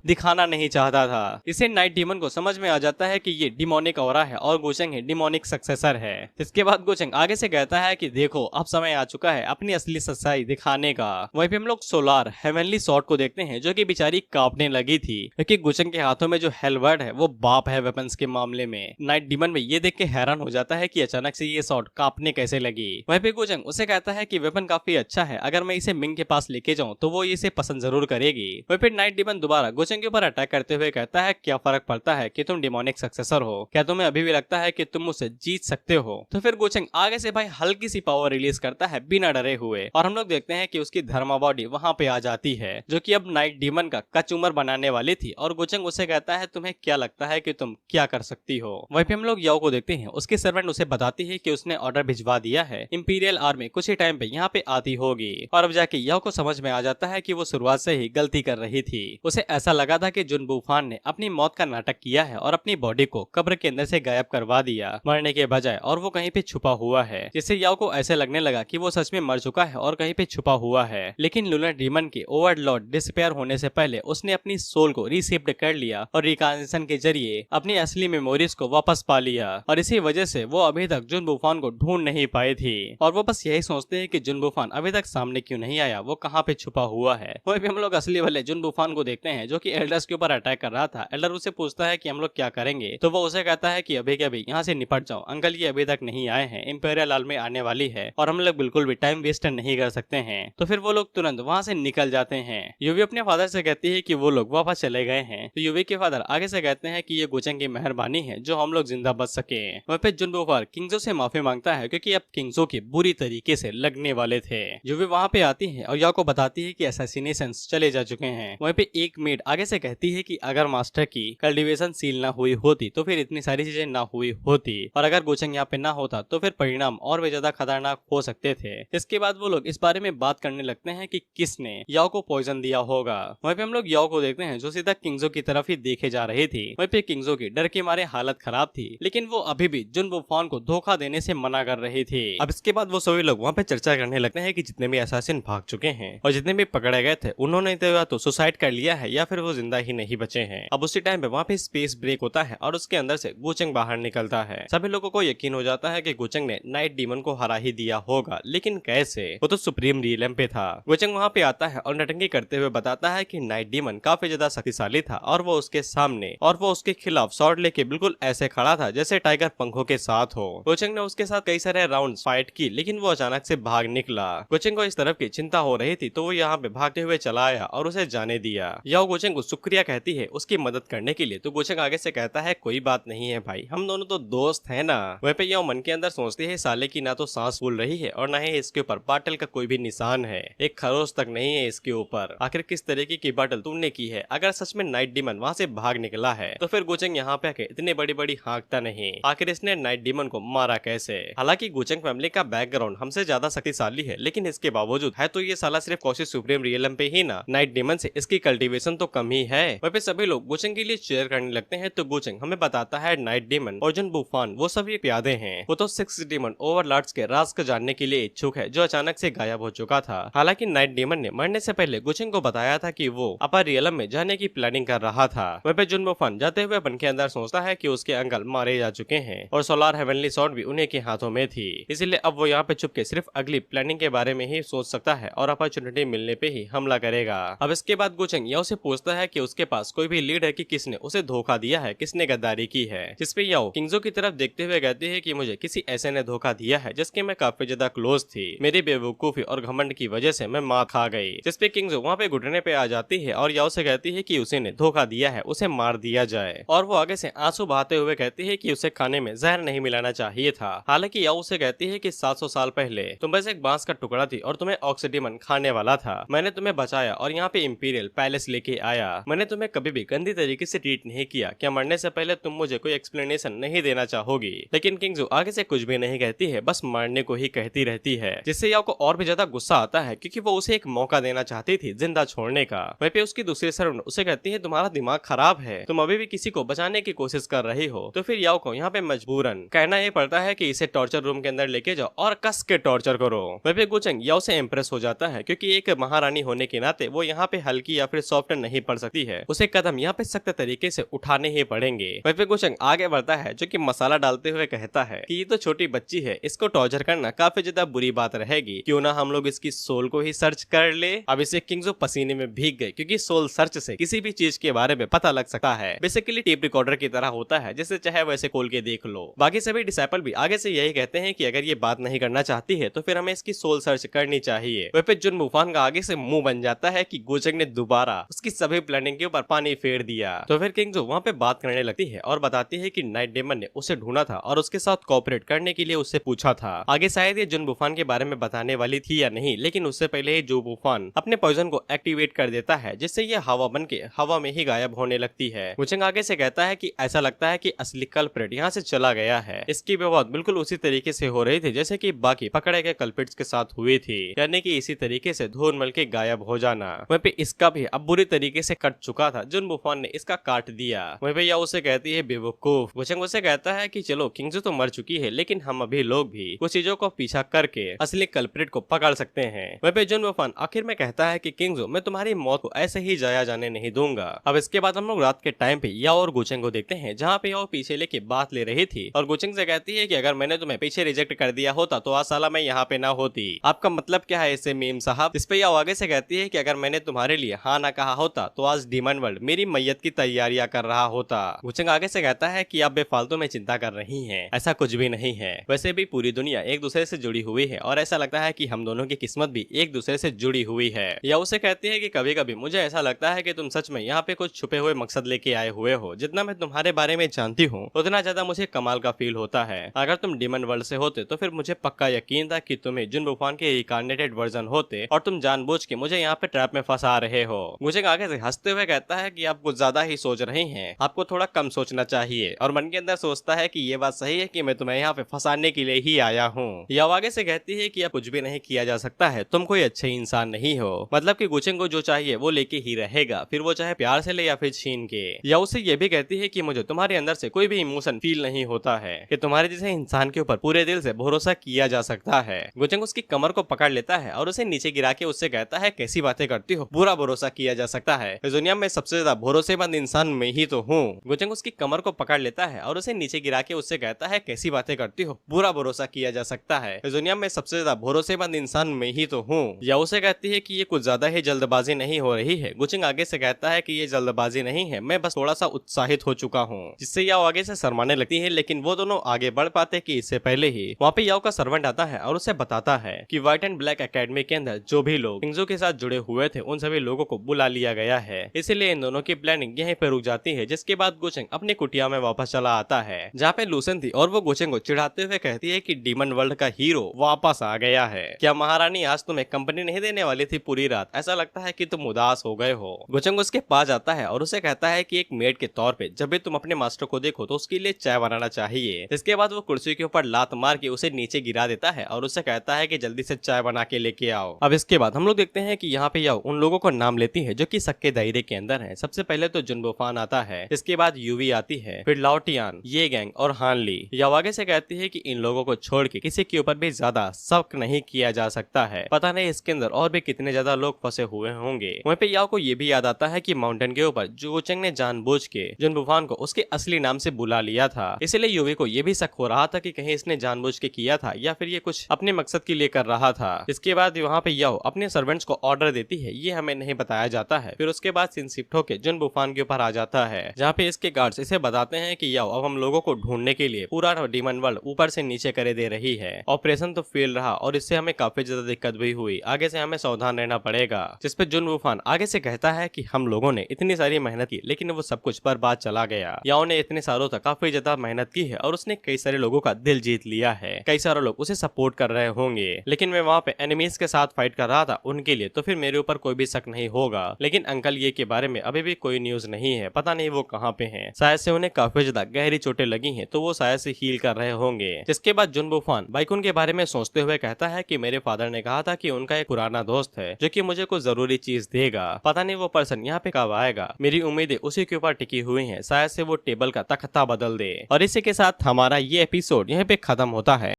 दिखाना नहीं चाहता था। इसे नाइट डीमन को समझ में आ जाता है कि ये डिमोनिक ऑरा है और गोचंग है डिमोनिक सक्सेसर है। इसके बाद गोचंग आगे से कहता है कि देखो अब समय आ चुका है अपनी असली सच्चाई दिखाने का। वहीं पे हम लोग सोलार हेवनली सॉर्ड को देखते हैं जो कि बेचारी कांपने लगी थी क्योंकि गोचंग के हाथों में जो हेलवर्ड है वो बाप है वेपन्स के मामले में। नाइट डीमन में ये देख के हैरान हो जाता है कि अचानक से ये सॉर्ड कांपने कैसे लगी। वहीं पे गोचंग उसे कहता है कि वेपन काफी अच्छा है, अगर मैं इसे मिंग के पास लेके जाऊं तो वो इसे पसंद जरूर करेगी। वहीं पे नाइट डीमन दोबारा गोचंग के ऊपर अटैक करते हुए कहता है क्या फर्क पड़ता है कि तुम डिमोनिक सक्सेसर हो, क्या तुम्हें अभी भी लगता है कि तुम मुझसे जीत सकते हो। तो फिर गोचंग आगे से भाई हल्की सी पावर रिलीज करता है बिना डरे हुए और हम लोग देखते हैं कि उसकी धर्मा बॉडी वहां पे आ जाती है जो कि अब नाइट डीमन का कचूमर बनाने वाली थी और गोचंग उसे कहता है तुम्हें क्या लगता है कि तुम क्या कर सकती हो। वहीं पे हम लोग याओ को देखते हैं, उसकी सर्वेंट उसे बताती है कि उसने ऑर्डर भिजवा दिया है, इंपीरियल आर्मी कुछ ही टाइम पे यहाँ पे आती होगी। और अब जाके याओ को समझ में आ जाता है कि वो शुरुआत से ही गलती कर रही थी। उसे ऐसा लगा था कि जुन बुफान ने अपनी मौत का नाटक किया है और अपनी बॉडी को कब्र के अंदर से गायब करवा दिया मरने के बजाय, और वो कहीं पे छुपा हुआ है, जिससे याओ को ऐसे लगने लगा कि वो सच में मर चुका है और कहीं पे छुपा हुआ है। लेकिन लूनर डीमन के ओवरलॉर्ड डिसपेयर होने से पहले उसने अपनी सोल को रिसीव्ड कर लिया और रिकॉग्निशन के जरिए अपनी असली मेमोरीज को वापस पा लिया और इसी वजह से वो अभी तक जुन बुफान को ढूंढ नहीं पाई थी और वो बस यही सोचते हैं कि जुन बुफान अभी तक सामने क्यों नहीं आया, वो कहाँ पे छुपा हुआ है। वहीं पे हम लोग असली वाले जुन बुफान को देखते हैं जो कि एल्डर्स के ऊपर अटैक कर रहा था। एल्डर उसे पूछता है कि हम लोग क्या करेंगे, तो वो उसे कहता है कि अभी के अभी यहाँ से निपट जाओ, अंकल ये अभी तक नहीं आए हैं, इंपीरियल आर्मी आने वाली है और हम लोग बिल्कुल भी टाइम वेस्ट नहीं कर सकते हैं। तो फिर वो लोग तुरंत वहाँ से निकल जाते हैं। यूवी अपने फादर से कहती है कि वो लोग वापस चले गए हैं, तो यूवी के फादर आगे से कहते हैं कि ये गोचंग की मेहरबानी है जो हम लोग जिंदा बच सके। वहीं पे जुन बुफान किंगजो से माफी मांगता है क्योंकि अब किंगजो के बुरी तरीके से लगने वाले थे। यूवी वहाँ पे आती है और याओ को बताती है कि असैसिनेशंस चले जा चुके हैं। वहीं पे एक मेड आगे से कहती है कि अगर मास्टर की कल्टीवेशन सील ना हुई होती तो फिर इतनी सारी चीजें ना हुई होती और अगर गोचंग यहाँ पे ना होता तो फिर परिणाम और भी ज्यादा खतरनाक हो सकते थे। इसके बाद वो लोग इस बारे में बात करने लगते हैं कि किसने याओ को पॉइजन दिया होगा। वहीं पे हम लोग याओ को देखते हैं जो सीधा किंगजो की तरफ ही देखे जा रही थी। वहीं पे किंगजो की डर के मारे हालत खराब थी, लेकिन वो अभी भी जुन बुफान को धोखा देने से मना कर रही थी। अब इसके बाद वो सभी लोग वहाँ पे चर्चा करने लगते हैं कि जितने भी असैसिन भाग चुके हैं और जितने भी पकड़े गए थे उन्होंने तो सुसाइड कर लिया है या फिर वो जिंदा ही नहीं बचे हैं। अब उसी टाइम पे वहाँ पे स्पेस ब्रेक होता है और उसके अंदर से गोचंग बाहर निकलता है। सभी लोगों को यकीन हो जाता है कि गोचंग ने नाइट डीमन को हरा ही दिया होगा, लेकिन कैसे, वो तो सुप्रीम रियलम पे था। गोचंग वहाँ पे आता है और नटंगी करते हुए बताता है कि नाइट डीमन काफी ज्यादा शक्तिशाली था और वो उसके सामने और वो उसके खिलाफ स्वॉर्ड लेके बिल्कुल ऐसे खड़ा था जैसे टाइगर पंखों के साथ हो। गोचंग ने उसके साथ कई सारे राउंड फाइट की, लेकिन वो अचानक से भाग निकला। गोचंग को इस तरफ की चिंता हो रही थी तो वो यहाँ पे भागते हुए चला आया और उसे जाने दिया। याओ गोचंग को शुक्रिया कहती है उसकी मदद करने के लिए, तो गोचंग आगे से कहता है कोई बात नहीं है भाई, हम दोनों तो दोस्त हैं ना। वहीं पे याओ मन के अंदर सोचती है साले की ना तो सांस फूल रही है और ना ही इसके ऊपर बाटल का कोई भी निशान है, एक खरोच तक नहीं है इसके ऊपर। आखिर किस तरीके की बाटल तुमने की है? अगर सच में नाइट डीमन वहाँ से भाग निकला है तो फिर गोचंग यहाँ पे आके इतनी बड़ी बड़ी हाँकता नहीं, आखिर इसने नाइट डीमन को मारा कैसे? हालांकि गोचंग फैमिली का बैकग्राउंड हमसे ज्यादा शक्तिशाली है, लेकिन इसके बावजूद है तो ये साला सिर्फ कॉशिश सुप्रीम रियलम पे ही ना, नाइट डीमन से इसकी कल्टीवेशन तो कम ही है। वहीं पे सभी लोग गोचंग के लिए चेयर करने लगते हैं तो गोचंग हमें बताता है नाइट डीमन और जुन बुफान वो सभी प्यादे हैं, वो तो 6 डीमन ओवरलॉर्ड्स के राज को जानने के लिए इच्छुक है जो अचानक से गायब हो चुका था। हालांकि नाइट डीमन ने मरने से पहले गोचंग को बताया था कि वो अपर रियलम में जाने की प्लानिंग कर रहा था। वहीं पे जुन बुफान जाते हुए बन के अंदर सोचता है कि उसके अंकल मारे जा चुके हैं और सोलार हेवनली सॉर्ड भी उन्हीं के हाथों में थी, इसलिए अब वो यहाँ पे छुप के सिर्फ अगली प्लानिंग के बारे में ही सोच सकता है और अपॉर्चुनिटी मिलने पे ही हमला करेगा। अब इसके बाद गोचंग याओ से पूछता है कि उसके पास कोई भी लीड है कि किसने उसे धोखा दिया है, किसने गद्दारी की है, जिसपे याओ किंगजो की तरफ देखते हुए कहती है कि मुझे किसी ऐसे ने धोखा दिया है जिसके मैं काफी ज्यादा क्लोज थी, मेरी बेवकूफी और घमंड की वजह से मैं मार खा गई। जिसपे किंगजो वहाँ पे घुटने पे आ जाती है और याओ से कहती है कि उसे ने धोखा दिया है, उसे मार दिया जाए। और वो आगे से आंसू बहाते हुए कहती है कि उसे खाने में जहर नहीं मिलाना चाहिए था। हालांकि याओ उसे कहती है कि 700 साल पहले तुम बस एक बांस का टुकड़ा थी और तुम्हें ऑक्सीडीमन खाने वाला था, मैंने तुम्हें बचाया और यहाँ पे इंपीरियल पैलेस लेके आया, मैंने तुम्हें कभी भी गंदी तरीके से ट्रीट नहीं किया, क्या मरने से पहले तुम मुझे कोई एक्सप्लेनेशन नहीं देना चाहोगी? लेकिन किंगजो आगे से कुछ भी नहीं कहती है, बस मारने को ही कहती रहती है, जिससे याओ को और भी ज्यादा गुस्सा आता है क्योंकि वो उसे एक मौका देना चाहती थी जिंदा छोड़ने का। वहीं पे उसकी दूसरी सर्वेंट उसे कहती है तुम्हारा दिमाग खराब है, तुम अभी भी किसी को बचाने की कोशिश कर रही हो, तो फिर याओ को यहाँ पे मजबूरन कहना ये पड़ता है कि इसे टॉर्चर रूम के अंदर लेके जाओ और कस के टॉर्चर करो। वहीं पे गुचेंग याओ से इम्प्रेस हो जाता है क्योंकि एक महारानी होने के नाते वो यहाँ पे हल्की या फिर सॉफ्ट नहीं पड़ सकती है, उसे कदम यहाँ पे सख्त तरीके से उठाने ही पड़ेंगे। वहीं पे गुचेंग आगे बढ़ता है जो कि मसाला डालते हुए कहता है कि ये तो छोटी बच्ची है, इसको टॉर्चर करना काफी ज्यादा बुरी बात रहेगी, क्यों ना हम लोग इसकी सोल को ही सर्च कर ले। अब इसे किंगजो पसीने में भीग गए क्योंकि सोल सर्च से किसी भी चीज के बारे में पता लग सकता है। बेसिकली टेप रिकॉर्डर की तरह होता है, जिसे चाहे वैसे खोल के देख लो। बाकी सभी डिसाइपल भी आगे से यही कहते हैं कि अगर ये बात नहीं करना चाहती है तो फिर हमें इसकी सोल सर्च करनी चाहिए। वहीं पे जुन वुफान का आगे से मुंह बन जाता है कि गुचेंग ने दोबारा उसकी सभी प्लानिंग के ऊपर पानी फेर दिया। तो फिर किंगजो वहाँ पे बात करने लगती है और बताती है कि नाइट डेमन ने उसे ढूंढा था और उसके साथ कोऑपरेट करने के लिए उससे पूछा था। आगे शायद ये जुन वुफान के बारे में बताने वाली थी या नहीं, लेकिन उससे पहले जो वुफान अपने पॉइजन को एक्टिवेट कर देता है जिससे ये हवा बन के हवा में ही गायब होने लगती है। गुचेंग आगे से कहता है कि ऐसा लगता है कि असली कल्प्रिट यहाँ से चला गया है। इसकी भी बात बिल्कुल उसी तरीके से हो रही थी जैसे कि बाकी पकड़े गए कल्प्रिट्स के साथ हुई थी, यानी कि इसी तरीके से धूल मल के गायब हो जाना। वहीं पे इसका भी अब बुरी तरीके से कट चुका था, जुन वुफान ने इसका काट दिया। वहीं पे या उसे कहती है बेवकूफ। गुचेंग उसे कहता है कि चलो किंगजो तो मर चुकी है, लेकिन हम अभी लोग भी कुछ चीजों को पीछा करके असली कल्प्रिट को पकड़ सकते हैं। वहीं पे जुन वुफान आखिर में कहता है कि किंगजो मैं तुम्हारी मौत को ऐसे ही जाया जाने नहीं दूंगा। अब इसके बाद हम लोग रात के टाइम पे या और गुचेंग को देखते हैं जहाँ पे याओ पीछे लेके बात ले रही थी और गुचेंग से कहती है कि अगर मैंने तुम्हें पीछे रिजेक्ट कर दिया होता तो आज साला मैं यहाँ पे ना होती। आपका मतलब क्या है इससे मीम साहब? इस पे याओ आगे से कहती है कि अगर मैंने तुम्हारे लिए हाँ ना कहा होता तो आज डीमन वर्ल्ड मेरी मैयत की तैयारियां कर रहा होता। गुचेंग आगे से कहता है कि आप बेफालतू में चिंता कर रही हैं, ऐसा कुछ भी नहीं है। वैसे भी पूरी दुनिया एक दूसरे से जुड़ी हुई है और ऐसा लगता है कि हम दोनों की किस्मत भी एक दूसरे से जुड़ी हुई है। या उसे कहती है कि कभी कभी मुझे ऐसा लगता है कि तुम सच में यहाँ पे कुछ छुपे हुए मकसद लेके आए हुए हो। जितना मैं तुम्हारे बारे में जानती हूँ उतना ज्यादा मुझे कमाल का फील होता है। अगर तुम डीमन वर्ल्ड से होते तो फिर मुझे पक्का यकीन था कि तुम्हें जुन वुफान के रिकार्नेटेड वर्जन होते और तुम जानबूझ के मुझे यहाँ पे ट्रैप में फंसा रहे हो। गुचेंग आगे से हंसते हुए कहता है कि आप कुछ ज्यादा ही सोच रहे हैं, आपको थोड़ा कम सोचना चाहिए। और मन के अंदर सोचता है कि ये बात सही है कि मैं तुम्हें यहाँ पे फंसाने के लिए ही आया हूँ। या आगे से कहती है कि अब कुछ भी नहीं किया जा सकता है, तुम कोई अच्छे इंसान नहीं हो। मतलब कि गुचेंग को जो चाहिए वो लेके ही रहेगा, फिर वो चाहे प्यार से ले या फिर छीन के। या उसे ये भी कहती है कि मुझे तुम्हारे अंदर से कोई भी इमोशन फील नहीं होता है कि तुम्हारे जैसे इंसान के ऊपर पूरे दिल से भरोसा किया जा सकता है। गुचेंग उसकी कमर को पकड़ लेता है और उसे नीचे गिरा के उससे कहता है कैसी बातें करती हो, पूरा भरोसा किया जा सकता है, इस दुनिया में सबसे ज्यादा भरोसेमंद इंसान मैं ही तो हूँ। गुचेंग उसकी कमर को पकड़ लेता है और उसे नीचे गिरा के उससे कहता है कैसी बातें करती हो, पूरा भरोसा किया जा सकता है, इस दुनिया में सबसे ज्यादा भरोसेमंद इंसान मैं ही तो हूँ। या उसे कहती है कि ये कुछ ज्यादा ही जल्दबाजी नहीं हो रही है। गुचेंग आगे से कहता है कि ये जल्दबाजी नहीं है, मैं बस थोड़ा सा उत्साहित हो चुका हूँ, जिससे याओ आगे से शर्माने लगती है। लेकिन वो दोनों आगे बढ़ पाते कि इससे पहले ही वहाँ पे याओ का सर्वेंट आता है और उसे बताता है कि व्हाइट एंड ब्लैक एकेडमी के अंदर जो भी लोग किंगजो के साथ जुड़े हुए थे उन सभी लोगों को बुला लिया गया है। इसीलिए इन दोनों की प्लानिंग यहीं पे रुक जाती है, जिसके बाद गुचेंग अपनी कुटिया में वापस चला आता है जहाँ पे लूसेन थी और वो गुचेंग को चिढ़ाते हुए कहती है कि डीमन वर्ल्ड का हीरो वापस आ गया है। क्या महारानी आज तुम्हें कंपनी नहीं देने वाली थी पूरी रात? ऐसा लगता है कि तुम उदास हो गए हो। गुचेंग उसके पास जाता है और उसे कहता है कि एक मेड के तौर पे जब भी तुम अपने मास्टर को देखो तो उसके लिए चाय बनाना चाहिए। इसके बाद वो कुर्सी के ऊपर लात मार के उसे नीचे गिरा देता है और उसे कहता है कि जल्दी से चाय बना के लेके आओ। अब इसके बाद हम लोग देखते हैं कि यहाँ पे याओ उन लोगों को नाम लेती है जो कि सबके दायरे के अंदर है। सबसे पहले तो जुन वुफान आता है, इसके बाद यूवी आती है, फिर लाओटियान, ये गैंग और हान ली। याओ आगे से कहती है कि इन लोगों को छोड़ के किसी के ऊपर भी ज्यादा शक नहीं किया जा सकता है। पता नहीं इसके अंदर और भी कितने ज्यादा लोग फंसे हुए होंगे। वहीं पे याओ को ये भी याद आता है कि माउंटेन के ऊपर गुचेंग ने जानबूझ के जुन वुफान को उसके असली नाम से बुला लिया था। इसलिए यूवी को ये भी शक हो रहा था कि कहीं इसने जानबूझ के किया था या फिर ये कुछ अपने मकसद के लिए कर रहा था। इसके बाद वहाँ पे याओ अपने सर्वेंट्स को ऑर्डर देती है, ये हमें नहीं बताया जाता है। फिर उसके बाद सीन शिफ्ट होके जुन वुफान के ऊपर आ जाता है जहाँ पे इसके गार्ड्स इसे बताते हैं कि याओ अब हम लोगों को ढूंढने के लिए पूरा डीमन वर्ल्ड ऊपर से नीचे करे दे रही है। ऑपरेशन तो फेल रहा और इससे हमें काफी ज्यादा दिक्कत भी हुई, आगे से हमें सावधान रहना पड़ेगा। जिसपे जुन वुफान आगे से कहता है कि हम लोगों ने इतनी सारी मेहनत की लेकिन वो सब कुछ बर्बाद चला गया। याओ ने इतने सालों तक काफी ज्यादा मेहनत की है और उसने कई सारे लोगों का दिल जीत लिया है। कई सारे लोग उसे सपोर्ट कर रहे होंगे, लेकिन मैं वहाँ पे एनिमीज के साथ फाइट कर रहा था उनके लिए, तो फिर मेरे ऊपर कोई भी शक नहीं होगा। लेकिन अंकल ये के बारे में अभी भी कोई न्यूज नहीं है, पता नहीं वो कहाँ पे हैं। शायद से उन्हें काफी ज्यादा गहरी चोटें लगी हैं, तो वो शायद से हील कर रहे होंगे। जिसके बाद जुन वुफान बाइकुन के बारे में सोचते हुए कहता है कि मेरे फादर ने कहा था कि उनका एक पुराना दोस्त है जो कि मुझे कुछ जरूरी चीज देगा, पता नहीं वो पर्सन यहाँ पे कब आएगा। मेरी उम्मीदें उसी के ऊपर टिकी हुई हैं, शायद से वो टेबल का तख्त खाता बदल दे। और इसी के साथ हमारा ये एपिसोड यहाँ पे खत्म होता है।